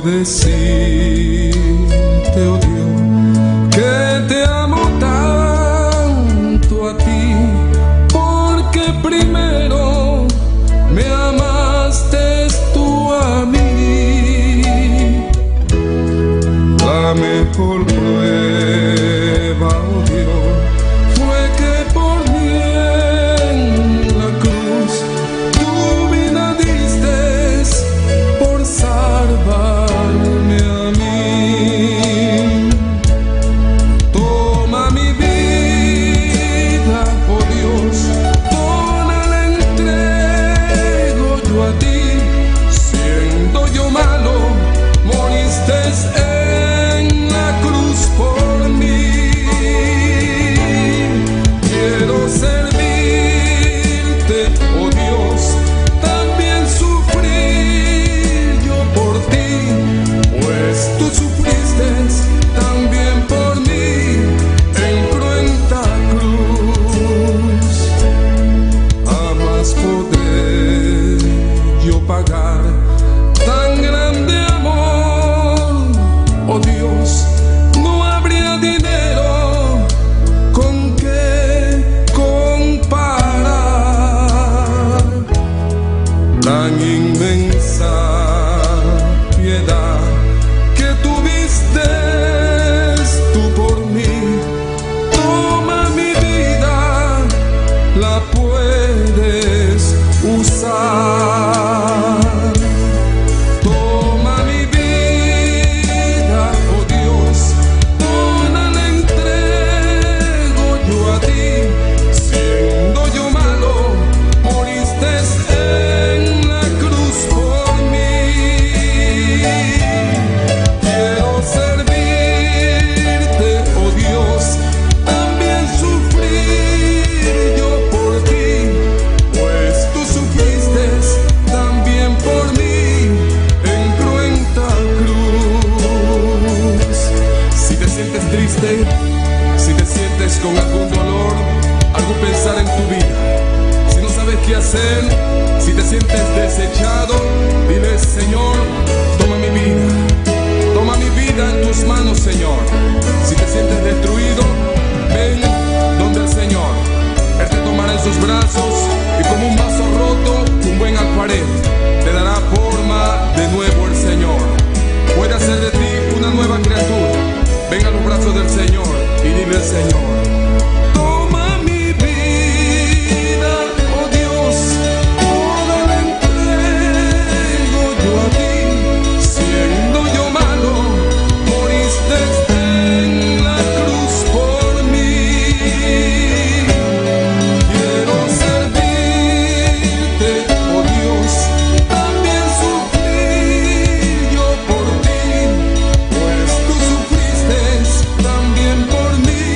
decirte, oh Dios, que te amo tanto a ti, porque primero me amaste tú a mí. La mejor prueba, oh Dios, fue que por mí en la cruz tu vida diste por salvarme a mí. Toma mi vida, oh Dios, toda la entrego yo a ti. Siendo yo malo, moriste en la cruz por mí. Quiero servirte, oh Dios, también sufrir yo por ti, pues tú sufriste también por mí en cruenta cruz. Jamás podré yo pagar tan grande amor, oh Dios, no habría dinero con que comparar tan inmensa piedad que tuviste tú por mí. Toma mi vida, la puedes usar. Toma mi vida, oh Dios, toda la entrego yo a ti. Siendo yo malo, moriste en la cruz por mí. Quiero servirte, oh Dios, también sufrir yo por ti, pues tú sufriste también por mí en cruenta cruz. Si te sientes triste, si te sientes con algún dolor, algún pensar en tu vida, si no sabes qué hacer, si te sientes desechado, dile: Señor, toma mi vida en tus manos, Señor. Si te sientes destruido, ven donde el Señor. Él te tomará en sus brazos y como un vaso roto, un buen alfarero, te dará forma de nuevo el Señor. Puede hacer de ti una nueva criatura. Ven a los brazos del Señor y dile al Señor: toma mi vida, oh Dios, toda la entrego yo a ti. Siendo yo malo, moriste en la cruz por mí. Quiero servirte, oh Dios, también sufrir yo por ti, pues tú sufriste también por mí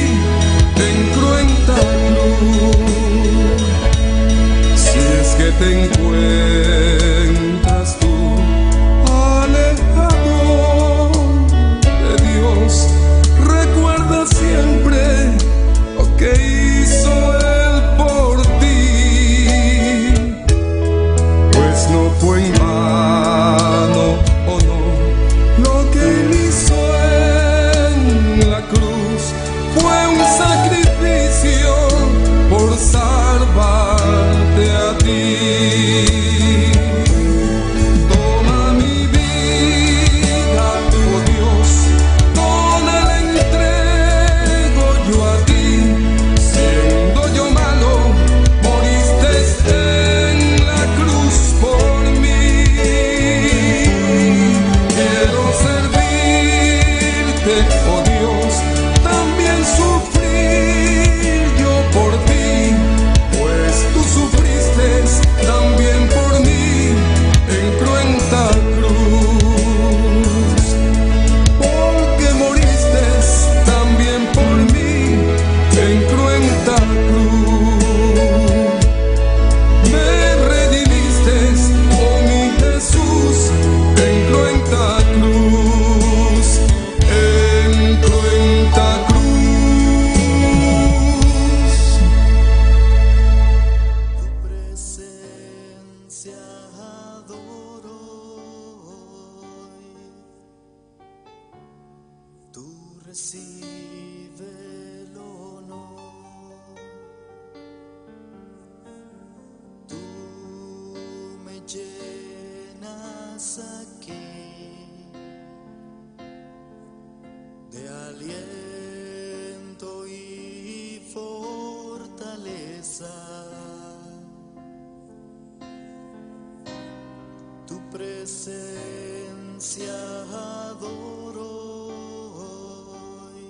recibe el honor. Tú me llenas aquí de aliento y fortaleza. Tu presencia adoro hoy.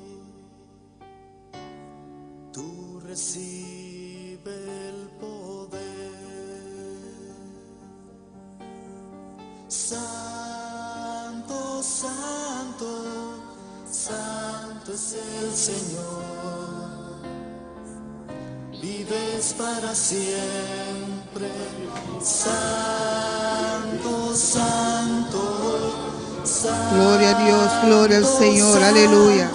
Tú recibe el poder. Santo, santo, santo es el Señor. Vives para siempre. Santo, santo, santo. Gloria a Dios, gloria al Señor, aleluya.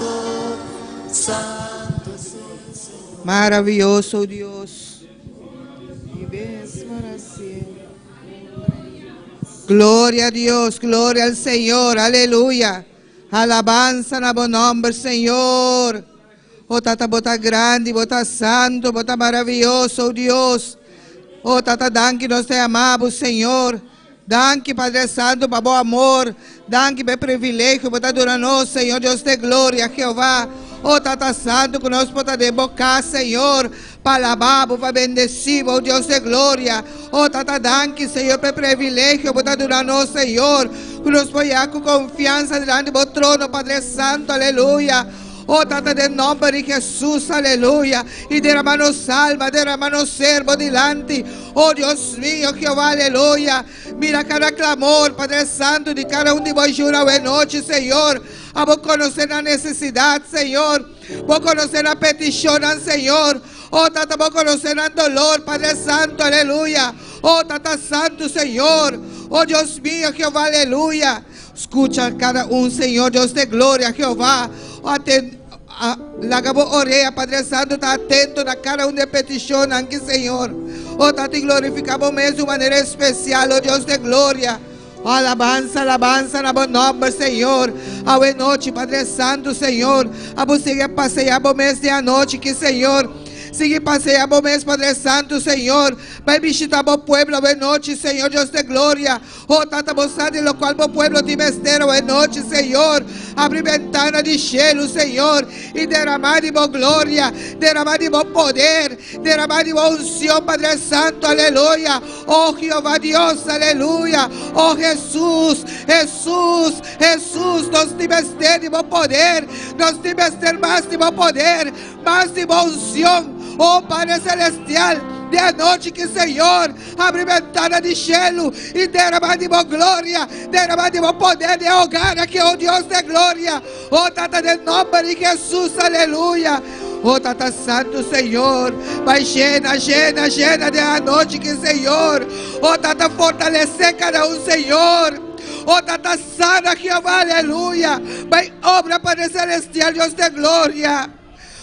Santo es el Señor. Maravilloso Dios. Vives para siempre. Gloria a Dios, gloria al Señor, aleluya. Alabanza na bom nombre, Senhor. Oh, tata bota grande, bota santo, bota maravilhoso, oh Deus. Oh, tata, danke, nós te amamos, Senhor. Danke, Padre Santo, para bom amor. Danke, por privilégio, por estar durando, Senhor, Deus de glória, Jeová. Oh, tata santo, que nós podemos bocar, Senhor, para alabar, para bendecir, oh Deus de glória. Oh, tata, danke, Senhor, por privilégio, por estar durando, Senhor. Que nós podemos com confiança diante do trono, Padre Santo, aleluia. Oh, tata, de nome de Jesus, aleluya. Y derramanos salva, derramanos servo delante. Oh, Dios mío, Jehová, aleluya. Mira cada clamor, Padre Santo, de cada de vos hoje noite, Senhor. A vos conocer la necesidad, Senhor. Vos conocer la petición, Senhor. Oh, tata, vos conocer el dolor, Padre Santo, aleluya. Oh, tata santo, Senhor. Oh, Dios mío, Jehová, aleluya. Escucha cada Senhor, Deus de glória, Jeová. Lagabo oreia, Padre Santo, está atento na cada de petição aqui, Senhor. Oh, tá te glorificamos mesmo de maneira especial, oh Deus de glória. Oh, alabança, alabança na bom nome, Senhor. A noite, Padre Santo, Senhor. A você passear bom mês de a noite, que Senhor. Sigue passeando mês, Padre Santo, Senhor. Vai visitar o pueblo de noite, Senhor, Deus de glória. Oh, tanta bondade, lo qual o pueblo te mestero de noite, Senhor. Abre ventana de cielo, Senhor. E derramar de boa glória, derramar de bom poder, derramar de boa unção, Padre Santo, aleluia. Oh, Jeová Deus, aleluia. Oh, Jesus, Jesus, Jesus, nós te mester de bom poder, nós te mester mais de bom poder, mais de boa unção. Oh, Padre Celestial, de a noite que Senhor abre ventana de cielo e derrama de boa glória, derrama de bom poder de hogar aqui, oh Deus de glória. Oh, tata, de nome de Jesus, aleluia. Oh, tata santo, Senhor, vai llena, llena, llena de a noite que Senhor. Oh, tata, fortalecer cada Senhor. Oh, tata sana, Jeová, aleluia. Vai obra, Padre Celestial, Deus de glória.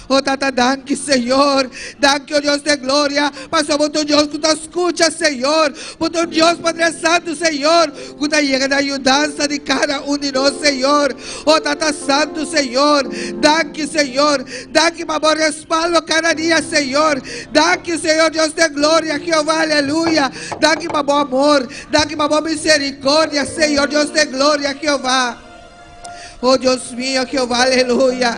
Oh, tata, danke, Senhor. Danke, oh Deus de glória. Mas somos tu Deus que tu escuta, Senhor. Por tu Deus, Padre Santo, Senhor. Que tu chega na ajudança de cada de nós, Senhor. Oh, tata santo, Senhor. Danke, Senhor. Danke, meu amor, respaldo cada dia, Senhor. Danke, Senhor, Deus de glória, Jeová, aleluia. Danke, meu bom amor. Danke, meu bom misericórdia, Senhor, Deus de glória, Jeová. Oh, Deus mío, Jeová, aleluia.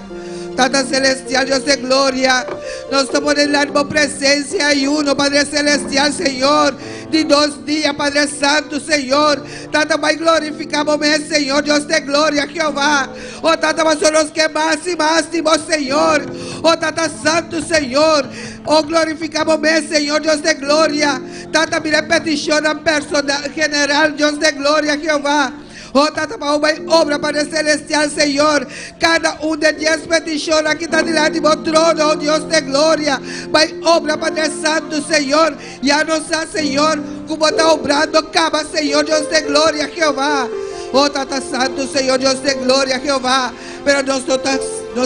Tata Celestial, Deus de glória, nós estamos en la presença e uno, Padre Celestial, Senhor, de 2 dias, Padre Santo, Senhor. Tata, vai glorificamos, Senhor, Deus de glória, Jeová. Oh, Tata, mas são os que mais e mais temos, Senhor. Oh, Tata Santo, Senhor. Oh, glorificamos, Senhor, Deus de glória. Tata, mira petição personal, general, Deus de glória, Jeová. Oh, tata, vai obra, Padre Celestial, Senhor. Cada de 10 petições aqui está diante do trono, oh Deus de glória. Vai obra, Padre Santo, Senhor. Já não sabe, Senhor, como está obrando, cama, Senhor, Deus de glória, Jeová. Oh, tata santo, Senhor, Deus de glória, Jeová. Pero nós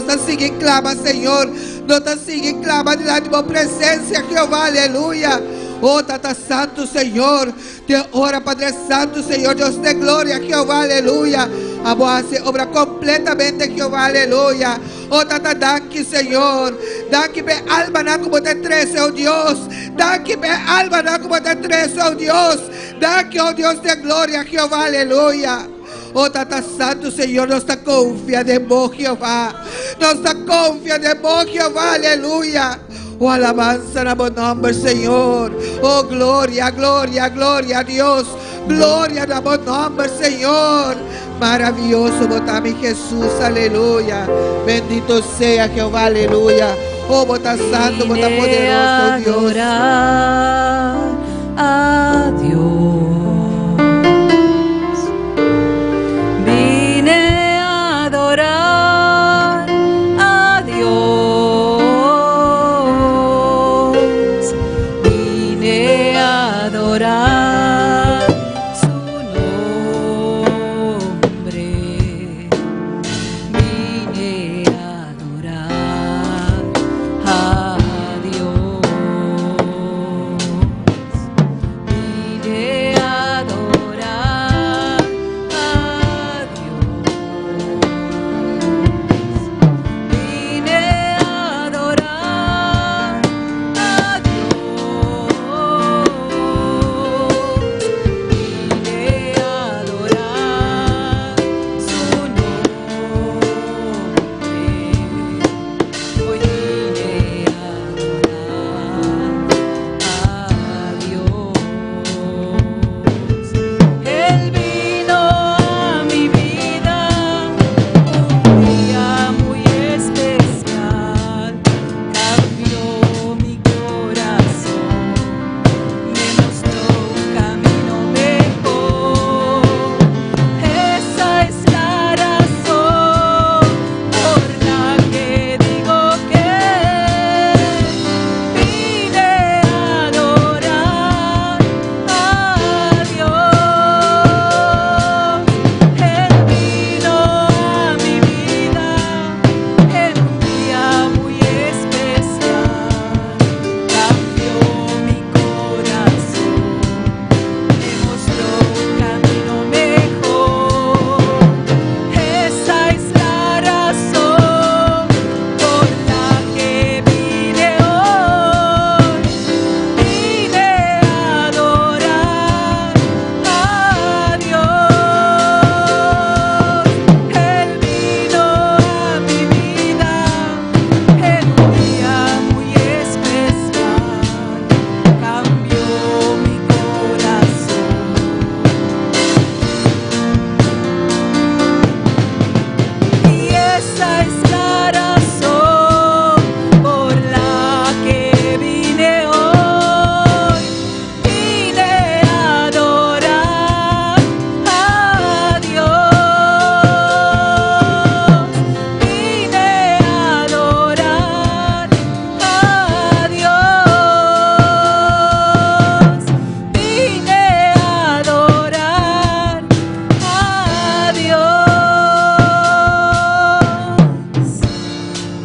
não seguimos clama, Senhor. Nós não seguimos clama diante da presença, Jeová, aleluia. Oh, tata santo, Senhor. Te ora, Padre Santo, Senhor, Deus de glória, Jeová, aleluia. Vamos a hacer obra completamente, Jehová, aleluya. Oh, tata, danke, Señor. Danke, me alma, na como te trece, oh Dios. Danke, me alma, na como te trece, oh Dios. Danke, oh Dios de gloria, Jehová, aleluya. Oh, tata santo, Señor, nos está confiando en vos, Jehová. Nos está confiando en vos, Jehová, aleluya. Oh, alabanza a tu nombre, Señor. Oh, gloria, gloria, gloria a Dios. Gloria a tu nombre, Señor. Maravilloso, botar mi Jesús, aleluya. Bendito sea Jehová, aleluya. Oh, bota santo, bota poderoso, Dios. A Dios. Vine a adorar a Dios. Vine a adorar su nombre. Vine a adorar a Dios. Vine a adorar a Dios. Vine a adorar a Dios. Vine a adorar su nombre. Hoy vine a adorar a Dios. Él vino a mi vida un día muy especial, cambió mi corazón, me mostró un camino mejor. Esa es la razón por la que digo que vine a adorar a Dios. Él vino a mi vida en un día muy especial, cambió mi corazón, me mostró un camino mejor. Esa es la razón por la que vine hoy. Vine a adorar a Dios. Él vino a mi vida en un día muy especial, cambió mi corazón. Y esa es la razón por la que vine hoy. Vine a adorar a Dios. Vine a adorar a Dios. Vine a adorar a Dios.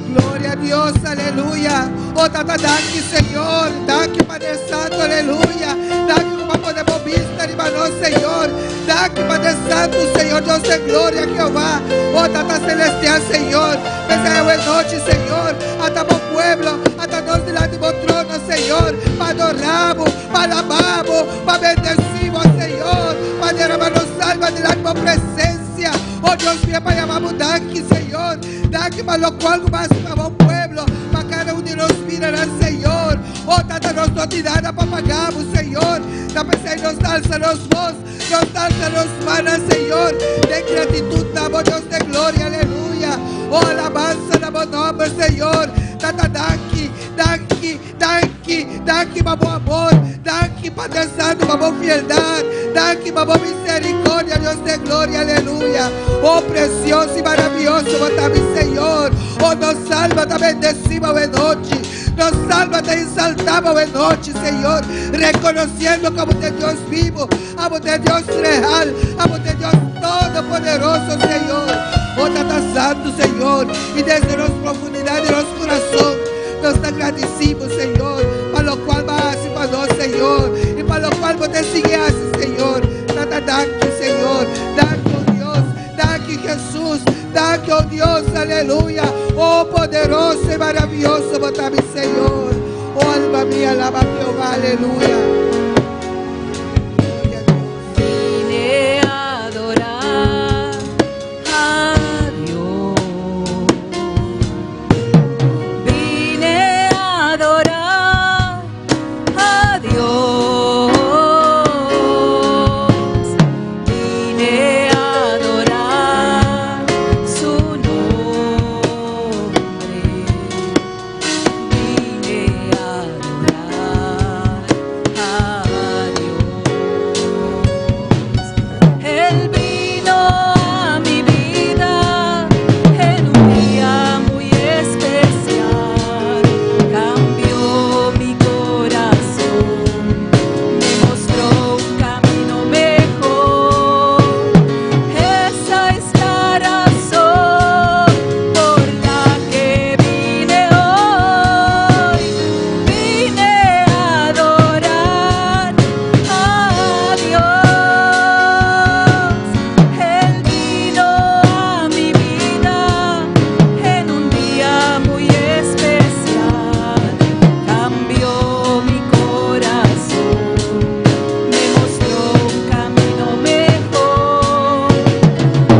Gloria a Dios, aleluya. Oh, tata, danke, Señor. Danke, Padre Santo, aleluya. Danke, como podemos vista, hermano, Señor. Danke, Padre Santo, Señor, Dios de gloria, Jehová. Oh, tata celestial, Señor. Esa buena noche, Señor. Hasta tu pueblo, hasta nos delante de tu trono, Señor. Para adoramos, para alabamos, para bendecimos, Señor. Para derramarnos alma delante de tu presencia. Oh, Dios mío, para llamamos danke, Señor. Danke, para lo cual más para un pueblo, para cada uno de nos mirará, Señor. Oh, tanta nos no te nada para pagamos, Señor. Dame, Señor, nos alza los voz, nos alza los manos, Señor. De gratitud, damos Dios de gloria, aleluya. Oh, alabanza, damos nombre, Señor. Tata, danke, danke, danke, danke, babo amor. Danke, Padre Santo, babo fieldad. Danke, babo misericordia, Dios de gloria, aleluya. Oh, precioso y maravilloso, bota mi Señor. Oh, nos salva, te bendecimos de noche. Nos salva, te exaltamos de noche, Señor. Reconociendo como de Dios vivo, amo de Dios real, amo de Dios todopoderoso, Señor. Oh, tata santo, Señor. Y desde las profundidades de nuestro corazón, nos agradecimos, Señor, para lo cual vas y para nosotros, Señor. Y para lo cual vos te sigues, Señor. Tata, danke, Señor. Danke, oh Dios. Danke, oh Dios, aleluya. Oh, poderoso y maravilloso, bota mi Señor. Oh, alma mía, alaba a Jehová, aleluya. Gloria a Dios. Vine a adorar a Dios. Vine a adorar a Dios. Vine a adorar su nombre. Vine a adorar a Dios. Él vino a mi vida en un día muy especial, cambió mi corazón, me mostró un camino mejor. Esa es la razón por la que vine hoy. Vine a adorar a Dios. Él vino a mi vida en un día muy especial, cambió mi corazón, me mostró un camino mejor.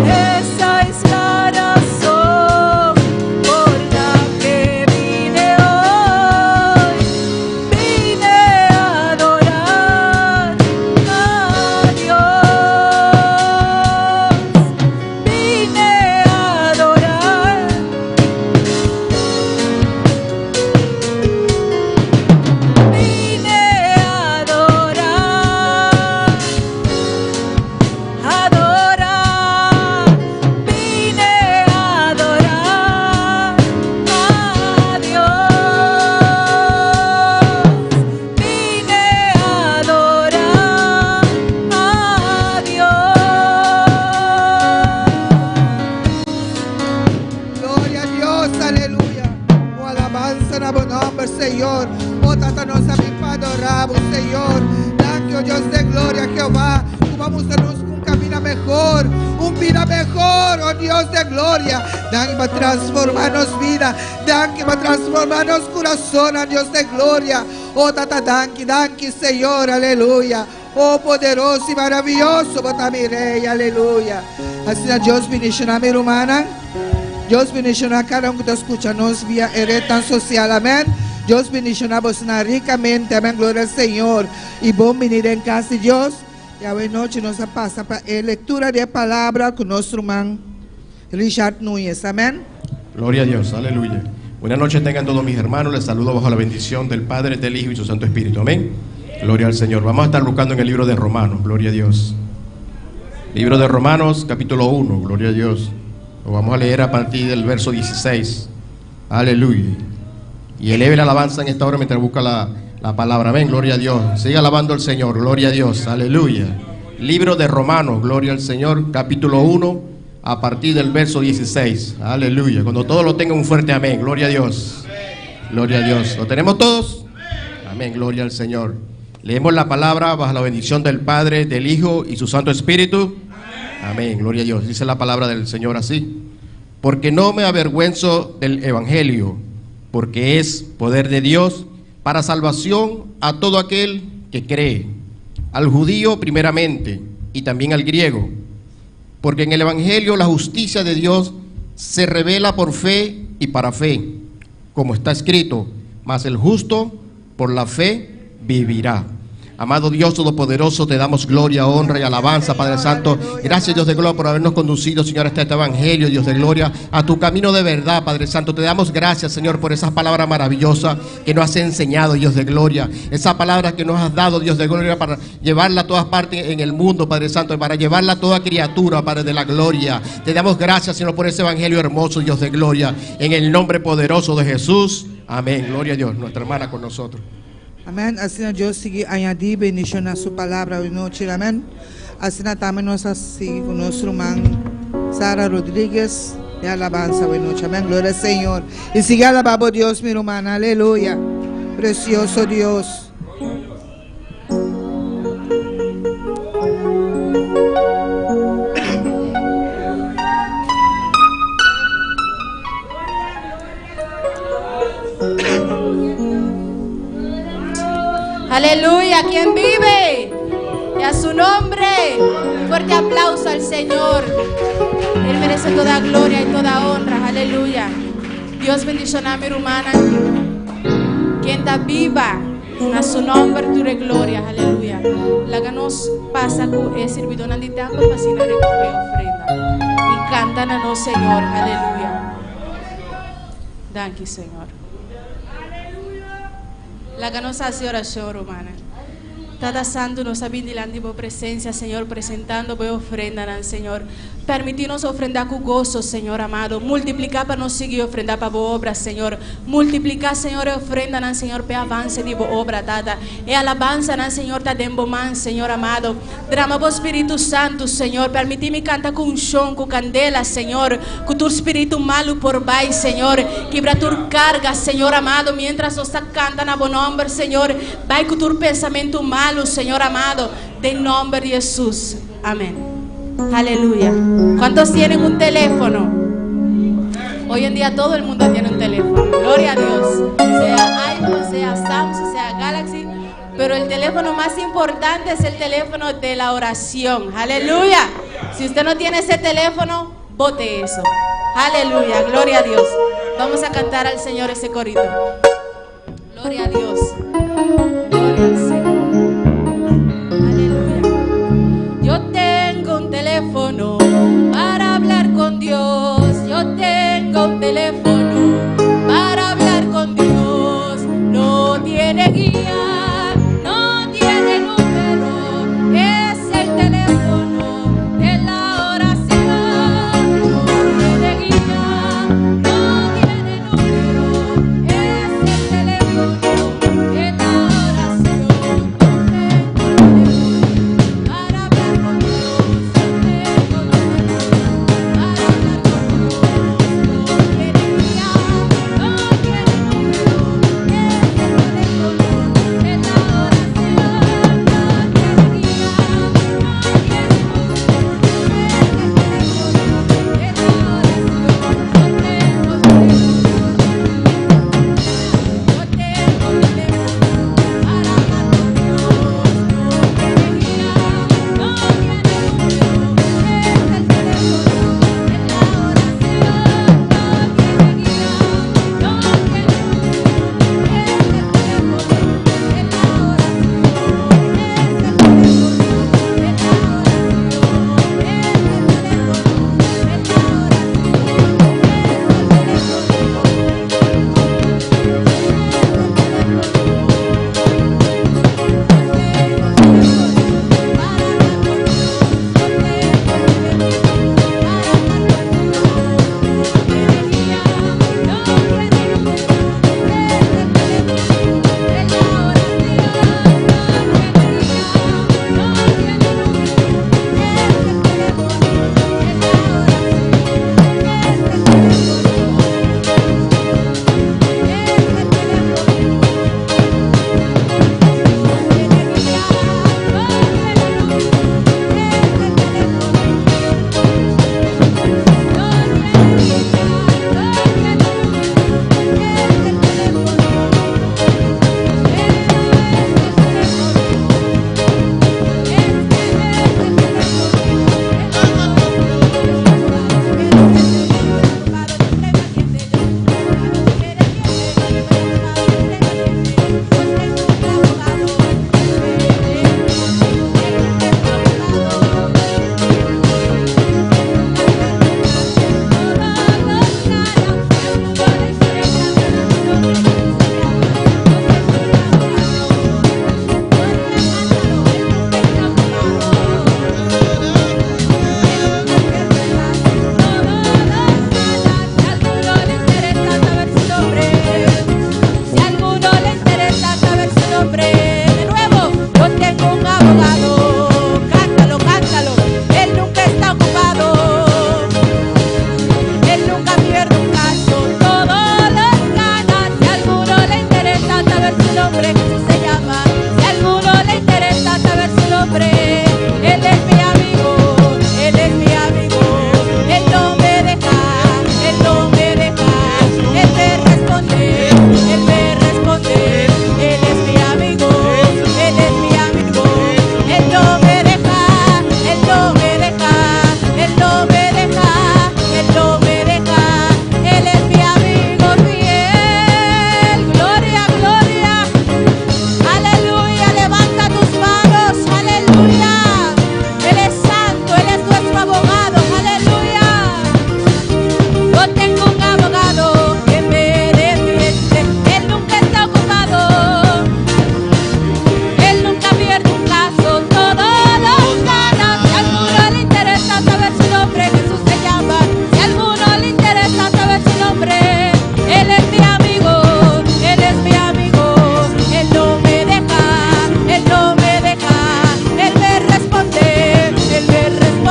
Esa es la razón por la que vine hoy. Vine a adorar a Dios. Vine a adorar. Vine a adorar. Adorar. Vine a adorar a Dios. Vine a adorar a Dios. Gloria a Dios, aleluya. Oh, alabanza a buen nombre, Señor. Oh, tata nos adoramos, Señor. Danke, oh Dios de gloria, Jehová. Tú vamos a darnos un camino mejor, un vida mejor, oh Dios de gloria. Danke para transformarnos vida. Danke para transformarnos corazón, oh Dios de gloria. Oh, tata, danke, danke, Señor, aleluya. Oh, poderoso y maravilloso, bota mi rey, aleluya. Así a Dios bendicionar mi hermana. Dios bendicionar a cada uno que escucha-nos via Eretan Social, amém. Dios bendicionamos ricamente, amém. Glória ao Senhor. E bom venir em casa de Deus. E a noite nos passa para a leitura da palavra com nosso irmão Richard Núñez, amém. Gloria a Dios, aleluya. Buenas noches tengan todos mis hermanos, les saludo bajo la bendición del Padre, del Hijo y su Santo Espíritu, amén. Gloria al Señor. Vamos a estar buscando en el libro de Romanos, gloria a Dios. Libro de Romanos, capítulo 1, gloria a Dios. Lo vamos a leer a partir del verso 16, aleluya. Y eleve la alabanza en esta hora mientras busca la palabra, amén, gloria a Dios. Siga alabando al Señor, gloria a Dios, aleluya. Libro de Romanos, gloria al Señor, capítulo 1, a partir del verso 16, aleluya. Cuando todos lo tengan, un fuerte amén, gloria a Dios, gloria a Dios. ¿Lo tenemos todos? Amén, gloria al Señor. Leemos la palabra bajo la bendición del Padre, del Hijo y su Santo Espíritu. Amén, gloria a Dios. Dice la palabra del Señor así: porque no me avergüenzo del Evangelio, porque es poder de Dios para salvación a todo aquel que cree, al judío primeramente y también al griego. Porque en el Evangelio la justicia de Dios se revela por fe y para fe, como está escrito: mas el justo por la fe vivirá. Amado Dios Todopoderoso, te damos gloria, honra y alabanza, Padre Santo. Gracias, Dios de gloria, por habernos conducido, Señor, hasta este evangelio, Dios de gloria, a tu camino de verdad, Padre Santo. Te damos gracias, Señor, por esas palabras maravillosas que nos has enseñado, Dios de gloria. Esas palabras que nos has dado, Dios de gloria, para llevarla a todas partes en el mundo, Padre Santo, para llevarla a toda criatura, Padre de la gloria. Te damos gracias, Señor, por ese evangelio hermoso, Dios de gloria. En el nombre poderoso de Jesús. Amén. Gloria a Dios. Nuestra hermana con nosotros. Amém. Assim Deus sigue añadir bendição na sua palavra hoje noite, amém. Assim também nós seguir com nosso irmão Sara Rodrigues de alabanza hoje noite, amém. Glória ao Senhor. E siga alabando Deus, minha irmã, aleluia. Precioso Deus. quien vive y a su nombre. Un fuerte aplauso al Señor. Él merece toda gloria y toda honra. Aleluya. Dios bendicionar a mi hermana. Quien está viva, a su nombre tu gloria. Aleluya. La que nos pasa con el servidor anditando para si no recoge ofrenda. Y cantan a nos, Señor. Aleluya. Danke, Señor. La que nos hace oración, romana. Tada Santo, nos abindilando por presencia, Señor, presentando por ofrenda, Señor. Permitirnos ofrendar con gozo, Señor amado. Multiplicar para nos seguir ofrendar para vos obra, Señor. Multiplicar, Señor, ofrenda, Señor, para avance de vos obra, Tata. E alabanza, Señor, ta dembo man, Señor amado. Drama vos Espíritu Santo, Señor. Permitirme cantar con chão, con candela, Señor. Con tu espíritu malo por vai, Señor. Quebra tu carga, Señor amado. Mientras os cantan a buen nombre, Señor. Vai con tu pensamento malo, Señor amado. De nombre de Jesús. Amén. Aleluya. ¿Cuántos tienen un teléfono? Hoy en día todo el mundo tiene un teléfono. Gloria a Dios. Sea iPhone, sea Samsung, sea Galaxy. Pero el teléfono más importante es el teléfono de la oración. Aleluya. Si usted no tiene ese teléfono, bote eso. Aleluya. Gloria a Dios. Vamos a cantar al Señor ese corito. Gloria a Dios. Gloria al Señor. Yo tengo un teléfono para hablar con Dios. Yo tengo un teléfono para hablar con Dios. No tiene guía, no tiene número. Es el teléfono de la oración. No tiene guía, no tiene número. Es el teléfono de la oración. Yo tengo un teléfono para hablar con Dios. Yo tengo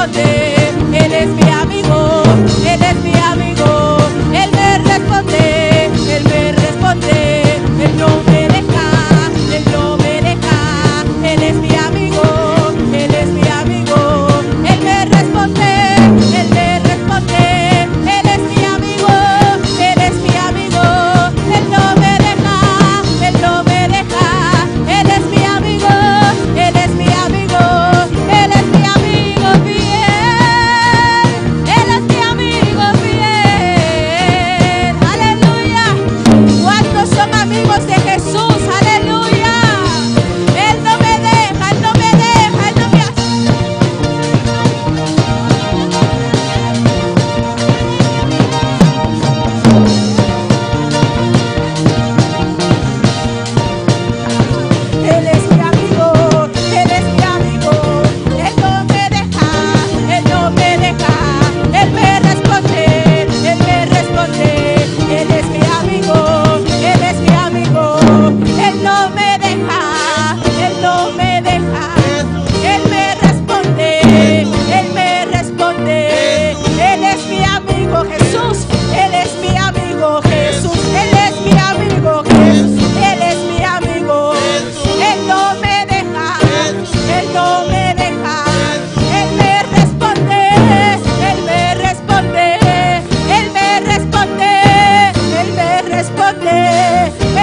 responde, Él es mi amigo, Él es mi amigo, Él me responde, Él me responde, Él no me deja, Él no me deja, Él es mi amigo, Él es mi amigo, Él me responde, Él me responde, Él es mi amigo, Él es mi amigo, Él no me deja, Él no me deja, Él es mi amigo, Él es mi amigo, Él es mi amigo fiel, Él es mi amigo fiel, aleluya. ¿Cuántos son amigos de Jesús? Aleluya. Él no me deja, Él no me deja, Él no me hace. Él es mi amigo, Él es mi amigo, Él no me deja, Él no me deja, Él me responde, Él me responde, Él es mi amigo, Él es mi amigo, Él no me deja, Él no me deja, Él me responde, Él me responde, Él es mi amigo Jesús, Él es mi amigo Jesús, Él es mi amigo Jesús, Él es mi amigo, Él no me deja, Él no me deja, Él me responde, Él me responde, Él me responde, Él me responde,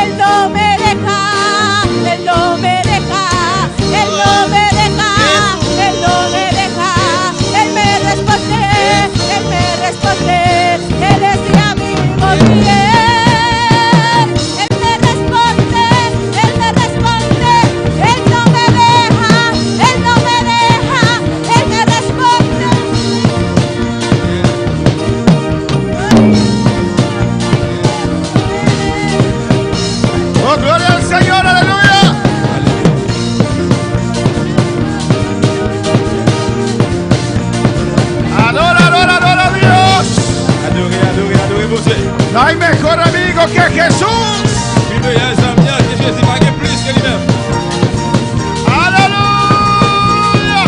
Él no me deja, Él no me deja, Él no me deja, Él no me deja, Él me responde, Él me responde, Él es mi amigo fiel, Él me responde, Él me responde, Él no me deja, Él no me deja, Él me responde. ¡Oh, gloria al Señor! ¡Aleluya! ¡Adora, adora, adora a Dios! Adorez, adorez, adorez mon Dieu. No hay mejor amigo que Jesús. Il y a un ami que Jésus, pas que plus que lui-même. ¡Aleluya!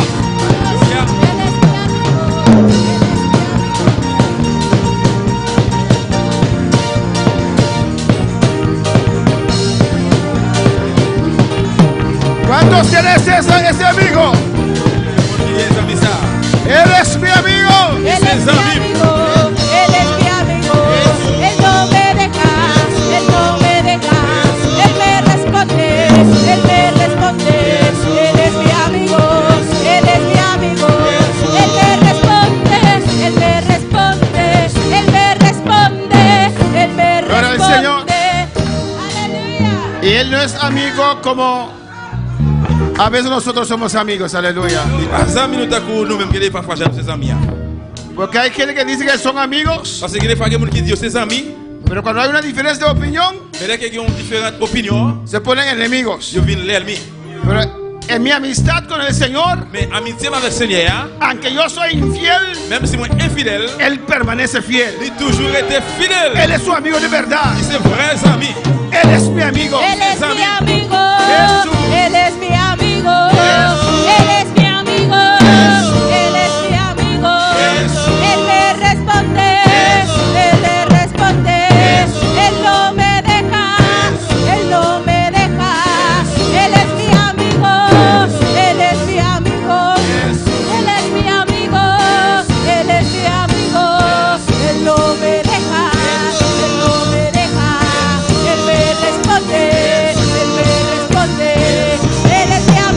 ¿Cuántos tienen ese amigo? Il y a un ami ça. Él es mi amigo. Él es mi amigo, Él es mi amigo, Él no me deja, Él no me deja, Él me responde, Él me responde, Él es mi amigo, Él es mi amigo, Él me responde, Él me responde, Él me responde, Él me Gloria al Señor. responde, aleluya. Y Él no es amigo como a veces nosotros somos amigos. Aleluya. Les amis nous t'accordons nous-mêmes que les parfois j'aime ses amis. Porque hay gente que dice que son amigos, Parce que les fois quelqu'un qui dit ses amis, pero cuando hay una diferencia de opinión, mais dès qu'ils ont différentes opinions, se ponen enemigos. je viens l'ennemi. Pero en mi amistad con el Señor, Mais amitié avec le Seigneur, aunque yo soy infiel, même si moi infidèle, Él permanece fiel. il a toujours été fidèle. Él es su amigo de verdad. Il c'est vrais amis. Él es mi amigo. Él es mi amigo, Jesús. Él es mi amigo, Él es mi amigo, Él es mi amigo, Él me responde, Él le responde, Él no me deja, Él no me deja, Él es mi amigo, Él es mi amigo, Él es mi amigo, Él es mi amigo, Él no me deja, Él no me deja, Él me responde, Él me responde, Él es mi amigo.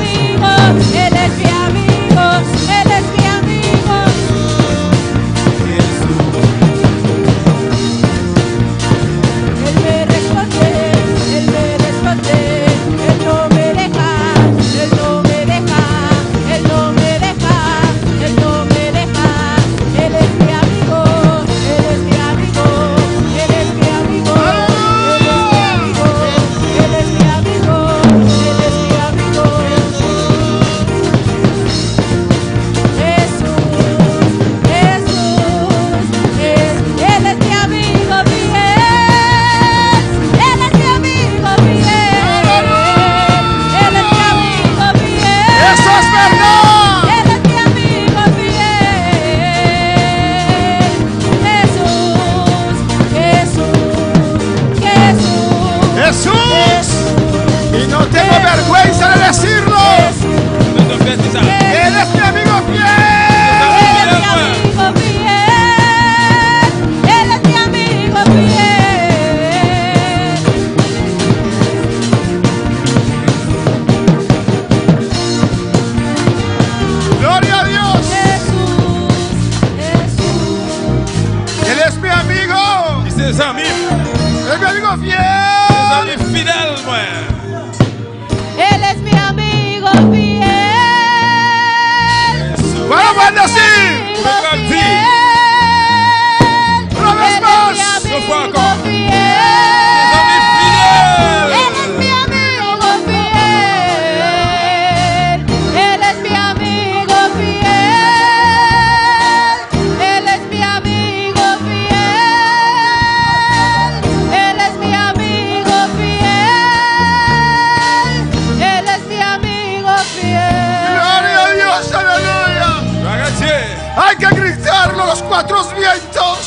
cuatro vientos.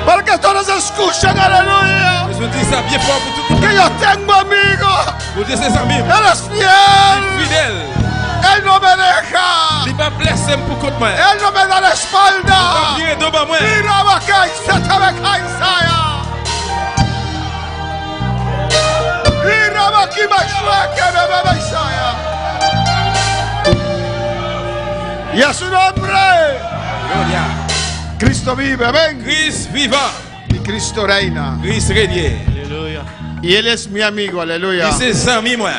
Para que todos escuchen, aleluya. Je dis ça bien fort pour tout le monde. Que yo tengo amigos. Pour dire ses amis. Él es fiel. Fidèle. Él no me deja. Il va blesser pour contre moi. Él no me da la espalda. Virer devant moi. Mira, vacancia, te me cansaya. Mira, vaquima, que me cansaya. Y a su nombre, Gloria. Cristo vive, amén. Christ vivant. Y Cristo reina. Christ régnier. Y Él es mi amigo, aleluya. Et ses amis, moi.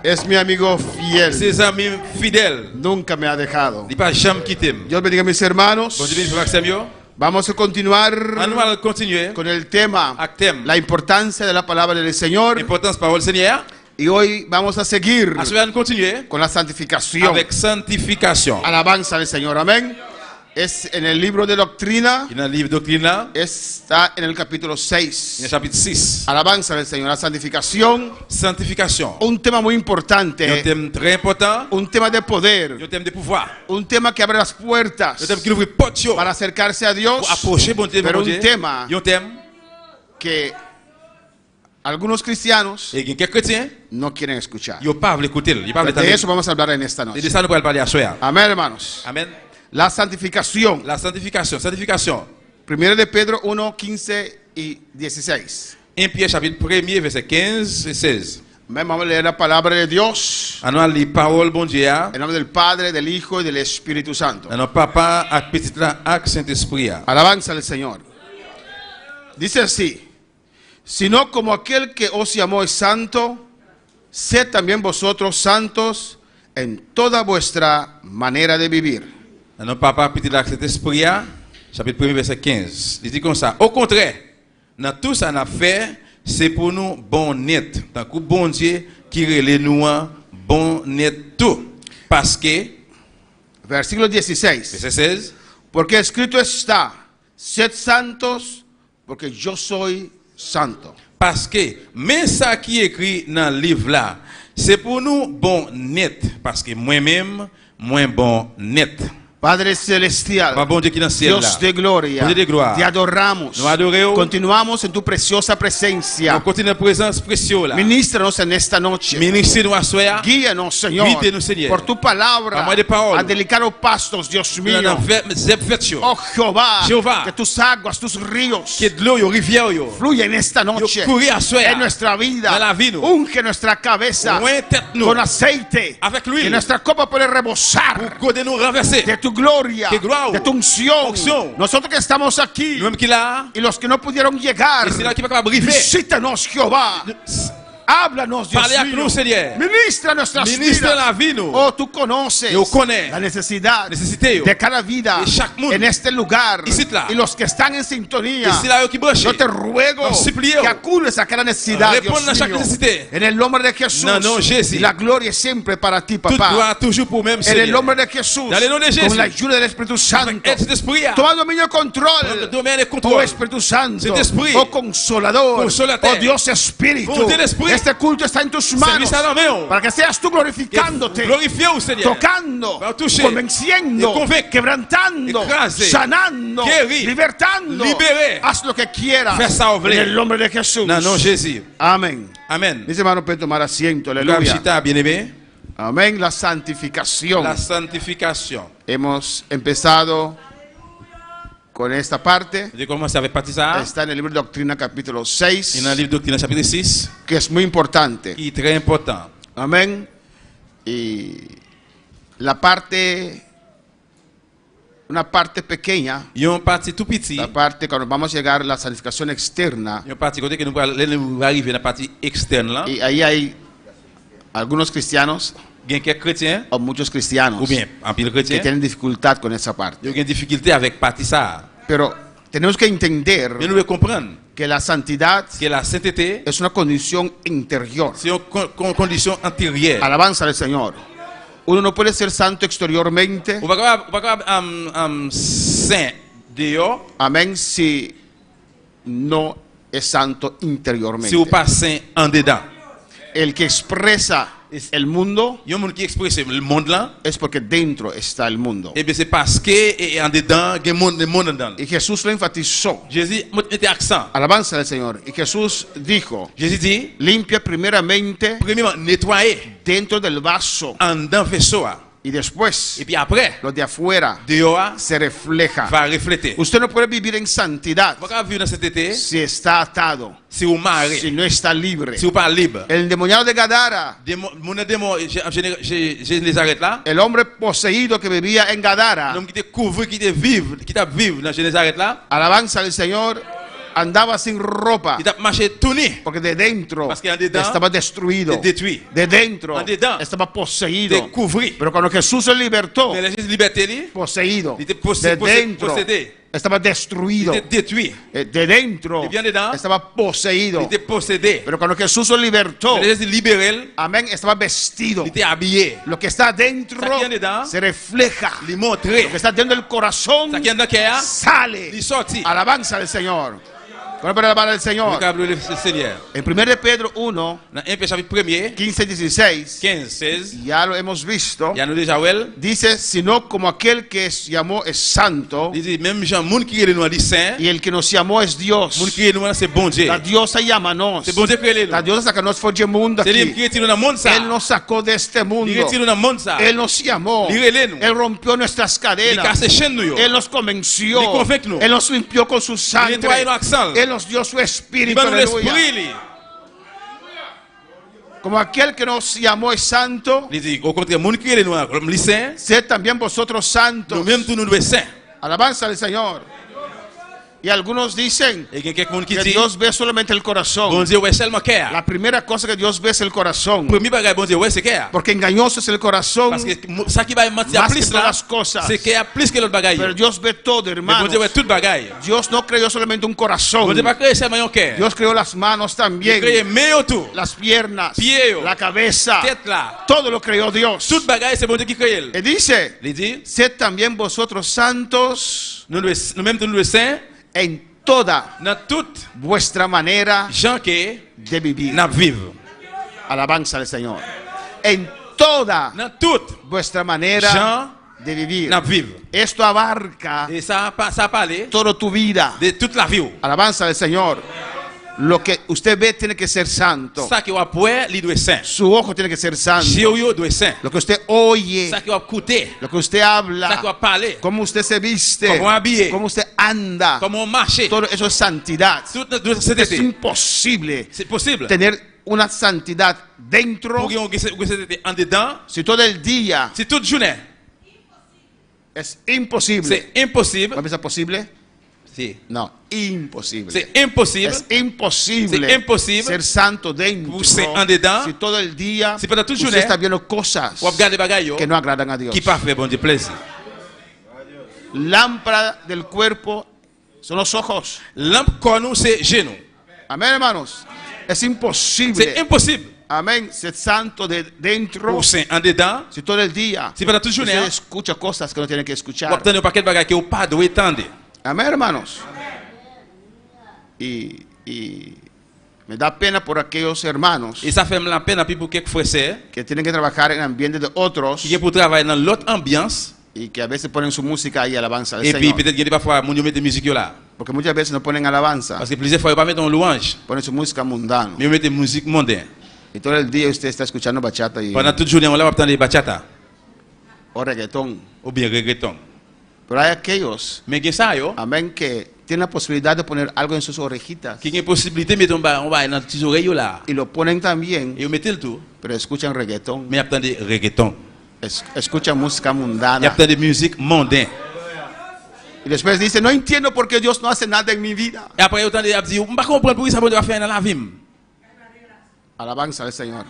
Es mi amigo fiel. Ses amis fidèles. Nunca me ha dejado. Il va jamais quitter. Dios bendiga a mis hermanos. Bon Dieu bénisse Maxime yo. Vamos a continuar On va continuer. con el tema, Avec thème. la importancia de la palabra del Señor. Importance parole Seigneur. Y hoy vamos a seguir À ce moment continuer con la santificación. avec sanctification. Alabanza del Señor, amén. Es en el libro de doctrina, Il y a un livre doctrine là. está en el capítulo Il y a 6. chapitre 6. Alabanza del Señor, la santificación, Sanctification. un tema muy Il y a un importante, thème très important. un tema de Il y a poder, un thème de pouvoir. un tema que abre las puertas Un thème qui ouvre porte yo para acercarse a Dios, pour approcher bon Dieu. pero Bon Dieu. un tema Il y a un thème. que algunos cristianos Et quelques chrétiens, no quieren escuchar. ils ne peuvent pas écouter. Ils ne peuvent pas De eso entendre. vamos a hablar en esta Et de noche. ça, nous allons parler à soir. Amén, hermanos. Amen. La santificación. La sanctification. Sanctification. 1 de Pedro 1, 15 y 16. 1 Pierre chapitre 1er, verset 15 et 16. Amén. Vamos a leer la palabra de Dios. On a les paroles, bon Dieu, En nombre del Padre, del Hijo y del Espíritu Santo. dans notre papa, avec petit là, avec Saint-Esprit. Alabanza al Señor. Dice así: sino como aquel que os llamó es santo, sed también vosotros santos en toda vuestra manera de vivir. Dans notre papa, petit là, avec Saint-Esprit, chapitre 1er, verset 15. Il dit comme ça. Au contraire, dans tout ça, on a fait, c'est pour nous bon net. Tant que bon Dieu qui relève nous bon net tout. Parce que, Versículo 16. verset 16, Porque escrito está: sed santos, porque yo soy santo. parce que, mais ça qui est écrit dans le livre là, c'est pour nous bon net. Parce que moi-même, moins bon net. Padre celestial, Papa bon Dieu qui est dans le ciel là. Dios de gloria, Dios de gloria. te adoramos. Nos adoremos. Continuamos en tu preciosa presencia. On continue la présence précieuse là. Ministranos en esta noche. Ministre-nous à soir. Guíanos, Señor, Guíenos, Señor. por tu palabra, Amor de palabra. a delicados pastos, Dios mío. Oh Jehová, Jehová. que tus aguas, tus ríos Que de l'eau, yo rivière yo. fluyen esta noche Yo courir à soir. en nuestra vida. Dans la vie, nous. Unge nuestra cabeza Moins tête nous. con aceite, Avec l'huile. que nuestra copa puede rebosar Pour que nous renverser. de tu gloria, Que gloria. de tu unción. Unción. Nosotros que estamos aquí Nous-mêmes qui là. y los que no pudieron llegar, Et c'est là qui va capable de briver. visítanos, Jehová. Háblanos, Dios Parlez à mío. nous, Seigneur. Ministra nuestras Ministre vidas. la vie nous. Oh, tú conoces Yo connais la necesidad nécessité yo. de cada vida De chaque monde. en este lugar. Ici, là. Y los que están en sintonía, Et c'est là qui branche. yo te ruego Nos supplie, que acudes a cada necesidad, Réponds Dios à chaque mío. nécessité. En el nombre de Jesús. Non, non, Jésus. Y la gloria es siempre para ti, Toute papá. gloire toujours pour même En el Seigneur. nombre de Jesús. Dans le nom de Jésus. Con la ayuda del Espíritu Santo. Avec Saint-Esprit. Toma dominio y Prends le control. domaine et Oh contrôle. Espíritu Santo, Saint-Esprit. oh Consolador, Consolateur. oh Dios Espíritu, Oh Dieu d'Esprit. este culto está en tus manos Service à la main. para que seas tú glorificándote, Glorifiez au Seigneur. tocando, Va a toucher. convenciendo, Et convaincre. quebrantando, Écraser. sanando, Guérir. libertando, Libérer. haz lo que quieras Fais ça, en ouvrir. el nombre de Jesús. Non, non, Jésus. Amén. Amen. Mis hermanos pueden tomar asiento, Gloire aleluya. Chita, bien-aimé. Amén. La santificación. La sanctification. Hemos empezado con esta parte. Je commence avec partie ça. Está en el libro de Doctrina capítulo Il 6, y a un livre doctrine chapitre 6 que es muy importante. qui est très important. Amén. Y la parte, una parte pequeña, Il y a une partie tout petit. la parte cuando vamos a llegar a la santificación externa, Il y a une partie côté que nous allons arriver dans la partie externe là. y ahí hay algunos cristianos Il y a quelques chrétiens o muchos cristianos ou bien un pile que chrétien. tienen dificultad con esa parte. Il y a une difficulté avec partie ça. Pero tenemos que entender Mais nous devons comprendre que la santidad que la sainteté es una condición interior. c'est une condition antérieure. Alabanza al Señor. Uno no puede ser santo exteriormente, On va pas saint dehors amén, si no es santo si interiormente. on pas saint en dedans. El que expresa el mundo, Yon moun qui exprime le monde là, es porque dentro está el mundo. et bien c'est parce que en dedans, il y a le monde dedans. Y Jesús lo enfatizó. Jésus mettait accent. Alabanza al Señor. Y Jesús dijo, Jésus dit, limpia primeramente premièrement, nettoyer dentro del vaso en dedans vaisseau. y después Et puis après, lo de afuera dehors se refleja. va refléter. Usted no puede vivir en santidad Vous pouvez vivre dans cet été si está atado, si vous marrez, si no está libre. si vous pas libre. El endemoniado de Gadara, Mon démon, je les arrête là. el hombre poseído que vivía en Gadara, L'homme qui était couvert, qui était vivre, qui t'a vivre dans je les arrête là. alabanza al Señor, andaba sin ropa Il t'a marché tout nu. porque de dentro Parce que en dedans, estaba destruido, était détruit. de dentro En dedans, estaba poseído. était couvert. Pero cuando Jesús le libertó, Mais la Jésus liberté, lui, poseído, il était de dentro possédé. estaba Il destruido, était détruit. de dentro Y bien dedans, estaba Il poseído. était possédé. Pero cuando Jesús lo libertó, Mais la Jésus libéré, amén, estaba vestido. il était habillé. Lo que está dentro Ça qui en dedans, se refleja. Il montré. Lo que está dentro del corazón Ça qui en dedans, il sale. sorti. Alabanza del Señor. ¿Cómo para alabar al Señor? Le Seigneur. En 1 de Pedro 1, Dans 1 Pierre chapitre 1er, 15-16, 15-16, ya lo hemos visto, il y a nous déjà well. dice, sino como aquel que llamó es santo, Il dit, même Jean, moun qui est nous dit saint, y el que nos llamó es Dios. moun qui est nous c'est bon Dieu. La diosa llamanos. C'est bon Dieu qui est La nous. diosa que nos fue de mundo C'est lui aquí. qui est dans le monde ça. Él nos sacó de este Il mundo. est dans le monde ça. Él nos llamó. Il est nous. Él rompió nuestras Il cadenas. casse chaîne nous. Él nos convenció. Il convainc nous. Él nos limpió con su Il sangre. nettoie nos accents. Él nos dio su Il espíritu. va nous Aleluya. l'esprit lui. Como aquel que nos llamó es santo, Il dit, au contraire, moun qui est nous comme les saints, sed también vosotros santos. nous même tous nous sommes saints. Alabanza al Señor. Y algunos dicen Et il y a quelqu'un qui que dit, Dios ve solamente el bon corazón. Dieu, ouais seulement cœur. La primera cosa que Dios ve es el corazón. Premier bagage, bon Dieu, ouais c'est cœur. Porque engañoso es el corazón. Parce que ça qui va mentir Más que plus todas là, las cosas. c'est cœur plus que l'autre bagage. Pero Dios ve todo, Mais bon hermano. Dieu, ouais tout bagage. Dios no creó solamente un Bon corazón. Dieu, pas créer seulement un cœur. Dios creó las manos Il también, crée meilleur tout. las piernas, Pieds, la cabeza. tête là. Todo lo creó Dios. Tout bagage, c'est bon Dieu qui crée. Y dice, Il dit, sed también vosotros santos nous-mêmes, nous le saints, en toda dans toute vuestra manera gens qui de vivir. n'a vivre. Alabanza al Señor. En toda Dans toute vuestra manera gens de vivir. n'a vivre. Esto abarca Et ça parle toda tu vida. de toute la vie. Alabanza al Señor. Lo que usted ve tiene que ser santo. Ça qui va pouvoir, il doit être saint. Su ojo tiene que ser santo. Jéhovah doit être saint. Lo que usted oye, Ça qui va écouter, lo que usted ça qui habla, va parler, cómo usted se viste, Cómo habille. cómo usted anda, comment marcher. todo eso es santidad. Tout doit cet Es été. imposible C'est possible. tener una santidad dentro Pour qu'on cet été en dedans, si todo el día c'est toute journée. es imposible. C'est impossible. ¿No piensa posible? Sí. No, imposible. C'est impossible. Es imposible, C'est impossible ser santo dentro pour ser en dedans. si todo el día Si pendant toute usted journée, está viendo cosas Ou regarder bagaille que no agradan a Dios. qui pas fait bon Dieu plaisir. Lámpara del cuerpo son los ojos. Lampe corps nous c'est genou. Amén, hermanos. Es C'est imposible. impossible Amén. Ser santo de dentro pour ser en dedans. si todo el día Si pendant toute journée, usted escucha cosas que no tiene que ou escuchar. obtenir un paquet de bagaille que ou pas doit attendre. Amén, hermanos. Y me da pena por aquellos hermanos Et ça fait la peine puis pour quelques frères que tienen que trabajar en ambientes de otros qui est pour travailler dans l'autre ambiance y que a veces ponen su música y alabanza al et puis Señor. peut-être qu'il y a parfois mon Dieu mettre musique là Porque muchas veces no ponen alabanza, parce que plusieurs fois il pas mettre en louange ponen su música mundana. mais mettre musique mondaine. Y todo el día usted está escuchando bachata Pendant toute journée on l'a entendre bachata o reggaetón. ou bien reggaeton. Pero hay aquellos, Mais que ça yo amén, que tienen la posibilidad de poner algo en sus orejitas qui a une possibilité mettre on va dans tes oreilles là y lo ponen también, et on mettre le tout pero escuchan reggaetón, mais attendez reggaeton. escuchan música Il y a mundana. peut-être des musiques mondaines. Y después dice, no entiendo por qué Dios no hace nada en mi vida. Et après autant de dire on pas comprendre pourquoi ça va faire dans la vie. Alabanza al Señor.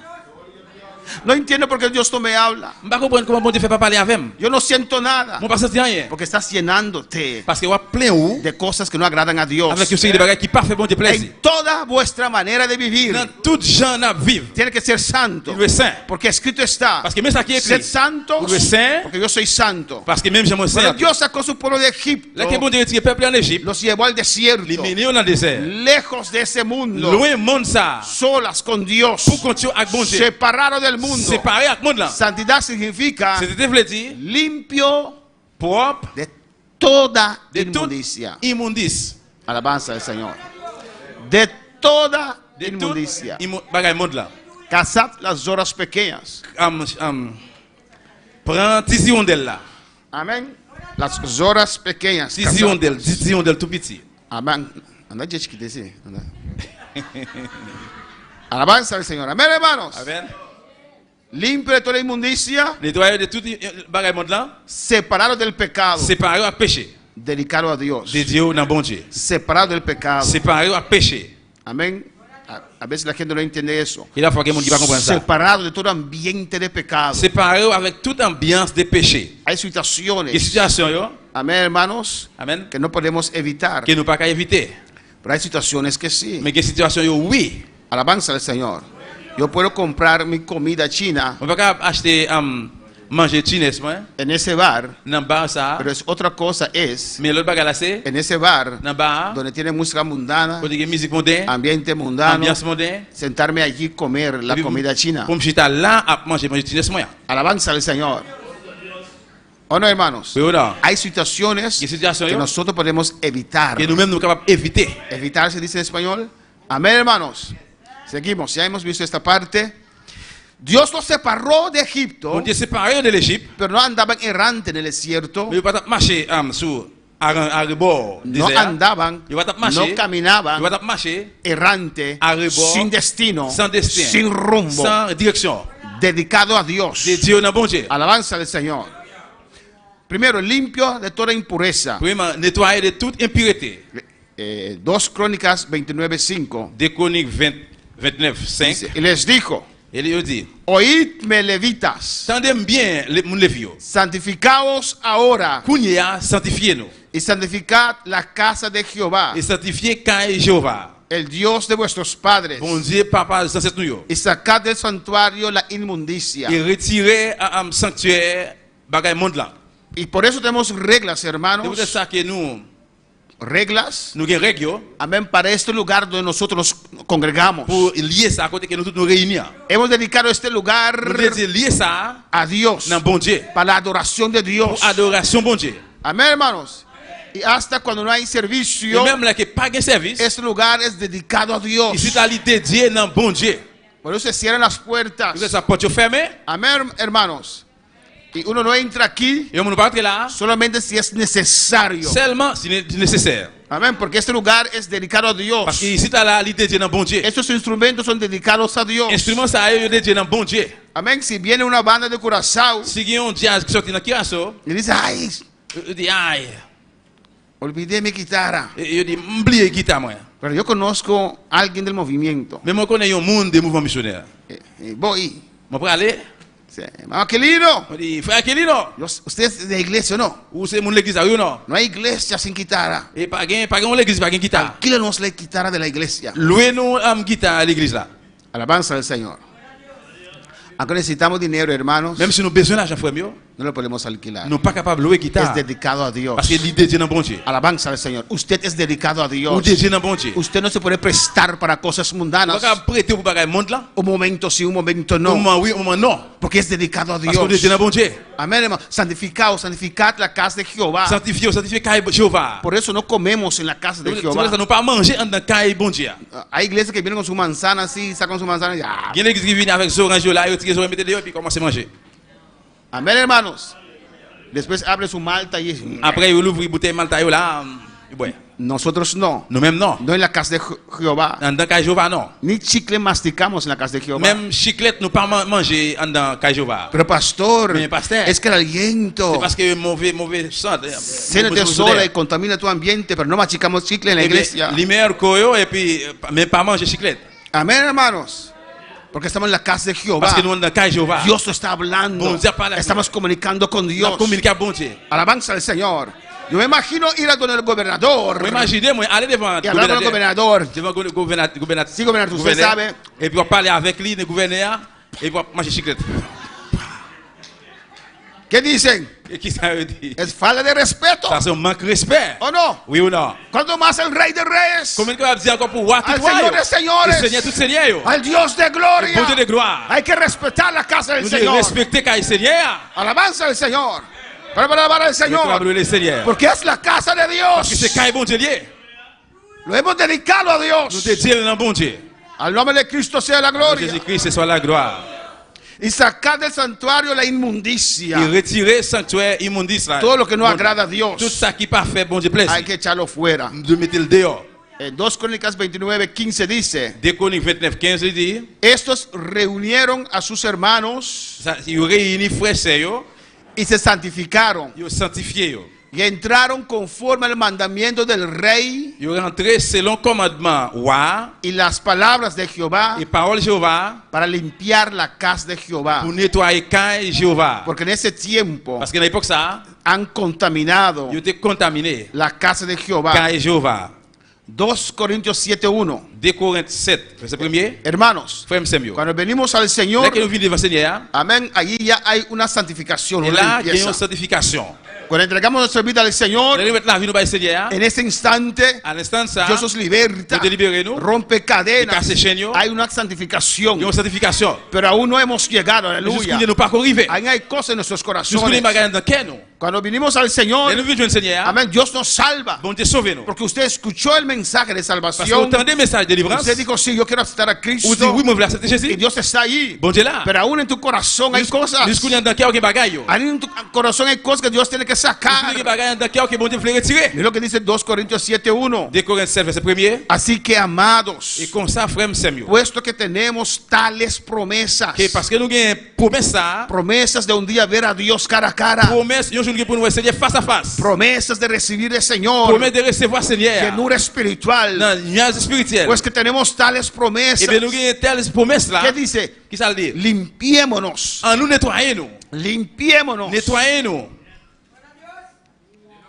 No entiendo por qué Dios no me habla. On pas comprendre comment bon Dieu fait pas parler avec moi. Yo no siento nada. Mon pas sentir rien Porque estás llenándote parce que on plein ou de cosas que no agradan a Dios. avec une série de bagages qui pas fait bon Dieu plaisir. En toda vuestra manera de vivir Dans toute gens à vivre. tiene que ser santo. Il est saint Porque escrito está, parce que même ça qui est sed écrit santos, Vous êtes saint porque yo soy santo. parce que même j'aime Cuando saint. Dios sacó su pueblo de Egipto, Là que bon Dieu retire peuple en Égypte, los llevó al desierto, les mené dans le désert. lejos de ese mundo, Loin monde ça solas con Dios, pour continuer avec bon Dieu. separados del del mundo. séparé avec le monde là. Santidad significa C'était voulu dire limpio propre de toda de toute inmundicia. immondice. Alabanza al Señor. De toda De toute inmundicia. bagay monde là. Cazad las horas pequeñas. Prends tisi ondel là. Amén. Las horas pequeñas. Tisi ondel tout petit. Amén. Anda, chiquitito, sí. Anda. Alabanza al Señor. Amén, hermanos. Amen. Limpio de toda inmundicia. Nettoyer de tout bagay monde là. Separado del pecado. Séparé avec péché. Dedicado a Dios. De Dieu dans bon Dieu. Separado del pecado. Séparé avec péché. Amén. A veces la gente no entiende eso. Il a fallu que monde qui pas comprendre ça. Separado de todo ambiente de pecado. Séparé avec toute ambiance de péché. Hay Quelle situaciones. situation yo? Amén, hermanos. Amen. Que no podemos evitar. Que nous pas qu'à éviter. Pero hay situaciones que sí. Mais quelle situation yo? Oui. Alabanza al Señor. Yo puedo comprar mi comida china On va pas acheter manger chinois moi en ese bar, dans bar ça. pero es otra cosa es Mais l'autre bagage là c'est en ese bar dans bar donde tiene música mundana, pour dire musique mondaine, ambiente mundano, ambiance mondaine. sentarme allí y comer la comida china. Pour me chita là à manger chinois moi. Alabanza al Señor. ¿O no, hermanos? Oui ou non? Hay situaciones Quelle situation que yo? nosotros podemos evitar. Que nous-mêmes nous capables éviter. Evitar se dice en español. Amén, hermanos. Seguimos, ya hemos visto esta parte. Dios los separó de Egipto, On Dieu séparé de l'Égypte, pero no andaban errante en el desierto. mais pas marcher sur à rebord No désert. andaban, Il va marcher. no Il caminaban va marcher errante, à rebord, sin destino, sans destin, sin rumbo, sans direction. dedicado a Dios. De Dieu dans bon Dieu. Alabanza del Señor. Primero, limpio de toda impureza. Premièrement, nettoyer de toute impureté. 2 Crónicas 29:5. Des Chroniques 29, 5. Y les dijo: Et il dit, oídme, levitas, tendez bien mon levio. santificaos ahora Kounia, sanctifiez-nous. y santificad la casa de Jehová, Et sanctifiez Kai Jéhovah. el Dios de vuestros padres, Bon Dieu, papa, sans cette nous. y sacad del santuario la inmundicia. Et retirez un sanctuaire bagay monde là. Y por eso tenemos reglas, C'est hermanos, pour ça que nous reglas, avons des règles amén, para este lugar donde nosotros nos congregamos. pour lier ça à côté que nous tous nous réunir. Hemos dedicado este lugar Nous devons lier ça a Dios, dans bon Dieu. para la adoración de Dios. Pour adoration bon Dieu. Amén, hermanos. Y hasta cuando no hay Et servicio, même là que pas de service, este lugar es dedicado a Dios. ici tu as l'idée de Dieu dans bon Dieu. Por eso se cierran las puertas. Vous êtes sa porte fermée, Amén, hermanos. Y uno no entra aquí et on ne peut pas entrer là solamente si es necesario. seulement si nécessaire. Amén, porque este lugar es dedicado a Dios. Parce que ici tu as l'idée de Dieu dans bon Dieu. Estos instrumentos son dedicados a Dios. Instrument ça est de Dieu dans bon Dieu. Amén. Si viene una banda de Curazao Si il y a un jazz qui sort dans Kirasso, y dice, ay, il dit aïe, olvidé mi guitarra. il dit oubliez guitare moi. Pero yo conozco a alguien del movimiento. Mais moi connais un monde de mouvement missionnaire. Voy. Moi pour aller, Dice, Mamá Aquilino, on dit frère Kelino, ¿usted es de iglesia o no? ou c'est mon l'église ou non? No hay iglesia sin guitarra. Et pas gain l'église pas gain guitare. Alquílanos la guitarra de la iglesia. Louez nous guitare à l'église là. Alabanza del Señor. Aunque necesitamos dinero, hermanos, Même si nous besoin d'argent frère mieux, no lo podemos alquilar. nous pas capable louer Es guitare dedicado a Dios. parce que l'idée de Dieu dans bon Dieu. Alabanza al Señor. Usted es dedicado a Ou Dios. de Dieu dans bon Dieu. Usted no se puede prestar para cosas Pas mundanas. capable prêter pour bagaille monde là. Un momento sí, un momento Un no. moment oui, un moment non. Porque es dedicado a Parce que Dieu Dios. dans bon Dieu. Amén, hermano. Santificado, santificad la casa de Jehová. Sanctifiez Kai Jéhovah. Por eso no comemos en la casa de C'est Jehová. pour ça nous pas manger dans Kai bon Dieu. Hay iglesias que vienen con su manzana así, sacan su manzana y ya. Il y a une église qui vient avec des oranges là, ils tirent mettre dehors et puis commencer à manger. Amén, hermanos. Después abre su malta y Après ils ouvrent bouteille malta là, et boy. nosotros no. Nous-mêmes non. No en la casa de Jehová. Dans Kai Jéhovah non. Ni chicle masticamos en la casa de Jehová. Même chiclette nous pas manger dans Kai Jéhovah. Pero pastor, Mais pastor, es que el aliento C'est parce que mauvais sang. cénete sola y contamina tu ambiente, pero no machicamos chicle en la iglesia. Lumière koyo et puis mais pas manger chiclette. Amén, hermanos. Porque estamos en la casa de Jehová. Parce que nous dans Kai Jéhovah. Dios está hablando. Bon Dieu parle. Estamos comunicando con Nous Dios. communiquons avec bon Dieu. Alabanza al Señor. Yo me imagino ir a donde el gobernador Vous imaginez moi aller devant y hablar con el gobernador. devant le gouverneur. Sí, gobernador, usted sabe. Et puis on parler avec lui, le gouverneur, et puis on manger chiclette. ¿Qué dicen? Et qui ça veut dire? Es falta de respeto. Ça c'est un manque de respect. ¿O no? Oui ou non? ¿Cuándo más el Rey de Reyes? Combien de fois dire encore pour voir tout Al roi? Señor de señores. Le Seigneur tout Seigneur yo. Al Dios de gloria. Bon Dieu de gloire. Hay que respetar la casa del Nous devons Señor. respecter quand il Seigneur. Alabanza al Señor. Para alabar al Nous devons Señor. adorer le Seigneur. Porque es la casa de Parce que c'est Dios. quand il bon Dieu lié. Lo hemos dedicado a Nous te Dios. disons dans bon Dieu. Al nombre de Cristo sea la gloria. Jésus-Christ, ce soit la gloire. Y sacar del santuario la Et inmundicia. retirer sanctuaire immondice là. Todo lo que no Bon, agrada a Tout Dios. ça qui pas fait bon Dieu plaisir. Hay que echarlo fuera. De mettre le dehors. En 2 Crónicas 29:15 dice: 2 Chroniques 29, 15 dit, estos reunieron a sus hermanos ils réunissent frères sérieux, y se santificaron ils sanctifié. y entraron conforme al mandamiento del rey Ils rentrent selon commandement roi y las palabras de Jehová et parole Jéhovah para limpiar la casa de Jehová. pour nettoyer camp Jéhovah. Porque en ese tiempo Parce que à l'époque ça, han contaminado ils étaient contaminés. la casa de Jehová. Camp Jéhovah. 2 Corintios 7:1. 2 Corinthiens 7, verset 1er. Hermanos, Frère Samuel. cuando venimos al Señor, Là que nous venons devant le Seigneur, amén, allí ya hay una santificación, et una là, il y a limpieza. une sanctification. Cuando entregamos nuestra vida al Là, Señor, nous mettons la vie nous au Seigneur. en ese instante À l'instant ça, Dios nos liberta, Dios te libere nous. rompe cadenas, Décasse chaînes. hay una il y a santificación, une sanctification. pero aún no hemos llegado, Jusqu'où aleluya. nous pas arrivé. Aún hay cosas en nuestros Jusqu'où corazones. nous pas dans quel nous. Cuando vinimos al Señor, Et nous venons du Seigneur. amén, Dios nos salva, Bon Dieu sauve nous. porque usted escuchó el mensaje de Parce qu'on salvación, entend des messages de délivrance. usted dijo, sí, yo quiero aceptar a Ou dit Cristo, oui, moi je veux accepter y Jésus. Dios está ahí, Bon Dieu là. pero aún en tu corazón hay cosas, Jusqu'où nous dans quel qui bagaille. aún en tu corazón hay cosas que Dios tiene que Jusqu'où sacar. nous bagaille dans quel que bon Dieu veut retirer. Es lo que dice 2 Corintios 7:1. 2 Corinthiens 7, verset 1er. Así que, amados, Et comme ça, frère Samuel. puesto que tenemos tales promesas, Que parce que nous avons une promesse ça. promesas de un día ver a Dios cara a cara, Promesse, un jour pour nous voir Seigneur face à face. promesas de recibir el Señor, Promesse de recevoir Seigneur. llenura espiritual, Dans nuage spirituel. pues que tenemos tales Et promesas. bien nous avons une telle promesse là. ¿Qué dice? Qui ça le dit? Limpiémonos, En nous nettoyer nous. limpiémonos. Nettoyer nous.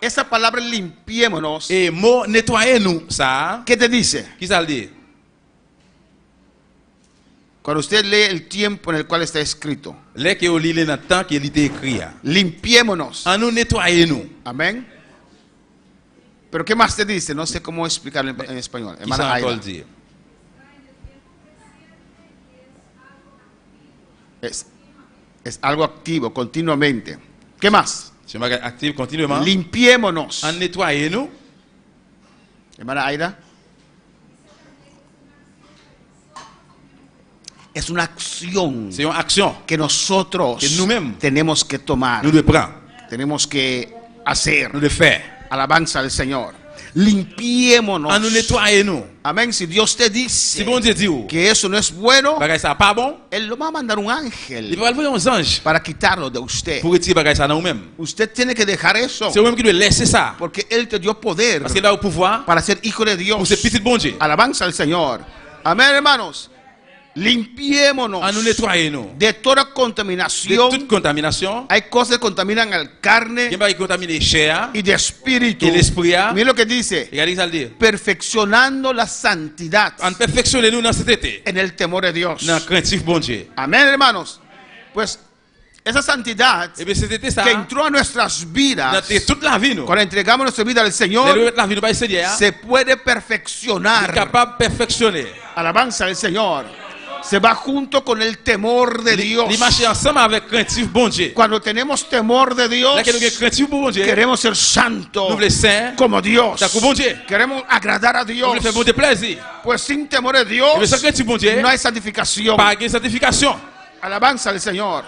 Esa palabra limpiémonos, Et mot nettoyer nous, ça. ¿qué te dice? Qui ça le dit? Cuando usted lee el tiempo en el cual está escrito, Là que vous lisez dans le temps qu'il était écrit. limpiémonos. En nous nettoyer nous. Amén. Pero ¿qué más te dice? No sé cómo explicarlo en español. Qui Hermana ça encore Aida. le dit? Es algo activo, continuamente. ¿Qué más? Je m'active continuellement. Limpiémonos. En nettoyer nous. Hermana Aida. Es una acción C'est une action. que nosotros Que nous-mêmes, tenemos que tomar. nous devons prendre. Tenemos que hacer. Nous devons faire. Alabanza al Señor. Limpiémonos. En nous nettoyer nous. Amén. Si Dios te Si dice bon Dieu dit, ou, que eso no es bueno, bagay ça pas bon, Él lo va a mandar un il ángel va envoyer un ange para quitarlo de usted. pour retirer bagay ça dans nous-mêmes. Usted tiene que dejar eso, C'est vous-même qui devez laisser ça. porque Él te dio poder Parce qu'il a le pouvoir para ser hijo de Dios. pour ce petit bon Dieu. Alabanza al Señor. Amén, hermanos. Limpiémonos En nous nettoyer nous. de toda De contaminación. toute contamination. Hay cosas que contaminan al Il y a carne pas contaminé chair y de espíritu. et l'esprit. Mira lo que dice. Regardez ça le dit. Perfeccionando la santidad En perfectionner nous dans cet été. en el temor de Dios. Dans le craintif bon Dieu. Amén, hermanos. Pues esa santidad Et bien cet été ça. que entró a nuestras vidas Dans toute la vie nous. cuando entregamos nuestra vida al Nous Señor, mettre la vie nous par le Seigneur. se puede Est perfeccionar. capable de perfectionner. Alabanza al Señor. Se va junto con el temor de Dios. Il marche ensemble avec craintif bon Dieu. Cuando tenemos temor de Dios, Là que nous avons craintif pour bon Dieu. queremos ser santos Nous voulons saint. como Dios. D'accord bon Dieu. Queremos agradar a Nous Dios. voulons faire bon Dieu plaisir. Pues sin temor de Et bien Dios sans craintif bon Dieu. no hay santificación. Pas de sanctification. Alabanza al Señor.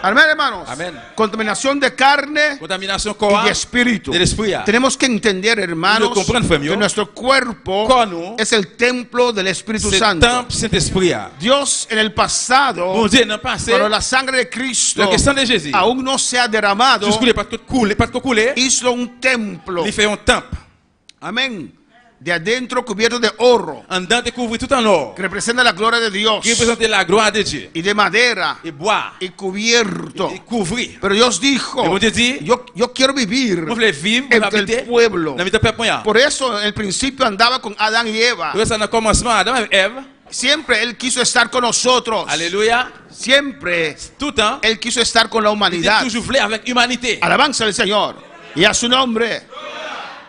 Amén, hermanos. Amén. Contaminación de carne Contamination y corps. de espíritu. De l'esprit. Tenemos que entender, hermanos, Nous comprendre, frère, que nuestro cuerpo Corps, nous, es el templo del Espíritu C'est Santo. temple Saint-Esprit. Dios en el pasado, Bon Dieu, dans le passé, cuando la sangre de Cristo le sang de Jésus, aún no se ha derramado, jusqu'où les pas de couler, pas de couler, hizo un templo. il fait un temple. Amén. De adentro cubierto de oro, En dedans, découvrir tout en or, que representa la gloria de Dios, qui représente la gloire de Dieu. y de madera, Et bois, y cubierto. et couvrir. Pero Dios dijo, Et bon Dieu dit, yo quiero vivir vous voulez vivre, vous entre habiter el pueblo. dans le peuple moyen. Por eso en el principio andaba con Adán y Eva. Pour ça, dans le commencement, Adam et Ève, Siempre Él quiso estar con nosotros. Alléluia. Siempre Tout le temps, Él quiso estar con la il était humanidad. toujours voulu avec humanité. Alabanza al Señor. Y a su nombre.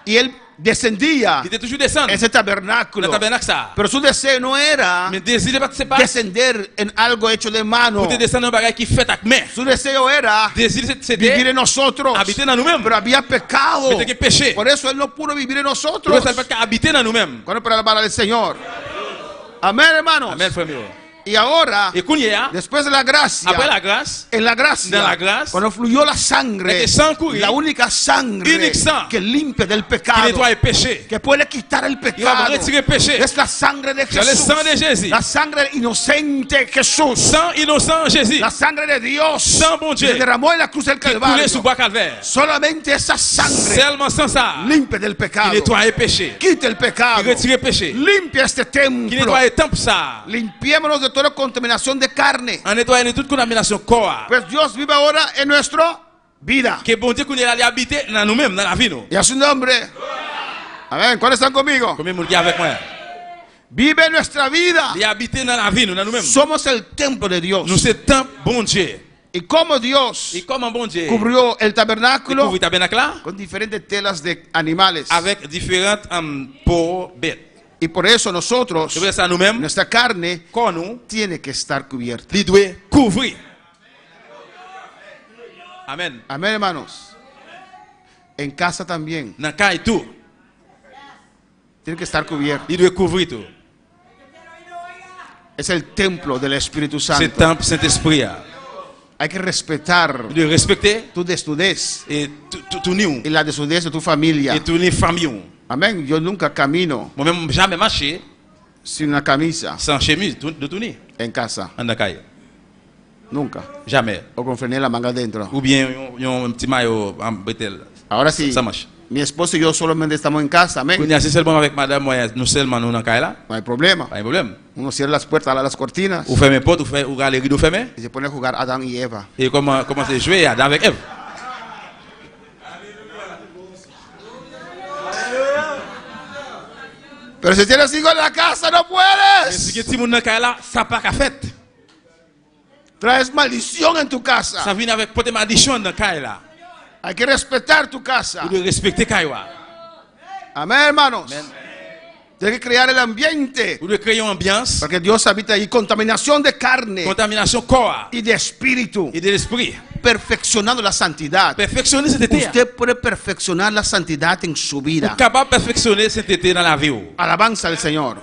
Y Él descendía Il était toujours descendu. en ese Dans le tabernáculo. tabernacle ça. Pero su deseo no era Mais désir pas c'est pas descender en algo hecho de mano. pour te descendre un bagage qui fait avec main. Su deseo era Désir c'est vivir en de nosotros. habiter dans nous-mêmes. Pero había pecado. Mais c'est que péché. Por eso Él no pudo vivir en Nous nosotros. ça pas habiter dans nous-mêmes. Cuando para alabar al Señor. Amén, hermanos. Amen frère mío. Y ahora, Et kounya, después de la gracia, après la grâce, en la gracia, de la gracia, cuando fluyó la sangre, que sang courir, la única sangre unique sang, que limpia del qui pecado, nettoie le péché, que puede quitar el qui va pecado, retirer le péché. es la sangre de C'est le Jesús, sang de Jésus. la sangre inocente Jesús, Sang innocent Jésus. la sangre de Dios, Sang bon que Dieu. se derramó en la cruz del Qui coulait Calvario. sous bois calvaire. Solamente esa sangre Seulement sans ça, limpia del qui pecado, nettoie le péché, quita el qui pecado, retire le péché, limpia este qui templo, nettoie le temple ça, limpiémonos de toda contaminación de carne. en nettoyant toute contamination corps. Pues Dios vive ahora en nuestra vida. Que bon Dieu qu'on est allé habiter dans nous-mêmes, dans la vie nous. Y a su nombre. Amén. ¿Cuáles están conmigo? Combien de monde qui est avec moi? Vive en nuestra vida. Il habiter dans la vie nous, dans nous-mêmes. Somos el templo de Dios. Nous c'est temple bon Dieu. Y como Dios Et comment bon Dieu cubrió el tabernáculo couvre le tabernacle là con diferentes telas de animales. avec différentes peaux bêtes. Y por eso nosotros, C'est pour ça nous-mêmes, nuestra carne corps nous, tiene que estar cubierta. il doit couvrir. Amen. Amén, hermanos. En casa también Dans le cas et tout, tiene que estar cubierta. il doit couvrir tout. Es el templo del Espíritu C'est Santo. temple Saint-Esprit. Hay que respetar Il doit respecter tu desnudez et tout nous y la desnudez de tu familia. et tous les familles. Amén. Yo nunca camino Moi-même, jamais marché sin una camisa sans chemise de tout nu. en casa. En Dakar. Nunca. Jamais. O con franela manga dentro. Ou bien un petit maillot en bretelle. Ahora sí, Ça marche. mi esposo y yo solamente estamos en casa. Quand Amén. il y a seulement avec madame, moi, nous seulement nous dans Dakar là, No hay problema. pas de problème. Uno cierra las puertas, ala las cortinas Ou fermez porte, ou gardez les rideaux fermés. y se pone a jugar Adán y Eva. Et commencer à jouer Adam avec Ève. Pero si tienes hijos en la casa, no Si puedes. tu as dans Dakar là, ça pas qu'à fait. Traes maldición en tu Ça casa. vient avec porte malédiction dans Dakar là. Hay que respetar tu casa. Vous devez respecter Kaiwa. Amén, hermanos. Amen. Tienes que crear el ambiente. Vous devez créer une ambiance, Porque Dios habita ahí. Contaminación de carne contamination corps y de espíritu. et de l'esprit. Perfeccionando la santidad. Perfectionner cette été. Usted puede perfeccionar la santidad en su Vous vida. êtes capable de perfectionner cet été dans la vie. Alabanza al Señor.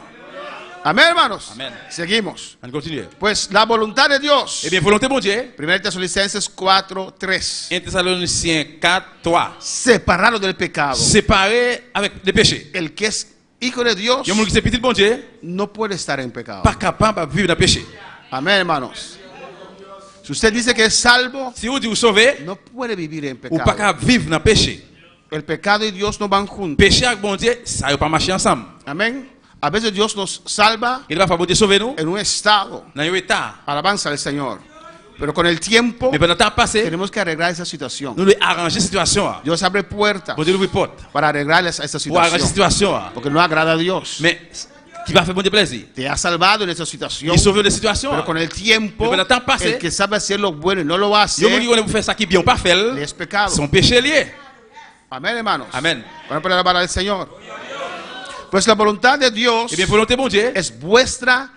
Amén, hermanos. Amén. Seguimos. On continue. Pues la voluntad de Dios. Eh bien, volonté bon Dieu. 1 Tesalonicenses 4:3. 1 Thessaloniciens 4, 3. Separado del pecado. Séparé avec les péchés. El que es hijo de Dios Il y a un monde qui est petit bon Dieu, no puede estar en pecado. pas capable de vivre dans le péché. Amén, hermanos. Si usted dice que es salvo, Si vous dites vous sauvez, no puede vivir en ou pas pecado. capable de vivre dans le péché. El pecado y Dios no van juntos. Péché avec bon Dieu, ça ne va pas marcher ensemble. Amén. A veces Dios nos salva Il va pas bon Dieu sauver nous en un estado. dans un état. Alabanza al Señor. Pero con el tiempo Mais pendant le temps passé, tenemos que arreglar esa situación. nous devons arranger la situation. Dios abre puertas Bon Dieu ouvre porte para arreglar esa pour arranger la situación. situation. Porque no agrada a Dios. Mais qui va faire bon Dieu plaisir? Te ha salvado en esa situación. Il sauve la situation. Pero con el tiempo, Pero con el tiempo pasé, el que sabe hacer lo bueno y no lo hace, Il y a des gens qui font ça qui bien pas fait, le es pecado. son péché lié. Amén, hermanos. Amen. Bueno, para alabar al Señor. Pues la voluntad de Dios Eh bien, volonté bon Dieu, es vuestra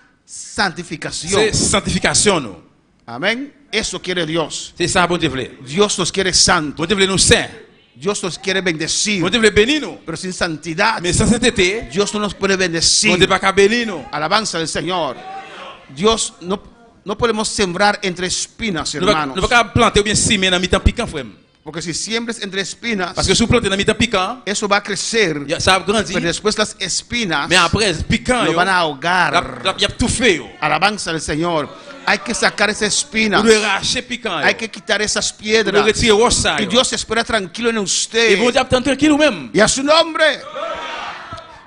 santificación. c'est sanctification nous. Amén. Eso quiere Dios. C'est ça bon Dieu voulait. Dios nos quiere santos. Bon Dieu voulait nous saints. Dios nos quiere bendecir. Bon Dieu voulait bénir nous. Pero sin santidad, Mais sans sainteté, Dios no nos puede bon Dieu bendecir. pas qu'à bénir nous. Alabanza del Señor. Dios no podemos sembrar entre espinas, Nous ne hermanos. pouvons pas planter ou bien semer dans mi-temps piquant, frère. Porque si siembres entre espinas, Parce que si vous plantez dans mi-temps piquant, eso va a crecer. ça va grandir. Pero después las espinas Mais après, piquant, lo van a il ahogar. y a tout fait. Alabanza del Señor. Hay que sacar esa espina. Vous devez racher piquant. Hay que quitar esas Vous devez piedras. retirer rosa. Y Dios espera tranquilo en Et usted. bon Dieu attend tranquille ou même. Y a su nombre.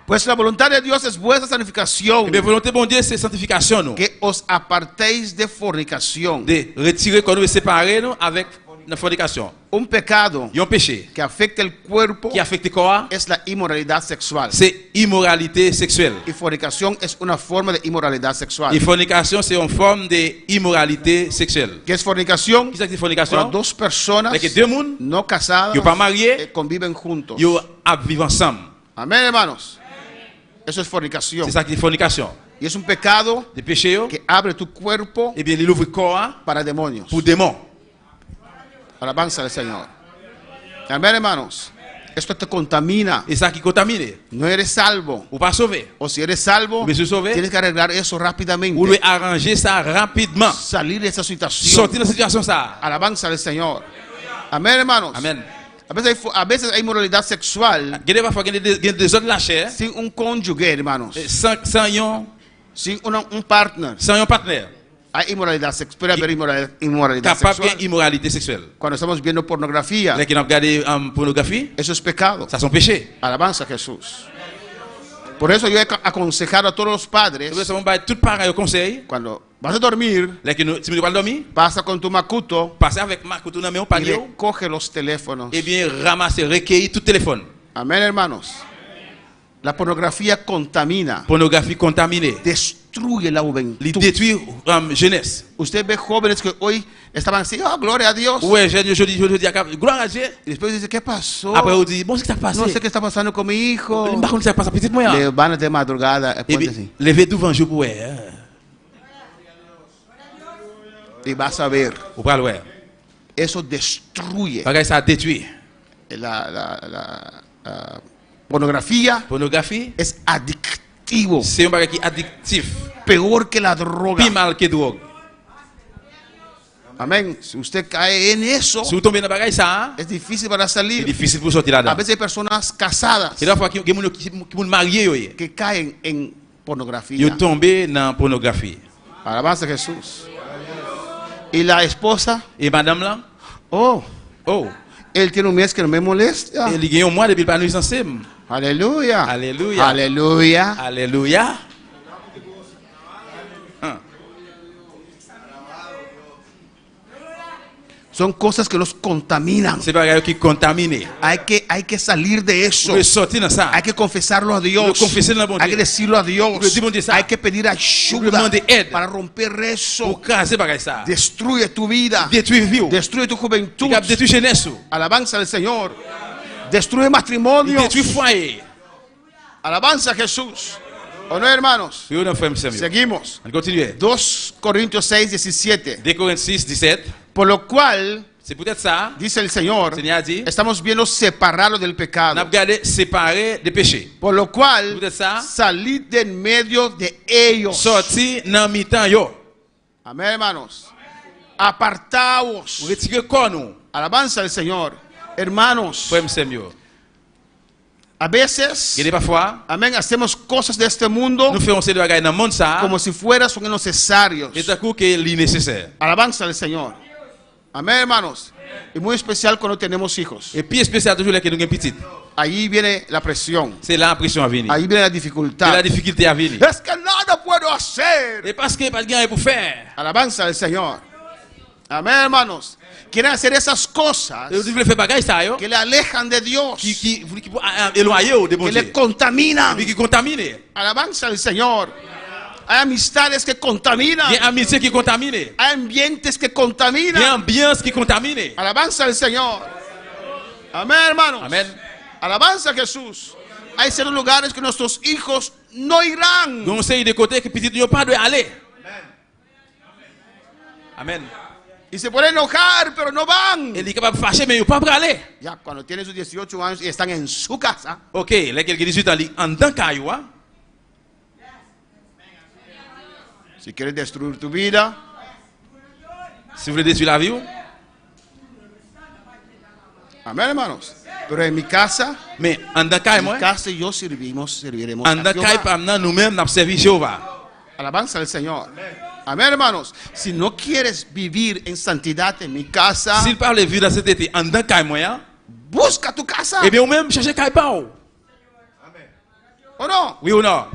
Pues la voluntad de Dios es vuestra santificación. Eh bien, volonté bon Dieu, c'est sanctification nous. Que os apartéis de fornicación. De retirer quand nous séparer nous avec la fornication. Un pecado Il y a un péché que afecta el cuerpo qui affecte le corps, es la inmoralidad sexual. c'est immoralité sexuelle. Y fornicación es una forma de inmoralidad sexual. Et fornication, c'est une forme d'immoralité sexuelle. ¿Qué es fornicación? Qu'est-ce que c'est Cuando fornication? dos personas C'est que deux personnes no casadas qui ne sont pas mariées, conviven juntos. ils vivent ensemble. Amén, hermanos. Eso es fornicación. C'est ça qui est fornication. Y es un pecado Des péchés, que abre tu cuerpo eh bien, il ouvre le corps para demonios. pour démons. Alabanza al Señor. Amén, hermanos. Esto te contamina. Et ça qui contamine. No eres salvo. Ou pas sauvé. O si eres salvo, Mais si sauvé, tienes que arreglar eso vous rápidamente. devez arranger ça rapidement. Salir de esa situación. Sortir de la situation ça. Alabanza al Señor. Amén, hermanos. Amen. A veces hay moralidad sexual Il y a parfois des autres lâchés sin un cónyuge, hermanos. sans Sin un partner. un partenaire. Hay inmoralidad sexual. Puede haber inmoralidad Capable sexual. d'immoralité sexuelle. Cuando estamos viendo pornografía, Là qui ont regardé pornographie, eso es pecado. ça c'est un péché. Alabanza a Jesús. Por eso yo he aconsejado a todos los padres, Nous avons tout pareil au conseil. cuando vas a dormir, Là que nous, si nous ne pas dormir, pasa con tu macuto passer avec Marc autour de mon y panier, le coge los teléfonos. et bien ramasser, recueillir tout téléphone. Amén, hermanos. La pornografía contamina, Pornographie contaminée. destruye la Il juventud. détruit jeunesse. Usted ve jóvenes que hoy estaban así, oh, gloria a Dios. Ouais, je dis, gloire à Dieu. Y después dice, ¿qué pasó? Après, on dit, bon, qu'est-ce qui s'est passé? No sé qué está pasando con mi hijo. Par contre, ça passe à petit moyen. Le van de madrugada, Et ponte puis, así, lever devant jour pour ouais. y vas a ver, Ou pas ouais. eso destruye Regarde, ça détruit. la pornografía. Pornographie, Es adictivo, c'est un bagage qui est addictif. peor que la droga. Plus mal que drogue. Amén. Si usted cae en eso, Si vous tombez dans le bagage, ça, es difícil para c'est salir. difficile pour sortir A là-dedans. veces hay personas casadas Et la fois qu'il y a des gens qui sont mariés, que caen en ils pornografía. sont tombés dans la pornographie. Alabanza a Jesús. Y la esposa, Et madame là, oh, oh, él tiene un mes que no me molesta. il y a un mois depuis pas nous ensemble. Aleluya. Aleluya. Aleluya. Alléluia. Son cosas que nos contaminan. C'est pas qui contaminé. Hay que salir de Vous eso. pouvez sortir dans ça. Hay que confesarlo a Dios. Lo confesar a bon Hay Dieu. que decirlo a Dios. Lo decimos de ça. Hay que pedir Lo ayuda demander aide. para romper eso. Pour casser bagage ça. Destruye tu vida. Détruire vie. Destruye tu juventud. Détruire jeunesse. Alabanza al Señor. Destruye Il matrimonio. détruit foyer. Alabanza a Jesús. ¿O no, hermanos? Oui, on a fait un service. Seguimos. On continue. 2 Corintios 6, 17. 2 Corinthiens 6, 17. Por lo cual, C'est peut-être ça. dice el Señor, Le Seigneur a dit, estamos viendo separados del on a pecado. regardé séparé des péchés. Por lo cual, Peut-être ça. salid de en medio de ellos. Sorti dans mi-temps yo. Amén, hermanos. Apartaos. Retirez corps nous. Alabanza al Señor. Hermanos, Frère Samuel. a veces, Il y a parfois, amén, hacemos cosas de este mundo nous faisons ces bagages dans le monde ça. como si fueran son necesarios. Et d'un coup que c'est nécessaire. Alabanza al Señor. Amén, hermanos. Y muy especial cuando tenemos hijos. Et puis spécial toujours là que nous avons petit. Ahí viene la presión. C'est là la pression à venir. Ahí viene la C'est dificultad. la difficulté à venir. Es que nada puedo hacer. Et parce que pas de gain pour faire. Alabanza al Señor. Amén, hermanos. Quieren hacer esas cosas Et vous voulez faire bagages ça yo. que le alejan de Dios, Qui éloigner de bon que Dieu. le contaminan. Et qui contamine. Alabanza al Señor. Hay amistades que contaminan. Il y a amitié qui contamine. Hay ambientes que Il y a contaminan. ambiance qui contamine. Alabanza al Señor. Amén, hermanos. Amen. Alabanza a Jesús. Hay ciertos lugares que nuestros hijos no irán. Donc c'est de côté que petit n'ont pas de aller. Amen. Y se pueden enojar, pero no van. Il est capable de fâcher mais il pas pour aller. Ya cuando tienen sus 18 años y están en su casa, OK, là quelqu'un 18 ans en dans caillou. si quieres destruir tu vida, Si vous voulez détruire la vie, amén, hermanos. Pero en mi casa, mais en dans caillou moi, mi casa y yo serviremos en a dans caillou Jehová. nous-mêmes n'a servi Jéhovah. Alabanza al Señor. Amén, hermanos. Si no quieres vivir en santidad en mi casa, S'il parle de vie dans cet été en dans caillou moi, busca tu casa. eh bien ou même chercher caillou pas. ¿O no? Oui ou non?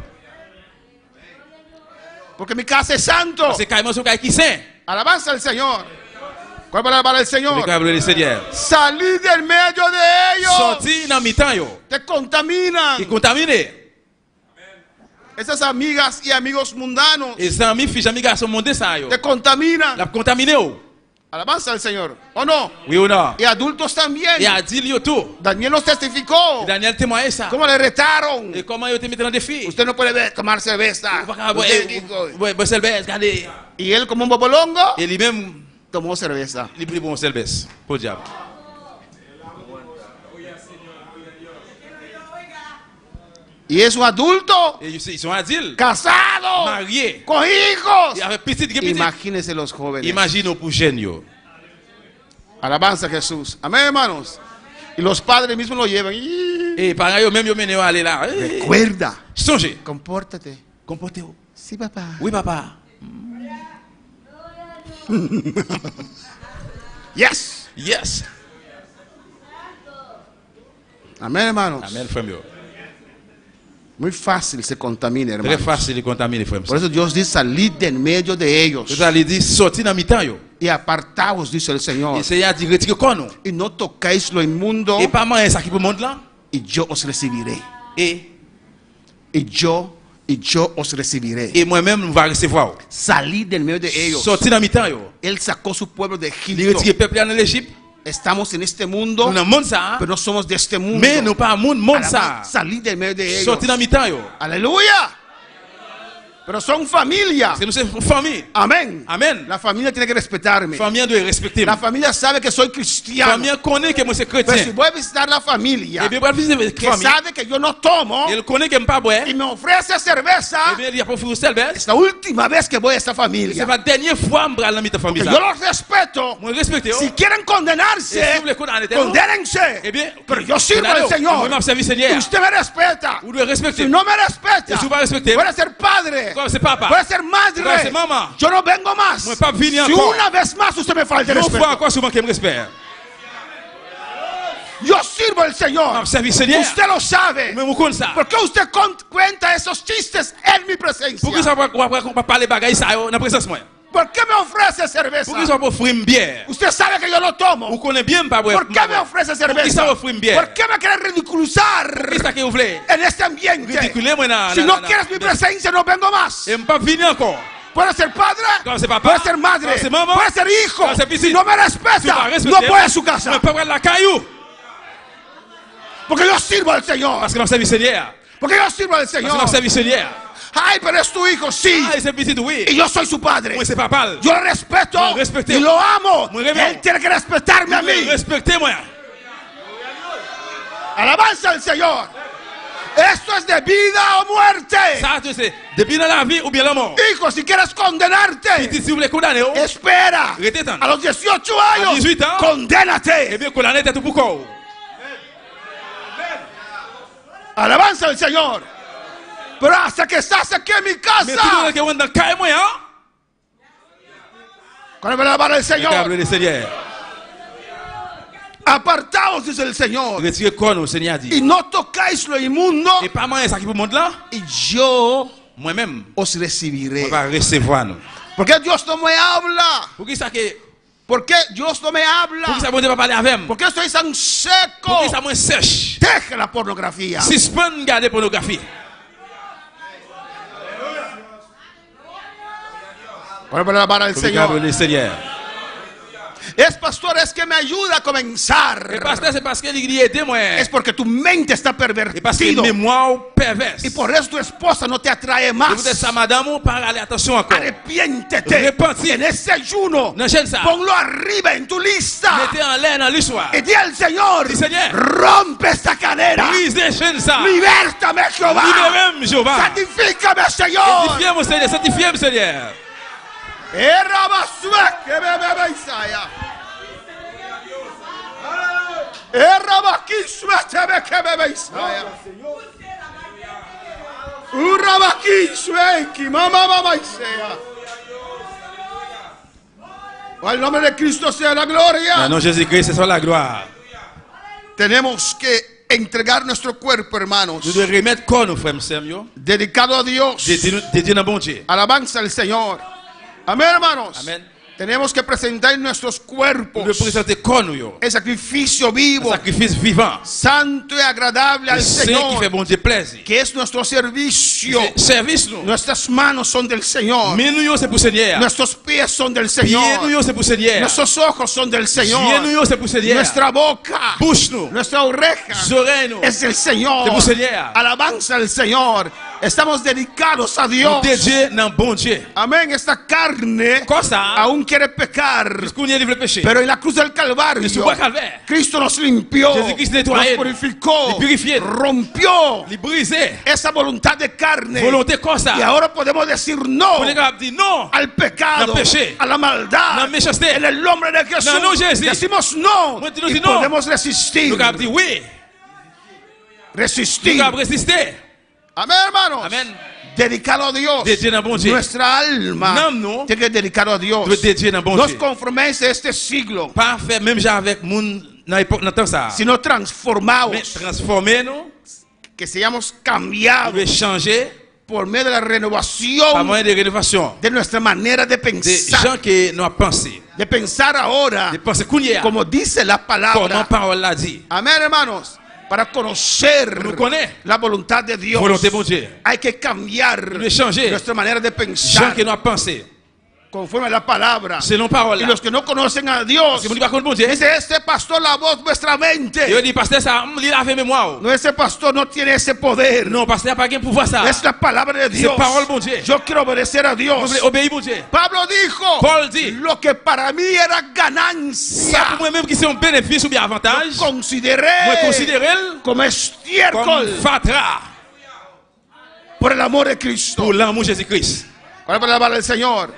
Porque mi casa es santo. Parce que caillou c'est caillou qui saint. Alabanza al Señor. ¿Cuál es la palabra del Vous Señor? pouvez appeler le Seigneur. Salir del medio de ellos. Sorti dans mi-temps, yo. Te contaminan. Et contaminé. Esas amigas y amigos mundanos Et ça, mes filles, amis, garçons, monde ça, yo. te contaminan. La contaminé, yo. Alabanza al Señor. ¿O no? Oui ou non? Y adultos también. Et a dit, yo, tout. Daniel nos testificó. Daniel témoignait ça. ¿Cómo le retaron? Et comment yo te mettais dans des défi? Usted no puede tomar cerveza. Usted dijo. Ouais, bon Selbès, regardez. Y él como un bobolongo Et lui-même, tomó cerveza. il prit bon Selbès. Pour le diable. Y es un adulto Et ils sont adultes, casado mariés, con hijos. et avec petit, petit. Imagínense los jóvenes. Imagine pour jeunes, yo. Alabanza a Jesús. Amén, hermanos. Y los padres mismos lo llevan. Et pareil, yo même, yo mené aller là. Recuerda. Songez. Compórtate. Comportez-vous. Sí, papá. Oui, papa. Yes. Yes. Amén, hermanos. Amen, frère, yo. Muy fácil se contamina, Très hermanos. facile de contaminer, frère. Por eso Dios dice salir de en medio de ellos Tout ça, il dit, sorti dans mi-temps, yo. y apartaos, dice el Señor. Et Seigneur dit, retire quoi, non? Y no tocáis lo inmundo Et pas manger ça qui peut monter là. y yo os recibiré. Et Y yo os recibiré. moi-même, on va recevoir. Salir del medio de ellos. Sorti dans mi-temps, yo. Él sacó su pueblo de Il Egipto. retire le peuple en Égypte. Estamos en este Nous mundo, dans le monde ça. pero no somos de este mundo. Mais nous pas monde ça. Salir del medio de ellos. Sorti dans mi-temps, yo. Aleluya. Pero son familia. C'est nous, c'est une famille. Amén. Amen. La familia tiene que respetarme. Famille doit respecter. La familia sabe que soy cristiano. Famille connaît que moi c'est Pero si chrétien. voy a visitar la familia Et bien, pour visiter que famille, sabe que yo no tomo elle connaît que pas boire. y me ofrece cerveza, Et bien, il y a pas offert Selbès. es la última vez que voy a esta C'est familia. la dernière fois que je vais dans mi famille. Que yo los respeto. Moi respecte. Si quieren Et condenarse, si vous voulez condamner, condénense. eh bien, Pero yo sirvo al condamnez-vous. Señor. Moi, m'observe Seigneur. Usted me respeta. Vous devez respecter. Si no me respeta, Et si vous ne respectez, puede ser padre, comme c'est papa, puede ser madre. puede ser mamá. Yo no vengo más. Moi, pas venir Si encore. una vez más usted me falta el Une fois respeto, encore, souvent qu'il me respecte. yo sirvo al Señor. M'observe Seigneur. Usted lo sabe. Mais vous connaissez ça. ¿Por qué usted cuenta esos chistes en mi presencia? Pourquoi ça va parler bagaille ça dans la présence moi? ¿Por qué me ofrece cerveza? Pourquoi ça va offrir une bière? Usted sabe que yo no tomo. Vous connaissez bien pas boire. ¿Por qué me ofrece Pourquoi cerveza? ça va offrir une bière? ¿Por qué me quiere ridiculizar Qu'est-ce que vous voulez? en este ambiente? Ridiculez moi dans. Si no quieres mi presencia, no vengo más. Et pas venir encore. Puede ser padre, Quand c'est papa, puede ser madre, quand c'est maman, puede ser hijo. quand c'est petit. Si no me Tu vas respeta, respecter. no voy a su casa. Mais pas voir la caillou. Porque yo sirvo al Señor. Parce que m'observe Seigneur. Porque yo sirvo al Parce que Señor. m'observe Seigneur. Ay, pero es tu hijo, sí. Ah, c'est petit Y oui. yo soy su padre. Moi c'est papa. Yo lo respeto Moi, respectez. y lo amo. Moi, réveille. Él tiene que respetarme a mí. Respectez-moi. Alabanza al Señor. Esto es de vida o muerte. Ça c'est depuis dans la vie ou bien la mort. Hijo, si quieres condenarte, Si vous voulez condamner, espera. Retén. A los 18 A años, 18 ans. condénate. eh bien condamner tout pour quoi? Alabanza al Señor. Pero hasta que estás aquí en mi Mais tout le casa, monde qui est dans caille moi hein? con la palabra del Señor, Câble le Seigneur. apartaos, dice el Señor, Retirez quoi au Seigneur y dit. no tocáis lo inmundo, Et pas moi ça qui peut monter là. y yo Moi-même, os on recibiré. va recevoir nous. ¿Por qué Dios no me habla? Pour qui ça que ¿Por qué Dios no me habla? pour qui ça bon Dieu va parler avec moi? ¿Por qué estoy tan Pour seco? qui ça moins sèche? Deje la pornografía. Suspend garder pornographie. Por la palabra del Câble Señor. le Seigneur. Es pastor, es que me ayuda a comenzar. Et pasteur c'est parce qu'il dit aider moi. Es porque tu mente está Et parce que pervertido. mémoire perverse. Y por eso tu esposa no te atrae Et más. peut-être sa madame par aller attention encore. Arrepiéntete. Repentir. En ese ayuno, Non j'aime ça. ponlo arriba en tu lista. Mettez en l'air dans l'histoire. Y di al Señor, Di, Señor. rompe esta cadera. Brisez chaîne ça. Libertame, Jehová. Libérez-moi Jéhovah. Santifícame, Señor. Sanctifiez-moi Seigneur, sanctifiez-moi Seigneur. Al nombre de Cristo sea la gloria. Non, Jésus-Christ, c'est soit la gloire. Tenemos que entregar nuestro cuerpo, hermanos, Nous devons remettre quoi nos frères Samuel? dedicado a Dios. Dédié dans bon Dieu. Alabanza al Señor. Amén, hermanos. Amen. Tenemos que presentar nuestros Nous cuerpos devons présenter corps nous yo. el sacrificio Un vivo, sacrifice vivant. santo y agradable al Saint qui fait Señor, bon Dieu plaisir. que es nuestro servicio. Service nous. Nuestras manos son del Señor, Mais nous yo c'est pour Seigneur. nuestros pies son del Pieds nous Señor, yo c'est pour Seigneur. nuestros ojos son del Yeux nous Señor, yo c'est pour Seigneur. nuestra boca, Bouche nous. nuestra oreja Oreilles nous. es del Señor. C'est pour Seigneur. Alabanza al Señor. Estamos dedicados a Nous Dios. dédiés dans bon Dieu. Amén. Esta carne Comme ça, aún quiere pecar, puisqu'on y a le péché. pero en la cruz del Calvario Mais sur le calvaire, Cristo nos limpió, Jesucristo nos nettoyó, purificó, le purifió, rompió les brisé. esa voluntad de carne. Volonté comme ça. Y ahora podemos decir no On est capable de dire non. al pecado, No péché, a la maldad. no méchanceté. En el nombre de Jesús No, no, Jésus. decimos no Moi, tu nous y dis non. podemos resistir. Nous capable de dire oui. Nous Resistir. capable de résister. Amén, hermanos. Amen. Dedicado a Dios. Dédié dans bon Dieu. Nuestra alma Nam, no. tiene que dedicado a Dios. Doit dédié dans bon No os Dieu. conforméis a este siglo, Pas faire même genre avec moun dans l'époque dans temps ça. sino transformados, Mais transformer nous, que seamos nous cambiados devons changer por medio de la par renovación moyen de rénovation. de nuestra manera de Des pensar, gens qui nous ont pensé. de pensar ahora De penser qu'on y est. como dice la Comment palabra. parole l'a dit. Amén, hermanos. Para conocer Nous connaît. la voluntad de Dios, Volonté bon Dieu. hay que cambiar devons changer. nuestra manera de Gens pensar qui nous ont pensé. conforme a la palabra. Selon parole Y là. los que no conocen a Dios, Si vous dites pas contre bon Dieu. dice, este pastor lavó vuestra mente. Et on dit pasteur ça, il a fait mémoire. No, ese pastor no tiene ese poder. Non, pasteur pas gain pouvoir ça. Es la palabra de Dios. parole, mon Dieu. Yo quiero obedecer a Vous Dios. voulez obéir mon Dieu. Pablo dijo, Paul dit. lo que para mí era Ça ganancia, pour moi même qui c'est un bénéfice ou bien avantage. Moi consideré considérer como comme estiércol fatra por el amor de Cristo. pour l'amour de Jésus-Christ. ¿Cuál es la palabra del Señor?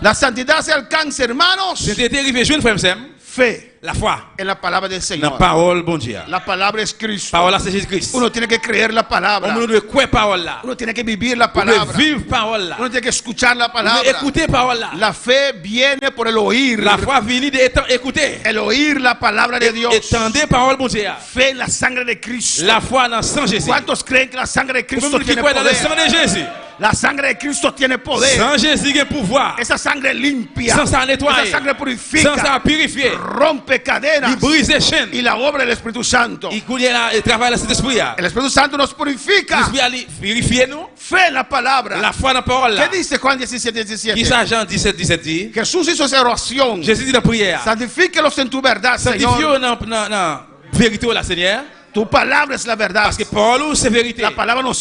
La santidad se alcanza, hermanos, C'était arrivé jeune frère Sam, fe la foi en la palabra del dans Señor. parole bon Dieu. La palabra es Cristo. Parole là c'est Jésus-Christ. Uno tiene que creer la palabra. On doit croire parole là. Uno tiene que vivir la On doit palabra. vivre parole là. Uno tiene que escuchar la On doit palabra. écouter parole là. La fe viene por el oír. La foi vient d'écouter. El oír la palabra de Dios. Étendez parole bon Dieu. Fe en la sangre de Cristo. La foi dans le sang de Jésus. ¿Cuántos creen que la sangre de Cristo Combien qui tiene croient dans le sang poder? de Jésus? La sangre de Cristo tiene poder. Sans Jésus, il y a pouvoir. Esa sangre limpia. Sans ça nettoyer. Esa sangre Sans purifica. ça purifier. Rompe cadenas. Il brise les chaînes. Y la obra del Espíritu Santo. Il connaît le travail de cet esprit. El Espíritu Santo nos purifica. L'esprit a purifié nous. Fe en la palabra. La foi dans la parole là. ¿Qué dice Juan 17, Qui 17? ça Jean 17, 17 dit? Jesús hizo esa oración. Jésus dit dans la prière. Santifíquelos en tu verdad, Sanctifie Señor. dans la vérité la Seigneur. Tu palabra es la verdad. Parce que parole c'est vérité. La palabra nos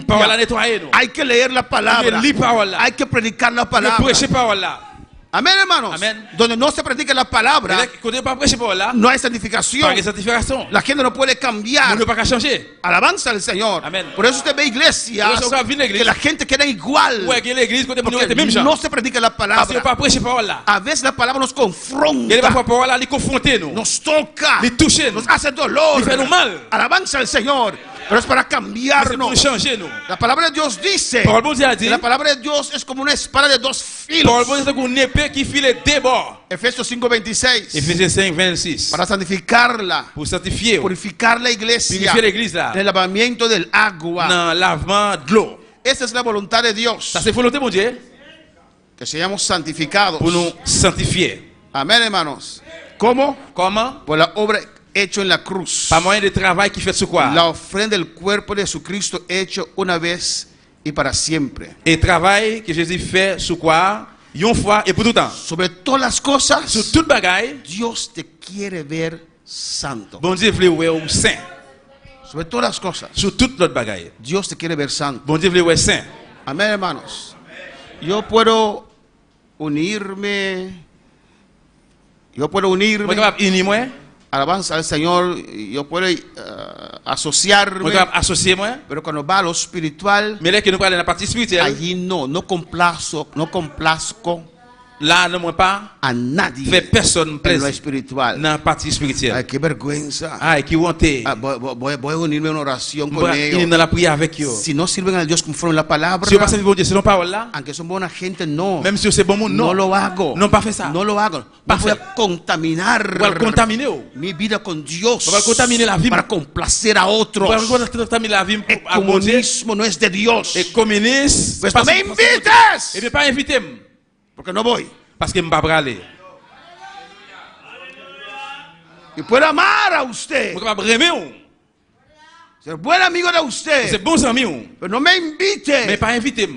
Parole a limpia. nettoyé nous. Hay que leer la palabra. Lire parole là. Hay que predicar la Il palabra. prêcher parole là. Amén, hermanos. Amén. Donde no se predica la Mais palabra, là, quand on pas prêcher parole là, no hay pas santificación. de sanctification. La gente no puede On cambiar. ne peut pas changer. Alabanza al Señor. Amén. Por eso usted ve iglesias Por eso acá viene la iglesia. que la gente queda igual. Ouais, que l'église côté pour nous Porque était même genre. no se predica la Parce que palabra. pas prêcher parole là. A veces la palabra nos Il y a confronta, pas parole là, il confronter nous. nos toca, Les toucher nous. nos hace dolor. Y fait mal. Alabanza al Señor. Pero es para C'est pour cambiarnos. changer nous. La palabra de Dios dice Parole bon Dieu a que dit. la palabra de Dios es como una espada de dos Parole filos. bon Dieu c'est une épée qui file des bords. Efesios 5:26. Éphésiens 5, 26. Para santificarla, Pour sanctifier. purificar la iglesia, Purifier l'église là. en el lavamiento del agua. Dans lavement de l'eau. Esa es la voluntad de Dios, Ça c'est volonté mon Dieu que seamos santificados. pour nous sanctifier. Amén, hermanos. ¿Cómo? Comment? Por la obra hecho en la cruz. Par moyen de travail qui fait sur quoi? La ofrenda del cuerpo de Jesucristo hecho una vez y para siempre. Et travail que Jésus fait sur quoi? Une fois et pour tout le temps. Sobre todas las cosas, Sur toute bagaille, Dios te quiere ver santo. bon Dieu voulait voir au saint. Sobre todas las cosas, Sur toute l'autre bagaille. Dios te quiere ver santo. Bon Dieu voulait voir saint. Amén, hermanos. Yo puedo unirme. Yo puedo Moi unirme. capable unir moi, Alabanza al Señor. Yo puedo moi asociarme. capable associer moi. Pero cuando va a lo espiritual, Mais là que nous parlons de la partie spirituelle, allí no complazco là ne moi pas a fait nadie personne en lo plaisir espiritual. dans la partie Ay, spirituelle. qué vergüenza. Ah, qui honte. Voy a unirme en oración con Unir ellos. dans la prière avec eux. Si no sirven a Dios conforme la palabra, Si on passe avec bon Dieu selon parole là, aunque son buena gente, no. même si c'est bon monde, No non. lo hago. Non, pas fait ça. No lo hago. No Pas voy fait. a contaminar On va contaminer. mi vida con Dios Va a contaminar la vie. para complacer a On otros. va contaminer la vie El à bon Dieu. comunismo no es de Dios. Et communiste, Pues pas no me et invites, bien pas inviter. porque no voy. Parce que je ne peux pas aller. Y puede amar a usted. Je ne peux pas aimer. Ser buen amigo de usted. C'est bon ami. Pero no me invite Mais pas inviter.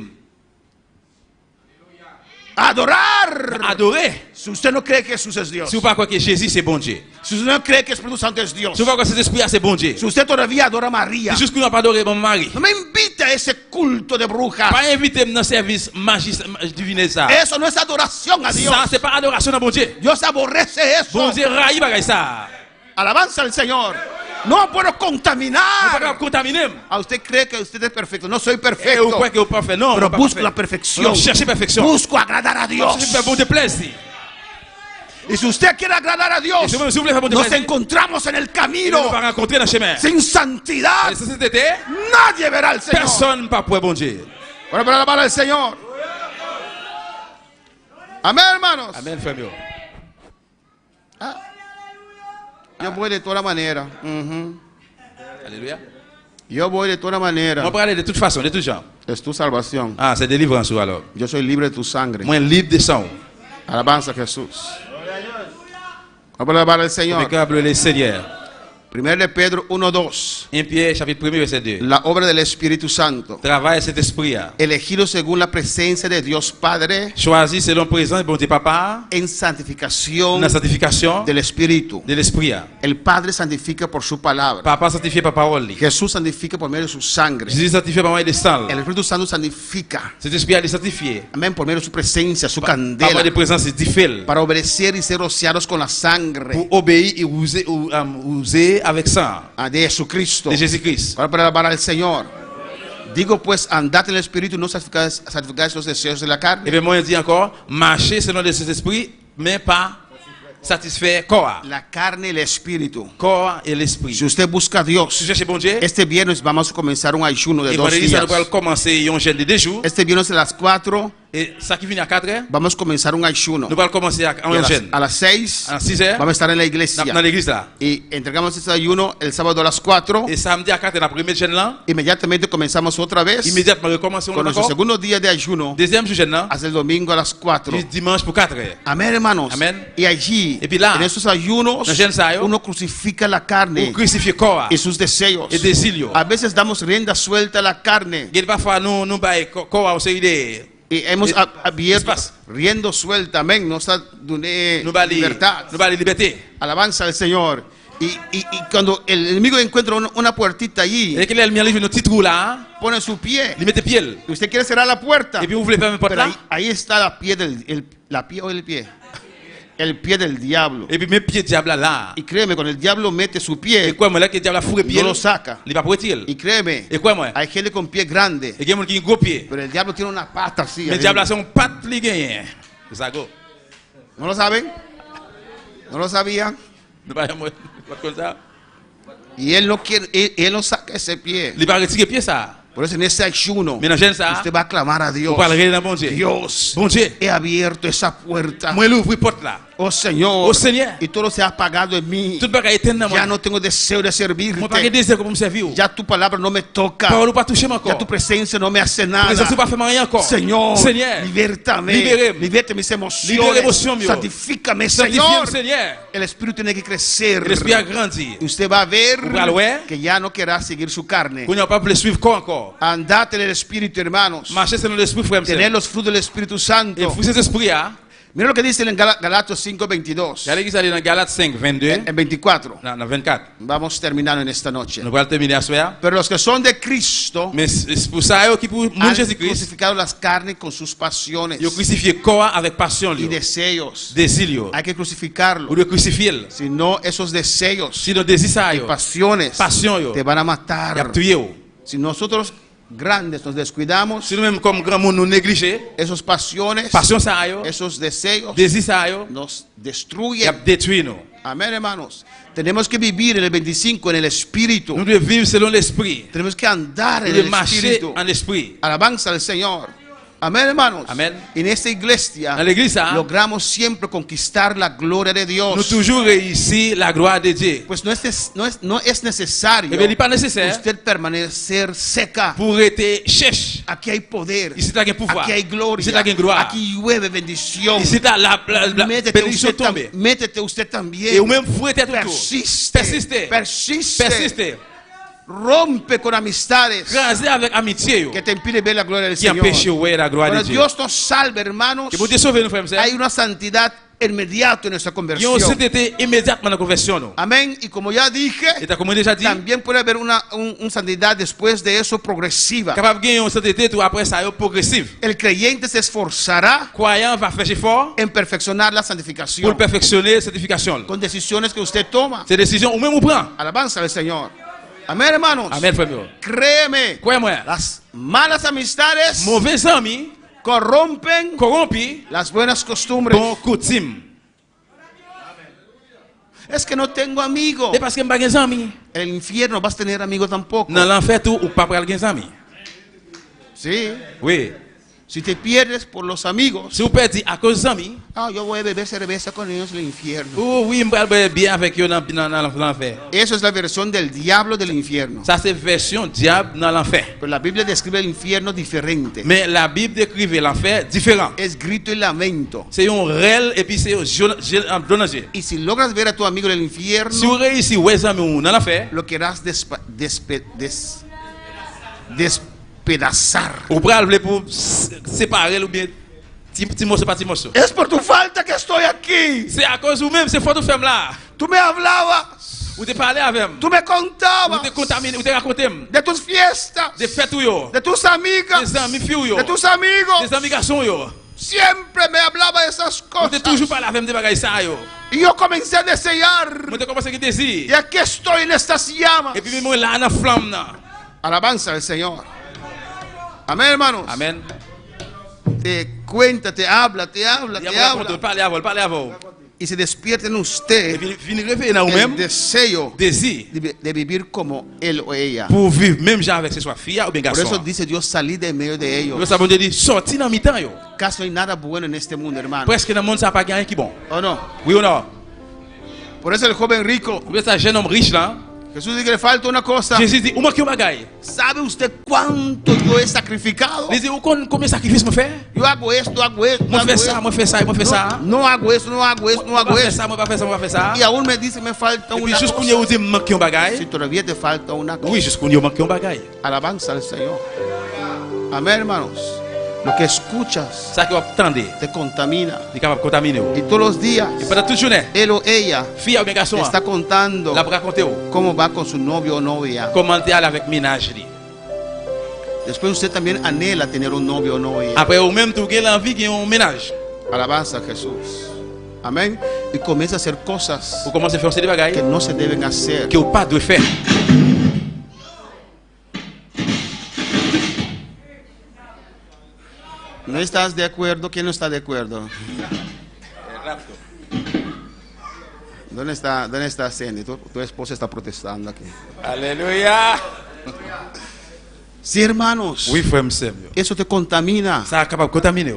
a adorar. Adorer. Si usted no cree que Jesús es Dios. Si vous ne croyez pas que Jésus c'est bon Dieu. Si usted no cree que el Espíritu Santo es Dios. Si vous ne croyez pas que cet esprit c'est bon Dieu. Si usted todavía adora a María. C'est juste que nous n'avons pas adoré mon mari. No me invite a ese culto de brujas. Pas inviter dans le service divin ça. Eso no es adoración a Dios. Ça c'est pas adoration à bon Dieu. Dios aborrece eso. Bon Dieu raille bagay ça. Alabanza al Señor. No puedo Vous ne contaminar. pouvez pas contaminer. A usted cree que usted es perfecto. No soy Et vous perfecto. croyez que vous pas fait non. Pero pas busco parfait. la perfección. Cherchez perfection. Busco agradar a Dios. Cherchez bon Dieu plaisir. Y si usted quiere agradar a Et Dios, si vous voulez faire bon Dieu nos plaisir, encontramos en el nous camino. va rencontrer dans le chemin. Sin santidad, Et si c'était nadie verá al Señor. personne pas pour bon Dieu. Bueno, para alabar al Señor. Amén, hermanos. Amen frère mío. Yo voy de toda manera. Alléluia. Yo voy de toda manera. On peut aller de toute façon, de tout genre. Es tu salvación. Ah, c'est délivrance alors. Yo soy libre de tu sangre. Moi libre de sang. Alabanza a Jesús. Vamos a alabar al Avec Señor. le Seigneur. 1 de Pedro 1:2. 1 Pierre chapitre 1 verset 2. La obra del Espíritu Santo. Travaille cet esprit. Elegido según la presencia de Dios Padre Choisi selon présence bon Dieu papa en santificación la sanctification del Espíritu. de l'esprit. El Padre santifica por su palabra. Papa sanctifié par parole. Jesús santifica por medio de su sangre. Jésus sanctifié par moyen de sang. El Espíritu Santo santifica. Cet esprit est sanctifié. Amén. Por medio de su presencia, su Par moyen candela. de présence difficile. Para obedecer y ser rociados con la sangre Pour obéir et user avec sang de Jesucristo. de Jésus-Christ. Para alabar al Señor. Digo pues, andad en el Espíritu y no satisfagáis los deseos de la Et carne. bien moi dit encore, marcher selon cet esprit, mais pas satisfaire corps. La carne y el Espíritu. Corps et l'esprit. Si usted busca a Si Dios, cherchez bon Dieu, este viernes vamos a comenzar un ayuno de et 2 vendredi ça días. nous va commencer un jeûne de 2 jours. Este viernes a las 4 Et ça qui finit à 4 heures, vamos a comenzar un ayuno. nous allons commencer Y un jeûne. a las 6 À 6 heures, vamos a estar en la iglesia. dans l'église là. Y entregamos este ayuno el sábado a las 4. Et samedi à 4 heures, la première jeûne là, Inmediatamente comenzamos otra vez immédiatement recommencer con nuestro encore. segundo día de ayuno Deuxième jour jeûne là, hasta el domingo a las 4. dimanche pour 4 heures. Amén, hermanos. Amén. Y allí, Y puis là, en estos ayunos, en ese ensayo, uno crucifica la carne Ou crucifier corps y sus deseos. et désir. A veces damos rienda suelta a la carne Et parfois nous bail corps au série de y hemos Et- abierto espacio. riendo suelta. Amén. Nos ha dado nous bail libertad. liberté. Alabanza al Señor. Y cuando el enemigo encuentra una puertita allí, Et que l'ennemi arrive un petit trou là, pone su pie. il met pied. Y usted quiere cerrar la puerta. Et puis vous voulez faire une porte Pero là. ahí está la pie la pie o el pie. El pie del diablo. Et puis mes pieds diable là. Y créeme, cuando el diablo mete su Et pie, quoi moi là que diable a fourré pied. no lo saca. Il va pour retirer. Y créeme, Et quoi moi? hay gente con pie grande, Et quelqu'un qui a un gros pied. pero el diablo tiene una pata así. Mais ahí. diable a son patte li gagné. C'est ça go. ¿No lo saben? ¿No lo sabían? Nous pas moi pas comme ça. Y él no quiere, él no saca ese pie. Il va retirer pied ça. Por eso en ese ayuno, Mais dans jeûne ça, usted va a clamar a Dios. on parle dans bon Dieu. Dios, Bon Dieu. he abierto esa puerta. Moi l'ouvre porte là. Oh Señor, Oh Seigneur. y todo se ha apagado en mí. Tout bagaille éteint dans moi. Ya no tengo deseo de Moi pas que servirte. désir comme me servir. Ya tu palabra no me toca. Parole pas toucher moi Ya encore. tu presencia no me hace nada. Présence pas fait rien encore. Señor, Seigneur. libértame. Libérame. Libérate mis Libérame emociones. emoción, mío. Santifícame, Sanctifie Señor. Seigneur. El Espíritu tiene que crecer. Et l'esprit a grandi. Y usted va a ver Vous allez voir. que ya no querrá seguir su carne. Qu'on n'a pas pu le suivre corps encore. Andate en el Espíritu, hermanos. Marcher selon l'esprit frère. Tener los frutos del Espíritu Et Santo. fruit cet esprit là. Mira lo que dice en Galatas 5:22. Regardez qui ça dit dans Galates 5 22 En 24. dans 24. Vamos terminando en esta noche. Nous allons terminer à soir. Pero los que son de Cristo Mais c'est pour ça qui pour mon han Jésus-Christ, crucificado las carnes con sus pasiones il a crucifié corps avec passion y lui. deseos. Désir. Hay que crucificarlo. Ou de crucifier. Si no, esos deseos Si nos désir ça y yo. pasiones Passion yo. te van a Il a matar. tué yo. Si nosotros grandes nos descuidamos, Si nous-mêmes comme grand monde nous négliger, esas pasiones, passion ça yo, esos deseos désir ça yo, nos il a destruyen. détruit nous. Amén, hermanos. Tenemos que vivir en el 25 en el Espíritu. Nous devons vivre selon l'esprit. Tenemos que andar Nous en devons el marcher Espíritu. en esprit. Alabanza al Señor. Amén, hermanos. Amen. En esta iglesia Dans l'église, hein, logramos siempre conquistar la gloria de nous Dios. toujours réussi la gloire de Dieu. Pues no es necesario Eh bien, il n'est pas nécessaire usted permanecer seca. pour être cherche. Aquí hay poder. Ici, tu as un pouvoir. Aquí hay Ici, gloria. tu as une gloire. Aquí llueve bendición. Ici, tu as la bénédiction tombe. Métete usted Et también. ou même fouetter tout autour. Persiste. Persiste. Persiste. Persiste. Rompe con amistades Raser avec amitié yo, que te impide ver la gloria del qui Señor. empêche ouais la gloire de Cuando Dieu. Dios nos salve, hermanos, Que pour te sauver, nous frères et hay sœurs, una santidad inmediata en nuestra il y a une conversión. sainteté immédiatement dans la conversion. nous. Amén. Y como ya dije, Et comme on déjà dit, también puede haber una santidad después de eso progresiva. capable de gagner une sainteté tout après ça, progressive. El creyente se esforzará Croyant va faire effort en perfeccionar la pour santificación perfectionner la sanctification. con decisiones que usted toma. Ces décisions, ou même on prend. Alabanza al Señor. Amén, hermanos. Amen, frère. Meu. Créeme, Croyez-moi, las malas amistades mauvais amis corrompen corrompus, las buenas costumbres. bon coutume. Es que no tengo amigos. Et parce que je n'ai pas des amis, En el infierno vas a tener amigos tampoco. dans l'enfer tout ou pas pour des amis. Sí. Oui. Si te pierdes por los amigos, Si vous perdez à cause des amis, yo voy a beber cerveza con ellos en el infierno. oh oui, je vais bien avec eux dans l'enfer. Eso es la versión del diablo del infierno. Ça c'est version diable dans l'enfer. Pero la Biblia describe el infierno diferente. Mais la Bible décrivait l'enfer différent. Es grito y lamento. C'est un réel et puis c'est un danger. Y si logras ver a tu amigo en el infierno, Si vous réussissez ouais amis dans l'enfer, lo querrás despedazar. vous pouvez pour séparer ou bien petit morceau par petit morceau. Es por tu falta que estoy aquí. C'est à cause de vous-même, c'est faute de femme là. Tú me hablabas, Vous te parlez avec moi. tú me Vous contabas te contaminé, vous te raconté. de tus fiestas, Des fêtes ou yo. de tus amigas, Des amis filles yo. de tus amigos. Des amis garçons yo. Siempre me hablaba de esas Vous te toujours cosas. parlé avec moi des bagages ça yo. Y yo comencé a desear. Vous te commencé à désir. Y aquí estoy en estas llamas. Et puis moi là dans flamme là. Alabanza al Señor. Amén, hermanos. Amen. Te cuenta, te habla, te habla, te habla. Parlez à vous. Y se despierta en Et usted puis venez réveiller dans el vous-même deseo désir de vivir como él o ella. pour vivre même genre avec ce soit fille ou bien Por eso garçon. dice Dios, salí de medio de ellos. Le sabon dit sorti dans mi-temps yo. Casi no hay nada bueno en este mundo, hermano. Presque dans le monde ça pas gagné qui bon. ¿O no? Oui ou non? Por eso el joven rico, Ou bien ça jeune homme riche là. Jesús dice que le falta una cosa. Jésus dit, ou manque un bagage. ¿Sabe usted cuánto yo he sacrificado? Il dit, ou combien de sacrifices me fait? Yo hago esto, hago esto, Moi hago fais ça, esto. moi fais ça, moi fais ça. No hago eso, no hago eso, no Moi hago pas faire eso. ça, moi pas faire ça, moi pas faire ça. Y aún me dice, me falta Et puis una jusqu'au cosa. niveau où il manque un Si bagage. todavía te falta una cosa. Oui, jusqu'au niveau où manque un bagage. Alabanza al Señor. Amén, hermanos. Lo que escuchas Ça qui va attendre, te contamina. il est capable de contaminer. Y todos los días, Et pendant toute journée, él o ella fille ou bien garçon, está contando la raconter cómo va con su novio o novia. comment tu aller avec ménagerie. Después usted también anhela tener un novio o novia. Après, ou même tu as l'envie qu'il y ait un ménage. Alabanza a Jesús. Amén. Y comienza a hacer cosas Pour commencer à faire ces que bagages no se deben hacer. que vous pas de faire. ¿No estás de acuerdo? ¿Quién no está de acuerdo? ¿Dónde está Sandy? Tu esposa está protestando aquí. Alléluia. Sí, hermanos. Oui, frère, monsieur. Eso te contamina. Ça est capable de contaminer.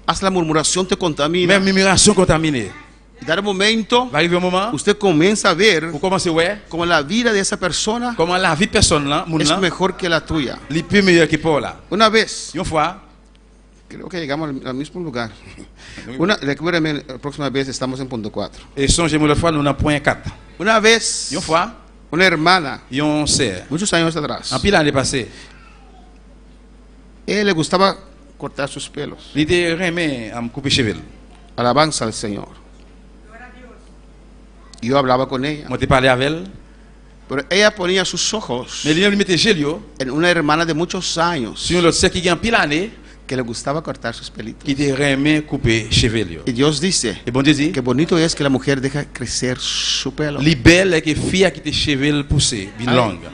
Hasta la murmuración te contamina. Même l'immigration contaminée. Y dar un momento, Va arriver un moment usted comienza a ver où commencer ouais como la vida de esa persona comment la vie de personne là, moun es là, mejor que la tuya. li plus meilleur que pour là. Una vez, Une fois, creo que llegamos al mismo lugar. Recuérdame, la próxima vez estamos en punto 4. et songez-moi la fois nous dans point 4. Una vez, Une fois, una hermana, yon sœur. muchos años atrás, En pile l'année passée, él le gustaba cortar sus pelos. il était remis à me couper cheveux. Alabanza al Señor. Yo hablaba con ella, Moi, t'ai parlé avec elle, pero ella ponía sus ojos mais lui mettait gelio en una hermana de muchos años sur l'autre sœur qui a en pile année, que le gustaba cortar sus pelitos. qui était remis couper cheveux. Y Dios dice, Et bon Dieu dit, qué bonito es que la mujer deja crecer su pelo. li belle que fille qui te cheveux poussés, bien Aïe. longue.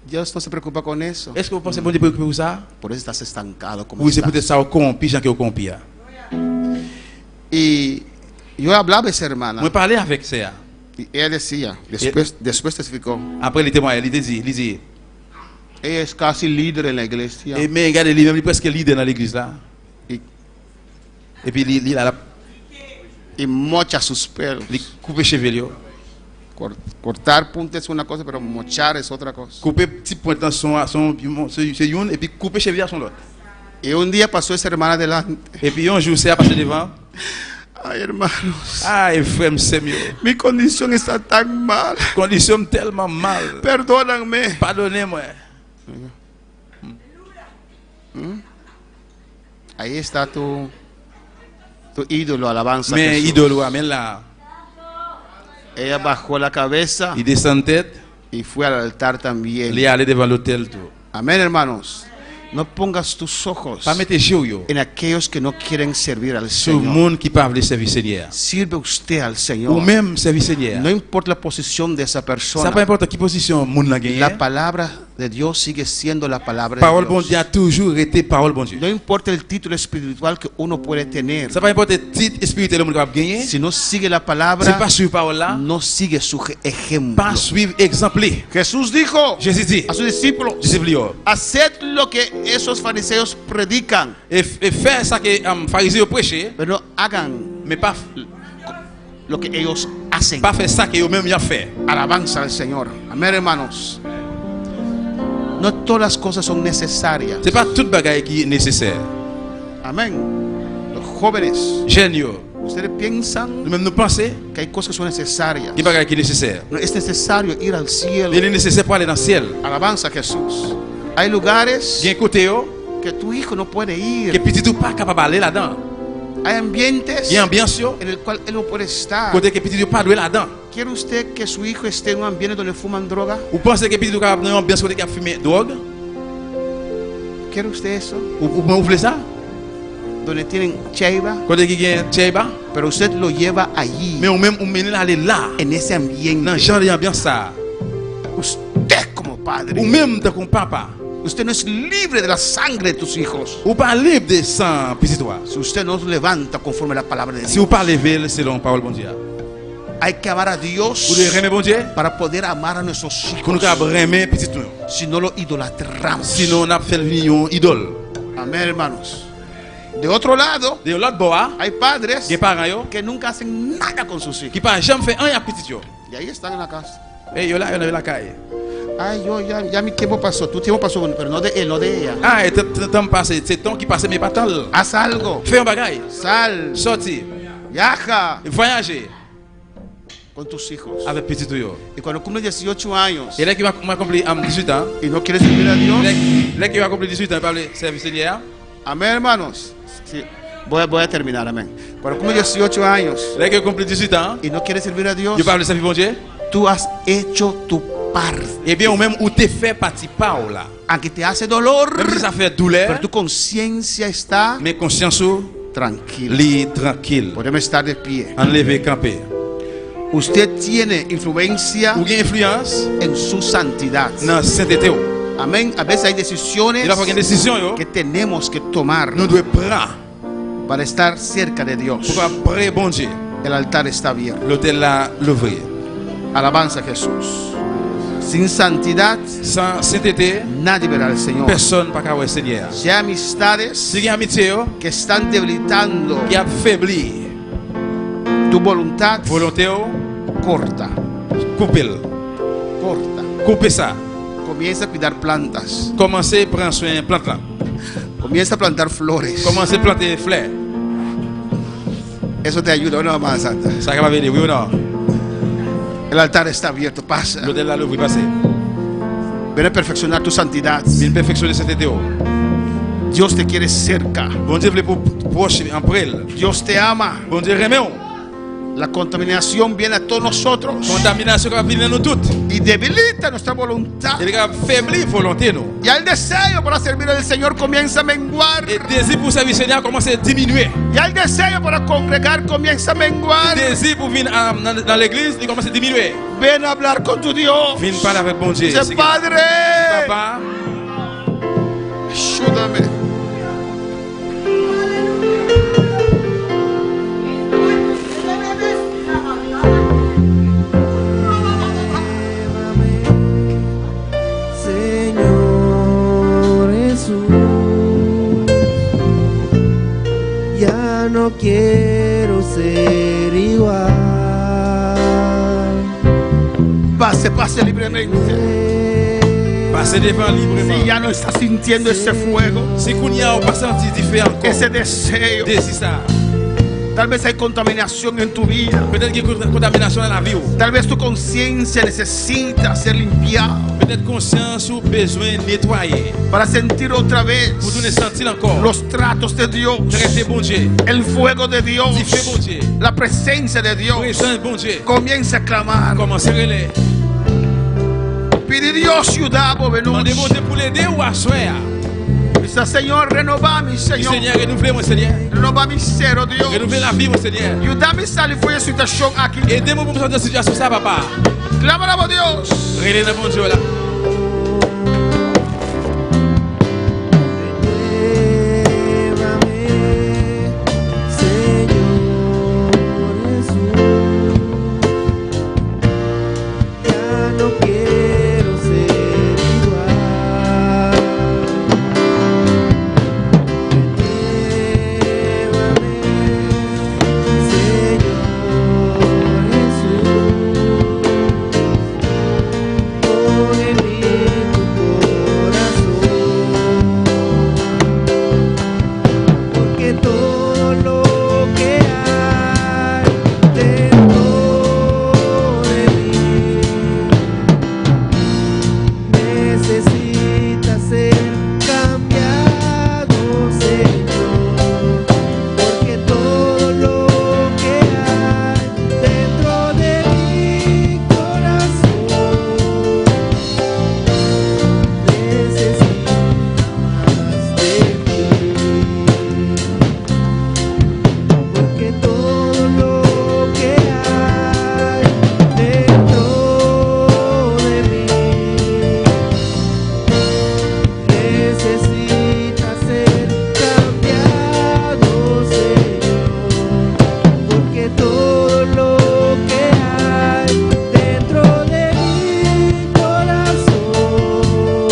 Dios no se preocupa con eso. Est-ce que vous pensez bon Dieu peut pour ça? Por eso estás estancado como Oui, c'est estás. peut-être ça au compi, Jean qui au compi. Y yo hablaba a esa hermana Moi parler avec ça. y ella decía, después testificó, Après, il témoigne, il dit, Ella es casi líder en la iglesia. Et mais regardez, lui-même, il est presque leader dans l'église là. Y, Et puis, il a y mocha sus pelos. coupé cheveux. Cortar punta es una cosa, pero mochar es otra cosa. Couper petit point dans c'est une, et puis couper cheveux à son l'autre. Y un día pasó esa hermana delante. Et puis, un jour, c'est à passer devant. Ay, hermanos, Ah, et frère, c'est mieux. mi condición está tan mal. Condition tellement mal. Perdóname. Pardonnez-moi. Ahí está tu ídolo, alabanza. Mais Jesús. idole, amène là. Ella bajó la cabeza Il descend tête, y fue al altar también. il est allé devant l'autel tout. Amén, hermanos. No pongas tus ojos Pas mettre yeux yo. en aquellos que no quieren servir al Sur le Señor. monde qui parle de service Seigneur. Sirve usted al Ou Señor. même service Seigneur. No importa la posición de esa Ça pas persona. importe qui position monde la gagné. La palabra de Dios sigue siendo la palabra Parole de bon Dios. Dieu a toujours été parole bon Dieu. No importa el título espiritual que uno puede tener. Ça pas importe le titre spirituel monde capable gagner. Si no sigue la C'est palabra, pas suivre parole là, no sigue su ejemplo. pas suivre exemplaire. Jesús dijo Jésus dit, a sus discípulos: disciple yo, haced lo que esos fariseos predican, et faire ça que pharisien prêché, pero no hagan mais pas lo que ellos hacen. faire ça que eux même y a fait. Alabanza al Señor. Amén, hermanos. No todas las cosas son necesarias. C'est pas toute bagaille qui est nécessaire. Amén. Los jóvenes, Jeunes yo, ustedes piensan nous même nous penser que hay cosas que son necesarias. qui bagaille qui est nécessaire. No, es necesario ir al cielo. Il est nécessaire pour aller dans le ciel. Alabanza a Jesús. Hay lugares Il y a un côté yo, que tu hijo no puede que ir. petit tout pas capable d'aller là-dedans. Hay ambientes Il y a ambiance yo, en el cual él no puede estar. côté que petit tout pas doué là-dedans. ¿Quiere usted que su hijo esté en un ambiente donde fuman droga? Ou pensez que petit tout capable dans une ambiance côté qui a fumé drogue? ¿Quiere usted eso? Ou vous voulez ça? Donde tienen cheiba, Côté qui gagne tchèba, pero usted lo lleva allí, mais ou même ou mener aller là. en ese Dans ambiente. genre d'ambiance ça. Usted como padre, Ou même dans ton papa. usted no es libre de la sangre de tus hijos. Ou pas libre de sang petit toi. Si usted no se levanta conforme a la palabra de Si Dios, vous pas lever selon parole bon Dieu. hay que amar a Dios Vous devez aimer bon Dieu para poder amar a nuestros pour nous hijos. capable aimer petit nous. Si no lo idolatramos. Sinon on a fait une idole. Amén, hermanos. De otro lado, De l'autre bois, hay padres des parents yo que nunca hacen nada con sus hijos. qui pas jamais fait un à petit yo. Y ahí están en la casa. Et yo là, yo dans la caille. Ay, ya mi tiempo pasó. Tu tiempo pasó, pero no de él, no de ella. Ah, et temps passé, c'est temps qui passe mais pas tant. Haz algo. Fais un bagaille, Sal. sortir, Viaja voyager con tus hijos. avec petit yo. Y cuando cumples 18 años Et là qui va accomplir 18 ans, y no quieres servir a Dios, là qui va accomplir 18 ans, parler service Seigneur. amén, hermanos. Sí. Voy a terminar, amén. Cuando cumples 18 años Là qui accomplit 18 ans, y no quieres servir a Dios, je parle service bon Dieu. tú has hecho tu parte. Eh bien, ou même ou te fait partie pas ou là. Aunque te hace dolor, Même si ça fait douleur, pero tu conciencia está mais conscience ou tranquila. li tranquille. Podemos estar de pie. Enlever camper. Usted tiene influencia Ou gain influence en su santidad. dans sainteté ou. Amén. A veces hay decisiones Il va prendre une décision yo. que tenemos que tomar Nous devons prendre para estar cerca de Dios. pour près bon Dieu. El altar está abierto. L'hôtel là l'ouvrir. Alabanza a Jesús. Sin santidad, Sans sainteté, nadie verá al Señor. personne pas capable Seigneur. Si hay amistades Si il y a amitié yo, que están debilitando qui a faibli tu voluntad, volonté yo, corta, coupez-le. corta. Coupez ça. Comienza a cuidar plantas. Commencez à prendre soin plante là. Comienza a plantar flores. Commencez à planter des fleurs. Eso te ayuda, no más santa. Ça va venir, oui ou non? El altar está abierto. Pasa. L'hôtel là l'ouvrir passer. Ven a perfeccionar tu santidad. Viens perfectionner sainteté yo. Dios te quiere cerca. Bon Dieu voulait pour proche en près. Dios te ama. Bon Dieu remet on. La contaminación viene a todos nosotros Contamination qui va venir nous toutes. y debilita nuestra voluntad. Il va faiblir volonté nous. Ya el deseo para servir al Señor comienza a menguar. Et désir pour servir Seigneur commence à diminuer. Ya el deseo para congregar comienza a menguar. Désir pour venir dans l'église, il commence à diminuer. Ven a hablar con tu Dios. Viens parler avec bon Dieu. Dice, Padre, Papa, ayúdame. Señor. quiero ser igual. Pase libremente. Passez devant librement. Si ya no estás sintiendo ese fuego, Si Kounia ou pas senti différent encore. ese deseo, Désir ça. tal vez hay contaminación en tu vida. Peut-être qu'il y a une contamination dans la vie. Tal vez tu conciencia necesita ser limpiada Peut-être conscience ou besoin de nettoyer. para sentir otra vez Pour nous sentir encore. los tratos de Dios, Traiter bon Dieu. el fuego de Dios, Si fait bon Dieu. la presencia de Dios. Présence bon Dieu. Comienza a clamar. Commencez à relayer. Pide Dios ciudad, Demandez bon Dieu pour l'aider ou à soir. Dice, Señor, renova mi Señor. Seigneur, renouvelez mon Seigneur. Renova mi ser, oh Dios. Renouvelez la vie, mon Seigneur. Ayúdame a salir de esta situación aquí. Aidez-moi pour me sortir de cette situation, ça, papa. Clámala, oh Dios. Relais dans bon Dieu là. Llévame, Señor Jesús. Ya no quiero ser igual. Llévame, Señor Jesús. Pon en mí tu corazón, porque todo lo que hay dentro de mí necesita ser cambiado, Señor, porque todo lo que hay dentro de mi corazón necesita más de ti, porque todo lo que hay dentro de mí necesita ser cambiado, Señor, porque todo lo que hay dentro de mi corazón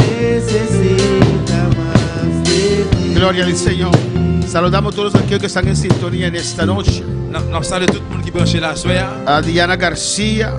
necesita más de ti. Gloria al Señor. Saludamos a todos aquellos que están en sintonía en esta noche. Nous saluons tout le monde qui branche la soir. A Diana García,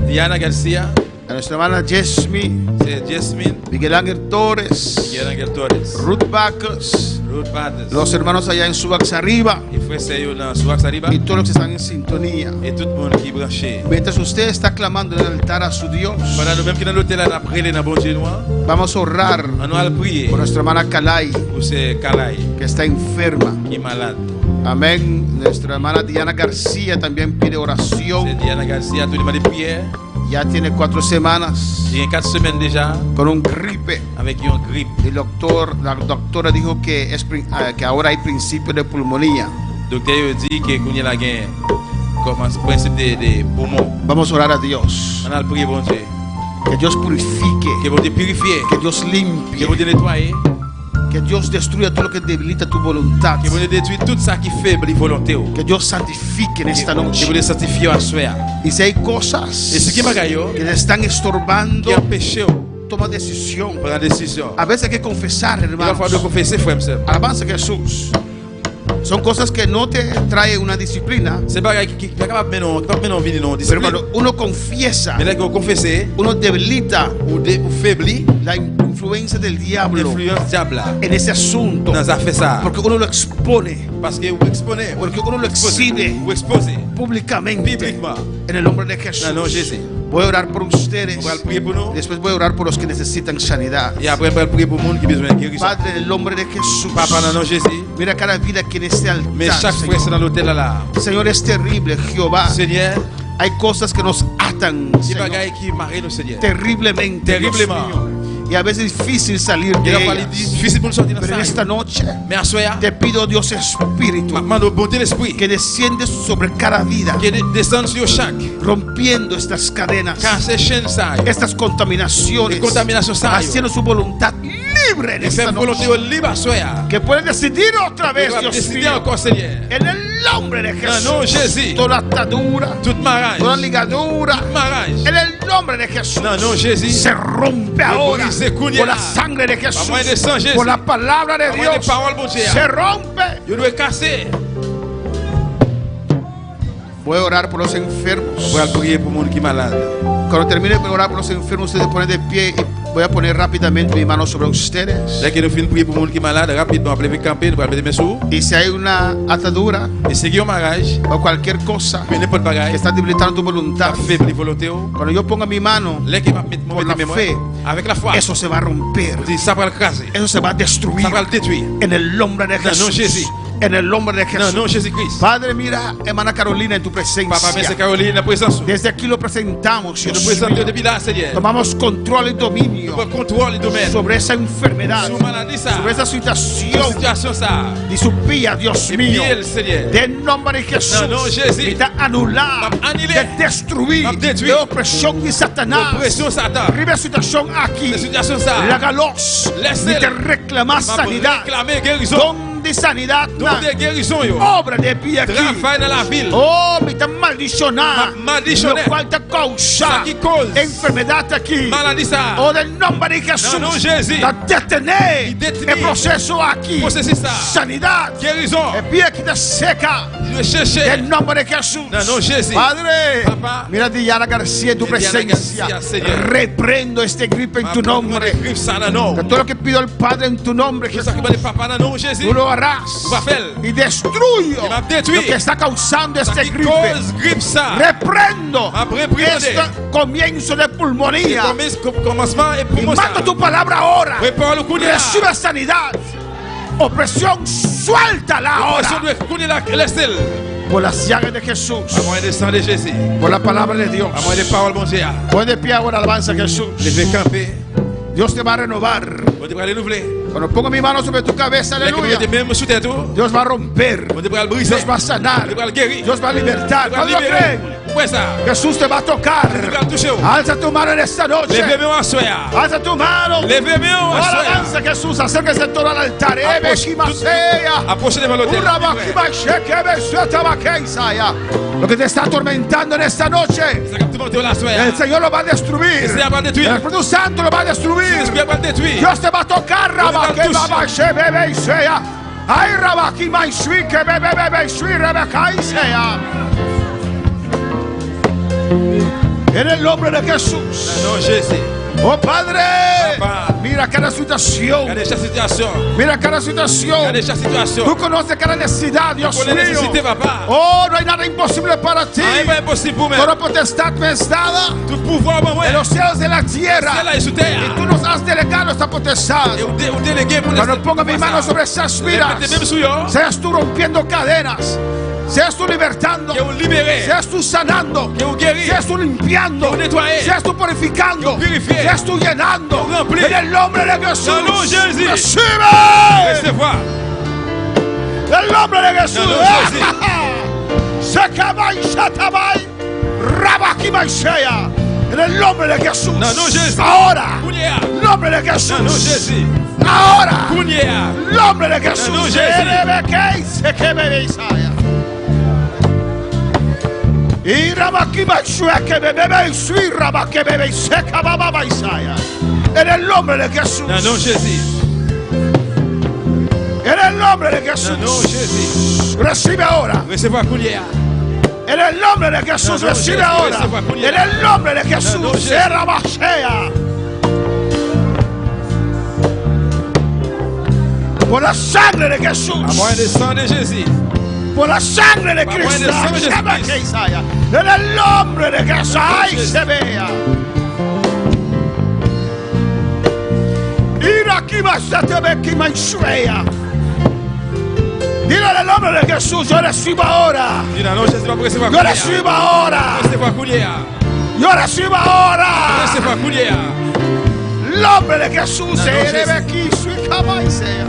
Diana Garcia, a nuestra hermana Jesmy, c'est Jasmine, Miguel Ángel Torres, Miguel Ángel Torres, Ruth Bacos, Ruth Bates, los hermanos allá en Subax arriba et frère Seyo dans Souax Arriba, y todos los que están en sintonía. et tout le monde qui branché. Mientras usted está clamando en el altar a su Dios, Pendant nous-mêmes qui dans l'hôtel là, nous prions dans bon Dieu noir, vamos a orar on nous a prié por nuestra hermana Kalai, pour ce Kalai que está enferma. qui est malade. Amén. Nuestra hermana Diana García también pide C'est oración. Diana Garcia, tout le monde de prière. Ya tiene 4 semanas Il y a 4 semaines déjà con un gripe. avec une grippe. La doctora dijo que, que ahora hay principio de pulmonía. Docteur il dit que Kounia la gain comme un principe de poumon. Vamos a orar a Dios. On a prié bon Dieu. Que Dios purifique, Que bon Dieu purifie. que Dios Que limpie, bon Dieu nettoie. que Dios destruya todo lo que debilita tu voluntad. Que bon Dieu détruit tout ça qui faible les volontés. Que Dios santifique en esta Que bon noche. Dieu sanctifie à soir. Y si hay Et ce cosas qui m'a gagné, que le están estorbando, qui empêche toma decisión. prendre la décision. A veces hay que confesar, Il va falloir de hermanos. confesser, frère, monsieur. Alabanza a Jesús. Son cosas que no te trae una disciplina, C'est pas qui est capable de mener venir non pero discipline. cuando uno confiesa, Mais là, que vous confessez, uno debilita ou faiblit la influencia del diablo l'influence diable là. en ese asunto, Dans ça fait ça. porque uno lo expone, Parce que vous exposez. porque uno lo exhibe Vous exposez. públicamente Publiquement. en el nombre de Jesús. Non, non, Jésus. Voy a orar por ustedes. On va prier pour nous. Después voy a orar por los que necesitan sanidad. Et après, on va prier pour le monde qui a besoin de guérison. Padre, en el nombre de Jesús, Papa, non, non, Jésus. mira cada vida que en este Mais altar, chaque frère, c'est Señor. dans l'hôtel là. Señor, es terrible, Jehová. Seigneur, Hay cosas que nos atan, des Señor, bagailles qui marient nous, Seigneur. terriblemente, Terriblement. Dios mío. Y a veces es difícil salir de Il a fallu ellas. difficile pour nous sortir dans Pero en ça. esta noche Mais à soir, te pido, Dios Espíritu, mando bon Dieu l'esprit. que desciende sobre cada vida, Qui descend sur chaque. rompiendo estas cadenas, Car ces chaînes, ça. estas contaminaciones, Les contaminations, ça. haciendo su voluntad libre libre en Et esta fais volonté noche. libre à soi. Que pueden decidir otra vez, Tu vas Dios décider mío. encore, Seigneur. En el nombre de Dans le nom de Jesús. Jésus. Toda atadura, Toute mariage. toda ligadura. Mariage. En el nombre de Jesús. Dans le nom de Jésus. Se rompe ahora brise, cuña. por la sangre de Jesús, Par moyen de sang Jésus. por la palabra de Par moyen Dios. des paroles, mon Dieu. Se rompe. Je dois casser. Voy a orar por los enfermos. Voy a prier pour le monde qui est malade. Cuando termine de orar por los enfermos, ustedes ponen de pie y voy a poner rápidamente mi mano sobre ustedes. Dès que nous finissons de prier pour le monde qui est malade, rapidement, appelez-moi camper, nous allons mettre mes sous. Y si hay una atadura Et si un mariage, o cualquier cosa mais n'importe que bagaille, está debilitando tu voluntad, fait pour les volontés. cuando yo ponga mi mano, Dès qu'il va mettre Por la mes mains, fe. avec la foi, eso se va a romper. ça va le casser. Eso se va a destruir Ça va le détruire. en el nombre de No, no, Jesús. Jesús. En el nombre de Dans le nom de Jesús. Jésus-Christ. Padre, mira, hermana Carolina, en tu Papa, presencia. merci Caroline, la présence. Desde aquí lo presentamos, Nous Dios présentons mío. depuis là, Seigneur. Tomamos control y dominio Nous contrôle les domaines. sobre esa enfermedad, Sous maladie, ça. sobre esa Sous situación. situation, ça. Disupía, Dios Et mío. bien, Seigneur. De nombre de Jesús. No, no, Jesús. Necesita anular, Va a anular. de destruir, Va a destruir. de opresión de Satanás. Oppression, Satan. Arriba situación aquí. La situation, ça. Lágalos. Laissez-le. Y te reclama Va sanidad. réclamer guérison. Don de sanidad. Don de guérison, yo. Obra de pie aquí. Travail dans la ville. Oh, me está maldicionar. Maldicionar. Lo cual te causa Ça qui cause. enfermedad aquí. Maladie, ça. Oh, del nombre de Jesús. No, no, Jésus. Da detener Y detener. el proceso aquí. Processus ça. Sanidad. Guérison. El pie que te seca. Je vais chercher. Del nombre de Jesús. No, no, Jésus. Padre, Papa. mira Diana García en tu Diana presencia. García, Señor. Reprendo este gripe en tu nombre. Grippe, ça, non. Que todo lo que pido al Padre en tu nombre, Je Jesús, sais que le papa, dans le nom de Jésus. tú lo harás. Va faire. Y destruyo Y va a destruir. lo que está causando Ça este qui gripe. cause grippe, ça. Reprendo Va a reprendre. este comienzo de pulmonía. Commencement et Y pour ça. mando tu palabra ahora. Prépare le coup de Recibe sanidad. Opresión, suéltala ahora. Por las llagas de Jesús. À moyen de sang de Jésus. Por la palabra de Dios. À moyen des paroles, mon Dieu. Pon de pie ahora, alabanza a Jesús. Levez camper. Dios te va a renovar. On devrait renouveler. Cuando pongo mi mano sobre tu cabeza, Dès que vous aleluya, mettez même sous tête, Dios va a romper. on devrait le briser. Dios va a sanar. On devrait le guérir. Dios va a libertar. On devrait ¿Cuándo le lo libérer. creen? Ouais, ça. Jesús te va a tocar. On devrait le toucher. Alza tu mano en esta noche. Levez-moi en soya. Alza tu mano. Levez-moi Oh, en soya. alabanza a Jesús. Acérquese todo al altar. Approche- Approchez devant l'autel. Lo que te está atormentando en esta noche, C'est comme tout le monde est la soya. el Señor lo va a destruir. Se va a destruir. El Espíritu Santo lo va a destruir. L'esprit va le détruire. Dios te va a tocar, Rabba, que touche. Baba, she, bebe, y sea. Ay, Rabba, que mai, sui, que bebe, bebe, y sui, Rebeca, y sea. En el nombre de Jesús. Non, Jésus. Oh Padre, Papa. mira cada situación. Regardez chaque situation. Mira cada situación. Regardez chaque situation. Tú conoces cada necesidad, Dios Con la mío. nécessité, papa. Oh, no hay nada imposible para ti. Rien n'est impossible pour moi. Toda potestad me es dada Tout pouvoir, moi, en los cielos de la tierra. C'est là et sous terre. Y tú nos has delegado esta potestad. Et on délégué pour Cuando ponga mi mano sobre esas vidas, Mettez même sous yo. seas tú rompiendo cadenas, seas tú libertando, Que vous libérez. seas tú sanando, Que vous guérissez. seas tú limpiando, Que vous nettoyez. seas tú purificando, Que vous purifiez. seas tú llenando. Que vous remplissez. En el nombre de Jesús, Dans le nom de Jésus. recibe. Recevoir. En el nombre de Jesús. Dans le nom de Jésus. Sekabai, shatabai, rabakimai sea. En el nombre de Jesús. Dans le nom de Jésus. Ahora. Kounia. Nombre de Jesús. Dans le nom de Jésus. Ahora. Kounia. Nombre de Dans le nom de Jesús. Jésus. Erebekei, sekebebe, Isaya. Y rabakimai shue, kebebebe, sui, rabakebebe, sekababa, Isaya. En el nombre de Jesús. Dans le nom de Jésus. En el nombre de Dans le nom de Jesús. Jésus. Recibe ahora. Recevoir Kounia. En el nombre de Jesús, No, no, recibe Jesús, ahora. ese fue En puñalada. el nombre de No, no, Jesús, Jesús. será bajea. Por la sangre de Jesús, À moyen de sang de Jésus. por la sangre de Por Cristo, la sangre de se ve Jesucristo. que Isaías. En el nombre de Jesús, ay, se vea. Ira aquí vas a te ver que me ensuea. Dile en el nombre de Jesús, yo recibo ahora. Dis dans le nom de Jésus, va recevoir Yo Kounia. recibo ahora. Recevoir Kounia. Yo recibo ahora. Recevoir Kounia. Nombre de Jesús, No, no, se Jesús. debe aquí, su cama y sea.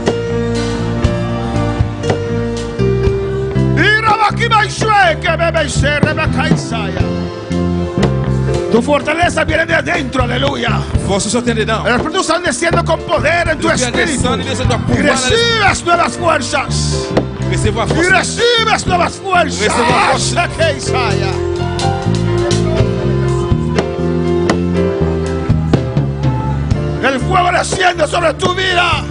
Y Rabaki Maishue, que bebe y se Rebeca Isaya. Tu fortaleza viene de adentro, aleluya. Force sortir dedans. El Espíritu Santo desciende con poder en tu Le Dieu espíritu. descend, il descend dans Y pouvoir. recibes nuevas fuerzas. Recevoir Y force. recibes nuevas fuerzas. Recevoir force. Que Isaia. El fuego desciende sobre tu vida.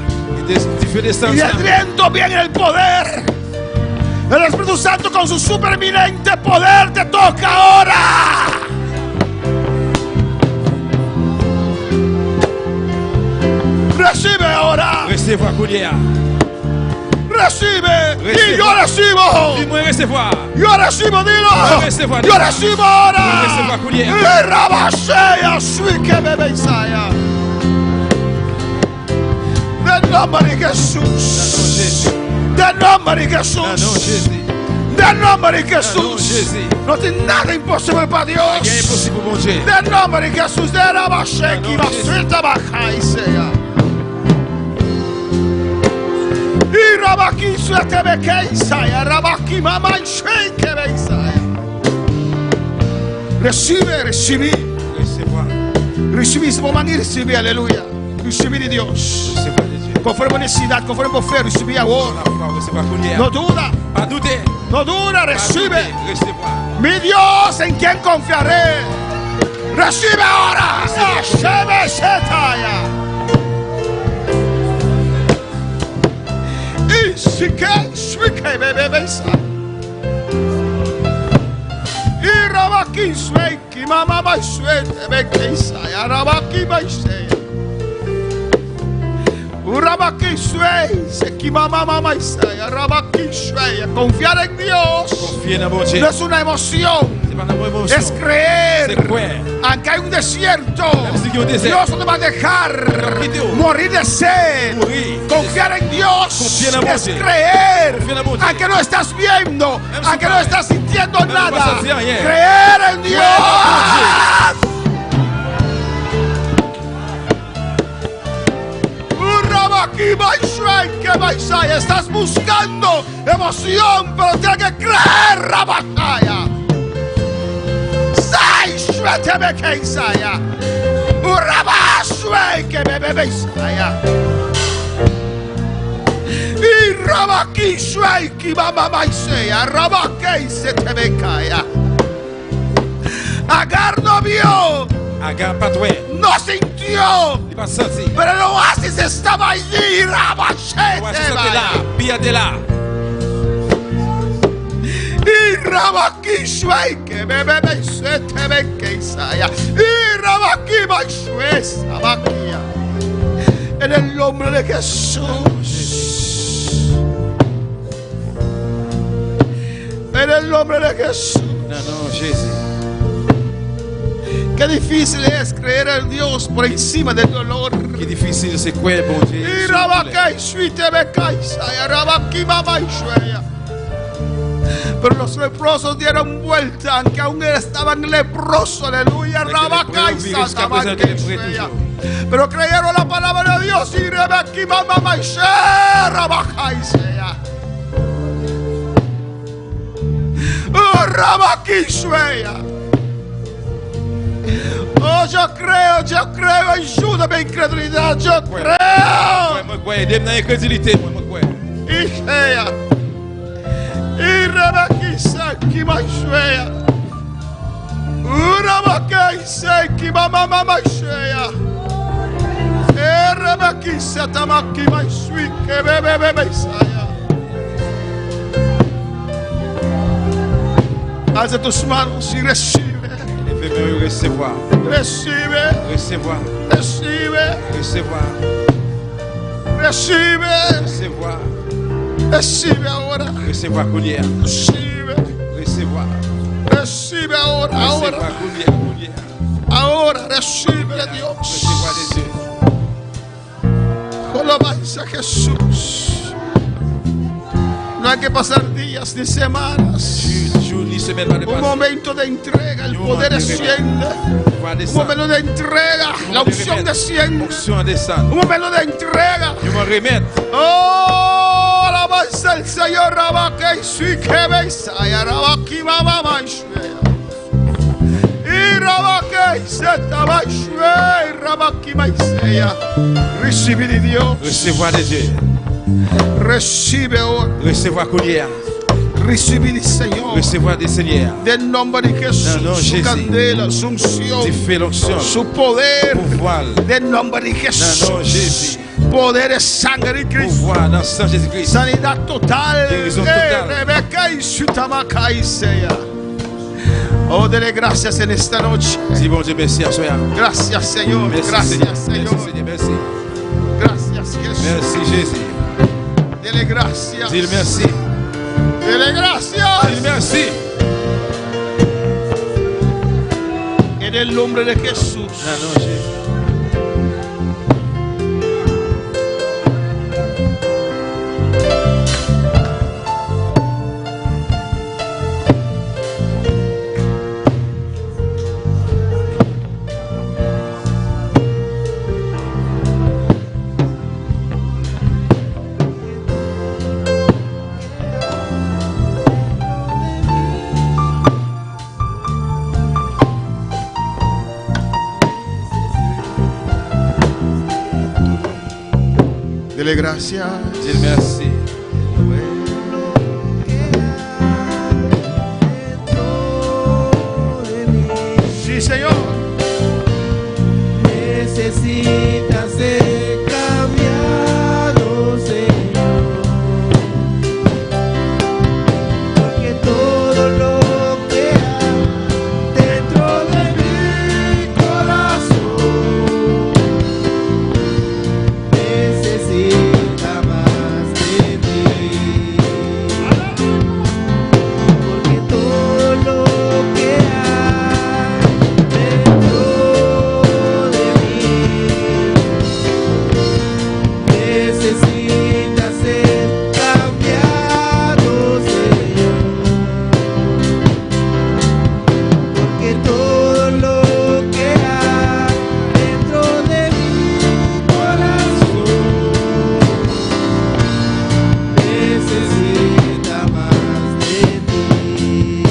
Tu fais descendre. Y el viento viene el poder. El Espíritu Santo con su supereminente poder te toca ahora. Recibe ahora. Recevoir coulière. Recibe. Y Recibe. yo recibo. Dis-moi recevoir. Yo recibo, dilo. Recevoir. Yo recibo ahora. Recevoir coulière. Y rabasea, suike bebe Isaia. Del nombre de Jesús. Del nombre de Non, Jesús. Jésus. Del nombre de Non, Jesús. Jésus. No tiene nada imposible para Rien n'est Dios. impossible pour mon Dieu. Del nombre de Jesús. De rabasheki, Non, basuita baja Isaia. Y rabaki suete beke Isaia. Rabaki mama shake be Isaia. Recibe, recibí. Recevoir. Recibí, se mani recibí, aleluya. Recibí de Dios. Recevoir de Dieu. Conforme necesidad, conforme fe, recibí ahora. La foi, recevoir coulière. No duda, Pas douter. no duda, Pas recibe. douter. Recevoir. Mi Dios, en quien confiaré. Recibe ahora. Recibe setaya. Y si que, suike bebe besa. Y rabaki sueki, mama mai suete, beke isaya, rabaki mai seya. Urabaki suey, seki mama mama isaya, rabaki suey. Confiar en Dios Confier dans mon Dieu. no es una emoción. C'est pas une émotion. Es creer. C'est croire. Aunque hay un desierto, Même si on désert. Dios no te va a dejar quitte. morir de sed. Mourir. Confiar en Dios Confier en es Dieu. creer. Confier en Dieu. Aunque no estás viendo, Même si aunque no pas. estás sintiendo Même nada, pas sentir rien. creer en Dios. Urabaki baishai, que baishai. Estás buscando emoción, pero tienes que creer, Rabashaya. Sai shwete beke Isaya. Urabashwe que bebe Isaya. Y rabaki shweki mama maisea. Rabake se te bekaya. Agar no vio, Agar pas toi. no sintió, Il pas senti. pero el oasis estaba allí. Rabashete Voici ça t'es baya. là. Pia t'es là. Y rabaki shweke bebe se te beke Isaya. Y rabaki maishwe sabakia. En el nombre de Jesús. En el nombre de Jesús. Non, non, Jésus. Qué difícil es creer en Dios por encima del dolor. Qui est difficile, c'est quoi, bon Dieu? Y rabakai shwite beke Isaya. Rabaki mama ishweya. Pero los leprosos dieron vuelta, aunque aún estaban leprosos, aleluya, Rabakai Satabakai Shweya. Pero creyeron la palabra de Dios y Rebeki Mama Maishe Rabakai Shweya. Rabaki Shweya. Oh, yo creo, ayúdame incredulidad, yo creo. Moi, quoi, aide-moi dans l'incrédulité, moi, quoi. Ishea. Y Rebeki Seki Maisheya. Urabakai Seki Mama Maisheya. Rebeki Satamaki Maishui Kebebe Isaya. Alza tus manos y recibe. Fais-moi recevoir. Recibe. Recevoir. Recibe. Recevoir. Recibe. Recevoir. Recibe ahora. Recevoir coulière. Recibe. Recevoir. Recibe ahora. Recevoir Ahora. coulière. Ahora recibe de Dios. Recevoir des yeux. Alabanza a Jesús. No hay que pasar días ni semanas. Jour ni semaine va Un dépasser. momento de entrega, el Un poder momento de desciende. Va Un descendre. momento de entrega, la unción desciende. Onction descend. Un momento de entrega. Je me remettre. Oh, alabanza al Señor. Rabake y Suike Beisaya. Rabaki Mama Maishwea. Y Rabake Recibe de Dios. Recevoir de Dieu. Recibe ahora. Recevoir collier. Recibe de Señor. Recevoir des seigneurs. Del nombre de Jesús. No, Su Jesús. candela, su unción. Tu fais l'onction. Su poder. Pouvoir. Del nombre de Jesús. Non, Jésus. Poder es sangre de Cristo. Pouvoir dans le sang de Jésus-Christ. Sanidad total. Guérison totale. Rebeca y Sutamaka y Sea. Oh, dele gracias en esta noche. Dis bon Dieu, merci à soi. Gracias, Señor. Merci, Gracias, Seigneur. Señor. Merci, Seigneur. Merci. Gracias, Jesús. Merci, Jésus. Dele gracias. Dis merci. Dele gracias. Dis merci. En el nombre de Jesús. Non, non, Jésus. Dele gracias. Dis merci. Sí, Señor. Necesitas ser cambiado, Señor, porque todo lo que hay dentro de mi corazón necesita más de ti, porque todo lo que hay dentro de mí necesita ser cambiado, Señor, porque todo lo que hay dentro de mi corazón necesita más de ti.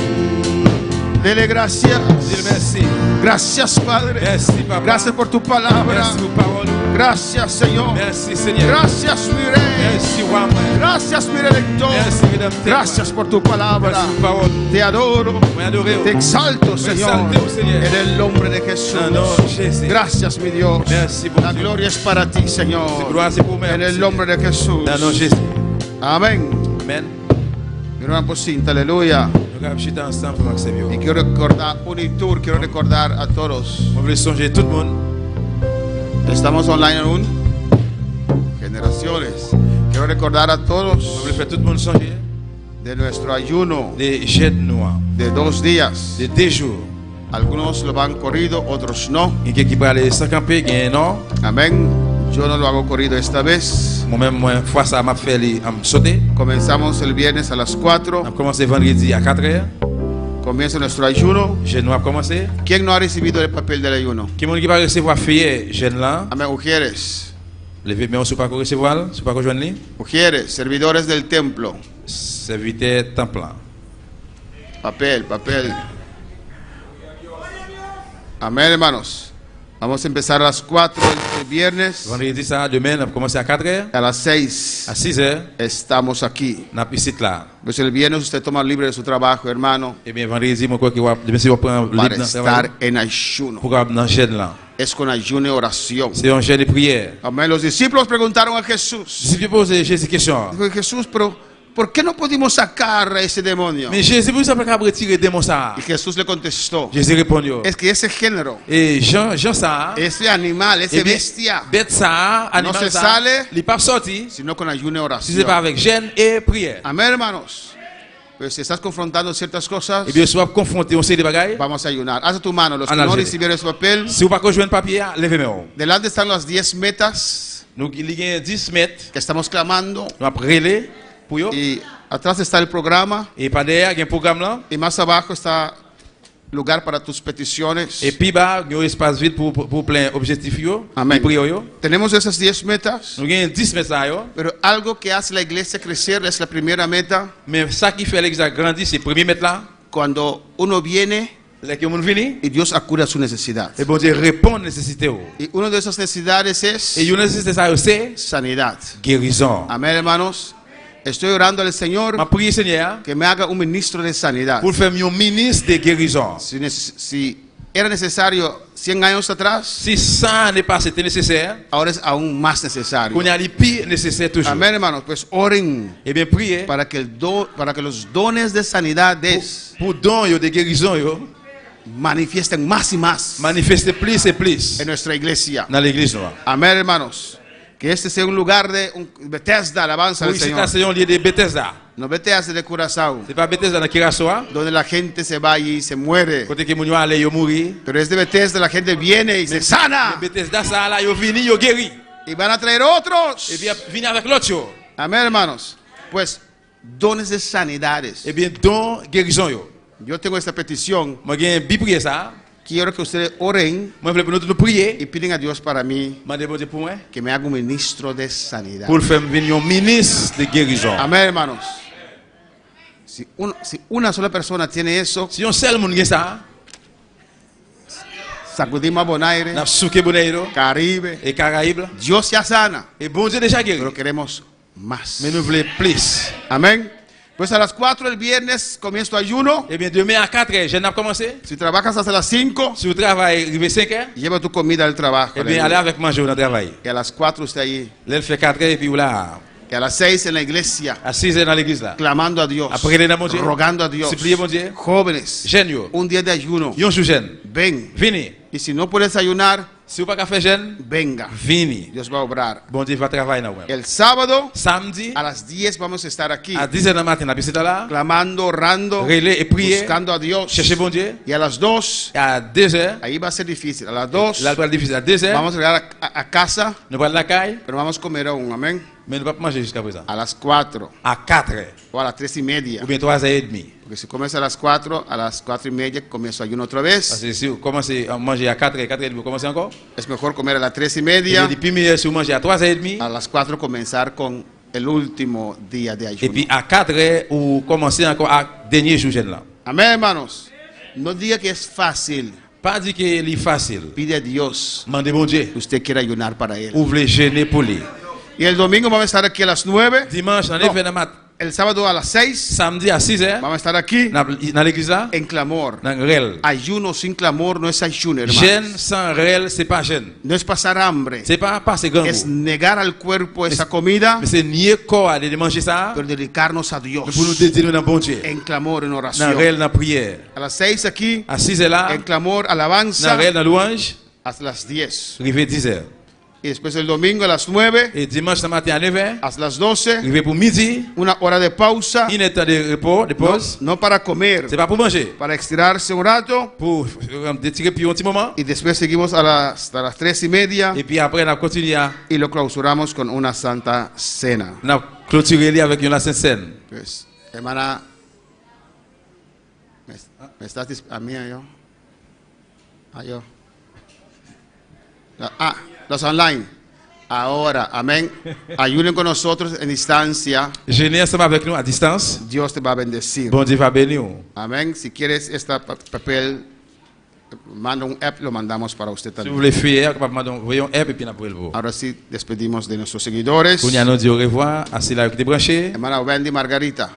Dele gracias. Dis merci. Gracias, Padre. Merci, Papa. Gracias por tu palabra. Merci pour parole. Gracias, Señor. Merci, Seigneur. Gracias, mi Rey. Merci, roi moi. Gracias, mi Redentor. Merci, Rédempteur. Gracias por tu palabra. Merci pour parole. Te adoro. Me adoré. Te exalto, Señor. exalté, oh Seigneur. En el nombre de Jesús. Non, non, Jésus. Gracias, mi Dios. Merci, bon La Dieu. gloria es para ti, Señor. Gloire, c'est pour moi. En el nombre de Jesús. Non, non, Jésus. Amén. Amen. Mi hermano Pocinta, aleluya. Nous allons chuter ensemble pour accepter. Y quiero recordar, Unitur, quiero recordar a todos. On veut songer tout le monde. Estamos online aún. Generaciones. Quiero recordar a On todos veut faire tout le monde songer. de nuestro ayuno Des jeûnes noirs. de 2 días. De 2 jours. Algunos lo han corrido, otros no. Il y a qui peut aller sans camper, il y a non. Amén. Yo no lo hago corrido esta vez. Moi-même, moi, fois ça m'a fait sauter. Comenzamos el viernes a las 4. On a commencé vendredi à 4 heures. Comienza nuestro ayuno. Jeûne noir a commencé. ¿Quién no ha recibido el papel del ayuno? Qui monde qui va recevoir feuillet jeûne là. Amén. Ujieres. Levez mais on sait pas qu'on recevoir, c'est pas qu'on joindre lui. Ujieres, servidores del templo. Serviteur temps plein. Papel, papel. Amén, hermanos. Vamos a empezar a las 4 el viernes. Vendredi ça, demain, on a commencé à 4 heures. A las 6 À 6 heures, estamos aquí. on a ici là. Pues el viernes usted toma libre de su trabajo, hermano, Eh bien, vendredi, moi, quoi que demain, si on prend para libre dans le estar travail. en ayuno. Pour qu'on dans jeûne là. Es con ayuno y oración. C'est un jeûne de prière. Amén. Los discípulos preguntaron a Jesús. Si je pose Jésus question. Dijo Jesús, pero ¿por qué no pudimos sacar a ese demonio? Mais Jésus, pour ça, pas retirer démon ça. Y Jesús le contestó, Jésus répond. es que ese género, Et Jean ça. ese animal, ese Eh bien, bestia, bête ça, No animal se ça. sale. Il n'est pas sorti. sino con ayuno y Si c'est pas oración. avec jeûne et prière. Amén, hermanos. Pues si estás confrontando ciertas cosas, Eh bien, si on va confronter, on sait des bagailles. vamos a ayunar. Haz tu mano. Los que Analgésico. no recibieron ese papel, Si on pas rejoindre papier, levez-moi. delante están las 10 metas Nous, il y a 10 mètres. que estamos clamando. Nous avons relais pour eux. Y atrás está el programa. Et pas derrière, il y a un programme là. Y más abajo está lugar para tus peticiones. Et puis bas, il y a un espace vide pour plein objectifs. Amén. Et prières, yo. Tenemos esas 10 metas, Nous avons 10 mètres là. Yo. pero algo que hace la iglesia crecer es la primera meta. Mais ça qui fait l'église grandir, c'est le premier mètre là. Cuando uno viene Les que moun vini, y Dios acude a su necesidad. et bon Dieu répond aux nécessités. Y una de esas necesidades es Et une nécessité ça c'est sanidad. guérison. Amén, hermanos. Estoy orando al Señor Ma prière Seigneur que me haga un ministro de sanidad. pour faire un ministre de guérison. Si era necesario 100 años atrás, Si ça n'est pas c'était nécessaire, ahora es aún más necesario. qu'on y a les pires nécessaires toujours. Amén, hermanos. Pues oren Eh bien priez para que los dones de sanidades pour don yo de guérison yo manifiesten más y más manifester plus et plus en nuestra iglesia. dans l'église noire. Amén, hermanos. Que este sea un lugar de un Bethesda, alabanza al Oui, c'est Señor. c'est un lieu de Bethesda. No Bethesda de Curazao, C'est pas Bethesda dans Kirasoa, donde la gente se va y se muere. côté que moun yo aller yo mourir. Pero es de Bethesda, la gente viene y se sana. Bethesda ça là yo vini yo guéri. Y van a traer otros. Et bien vini avec l'autre yo. Amén, hermanos. Pues, dones de sanidades. Eh bien don guérison yo. Yo tengo esta petición. Moi gen bi prier ça. Quiero que ustedes oren Moi voulais pour nous prier. y piden a Dios para mí Mandez bon Dieu pour moi que me haga un ministro de sanidad. pour faire venir un ministre de guérison. Amén, hermanos. Si una sola persona tiene eso, Si on seul moun gen ça, sacudimos a Bonaire, n'a souké boneiro Caribe, et Caraïbes. Dios ya sana, Et bon Dieu déjà guéri. pero queremos más. Mais nous voulons plus. Amén. Pues a las 4 del viernes comienzo ayuno. Eh bien demain à 4h, je n'ai commencé. Si trabajas hasta las 5, Si vous travaillez, arrivé 5h, lleva tu comida al trabajo. eh bien allez avec manger au travail. Y a las 4 usted allí. Là, il fait 4h et puis là, Y a las 6 en la iglesia, à 6h dans l'église là. clamando a Dios, Après, il est dans mon Dieu. rogando a Dios. Suppliez mon Dieu. Jóvenes, Jeune yo. un día de ayuno. Yon sou jeune. Ven. Vini. Y si no puedes ayunar, Si vous pas qu'à faire jeune, venga. vini. Dios va a obrar. Bon Dieu va travailler dans vous. El sábado Samedi, a las 10 vamos a estar aquí, à 10h du matin, la visite là. clamando, orando, Relais et prier. buscando a Dios. Cherchez bon Dieu. Y a las 2, Et à 2h, ahí va a ser difícil. A las 2 là, le difficile. À 2h, vamos a llegar a casa, nous allons la caille, pero vamos a comer aún. Amén. mais nous ne pouvons pas manger jusqu'à présent. A las 4 À 4h, o a las 3:30. ou bien 3h30. Porque si comes a las 4 4:30 comienzo ayuno otra Parce vez. que si vous commencez à manger à 4h, 4h30, vous commencez encore. Es mejor comer a las Et 3:30. depuis mieux, si vous mangez à 3h30, A las 4 comenzar con el último día de et ayuno. puis à 4h, vous commencez encore à dernier jour jeune là. Amén, hermanos. No diga que es fácil. Pas dire que c'est facile. Pide a Dios Mandez bon Dieu. que usted quiera ayunar para Él. Vous voulez gêner pour lui. Y el domingo vamos a estar aquí a las 9. Dimanche, dans No, l'événement mat. el sábado a las 6 Samedi à 6h, vamos a estar aquí dans l'église là, en clamor. dans réel. Ayuno sin clamor no es ayuno, Jeune hermanos. sans réel, c'est pas jeune. No es pasar hambre. C'est pas passer grand Es mot. negar al cuerpo esa comida, Mais c'est nier corps à de manger ça, pero dedicarnos a Dios mais pour nous dédier dans bon Dieu. en clamor, en Dans oración. réel, dans prière. A las 6 aquí, À 6h là, en clamor, dans alabanza, réel, dans louange, hasta las 10. arrivé 10h. Y después el domingo a las 9, Et dimanche matin à 9h, hasta las 12, arrivé pour midi, una hora de pausa, une heure de repos, de no, pause. no para comer, C'est pas pour manger, para estirarse un rato, pour détirer puis un petit moment. y después seguimos hasta las 3:30 Et puis après, on a continué à y lo clausuramos con una santa cena. on a clôturé avec une Sainte Seine. Pues, hermana, ¿me estás a mí o yo? A yo. Los online. Ahora, amén. Ayuden con nosotros en distancia. Jeûner ensemble avec nous à distance. Dios te va a bendecir. Bon Dieu va bénir. Amén. Si quieres este papel, manda un app, lo mandamos para usted Si vous también. voulez fuir, voyons un et puis après vous. Ahora sí, despedimos de nuestros seguidores. Pour nous dire au revoir, assis là avec des branchés. Hermana Wendy Margarita.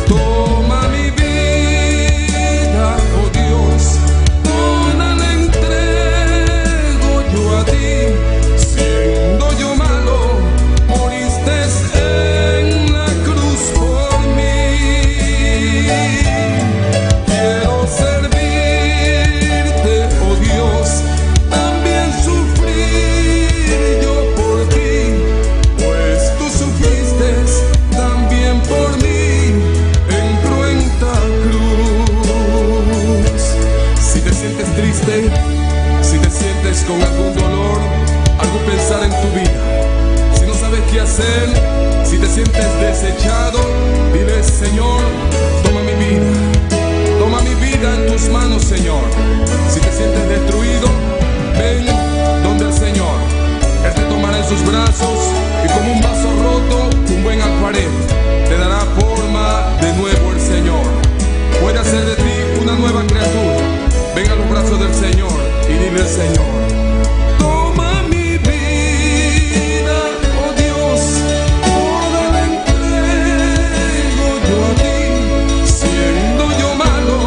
Toma mi vida, oh Dios, toda la entrego yo a ti. Siendo yo malo, moriste en la cruz por mí. Quiero servirte, oh Dios, también sufrir yo por ti, pues tú sufriste también por mí en cruenta cruz. Si te sientes triste, si te sientes con algún dolor, algún pensar en tu vida, si no sabes qué hacer, si te sientes desechado, dile: Señor, toma mi vida en tus manos, Señor. Si te sientes destruido, ven donde el Señor. Él te tomará en sus brazos y como un vaso roto, un buen alfarero, te dará forma de nuevo el Señor. dile, Señor, toma mi vida, oh Dios, toda la entrego yo a ti. Siendo yo malo,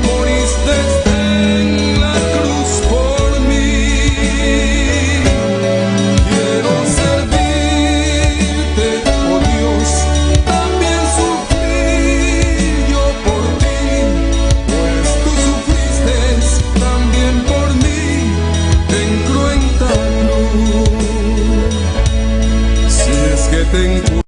moriste en la cruz por mí. Quiero servirte, oh Dios, también sufrir yo por ti, pues tú sufriste también por mí en cruenta cruz. Si es que te encuentro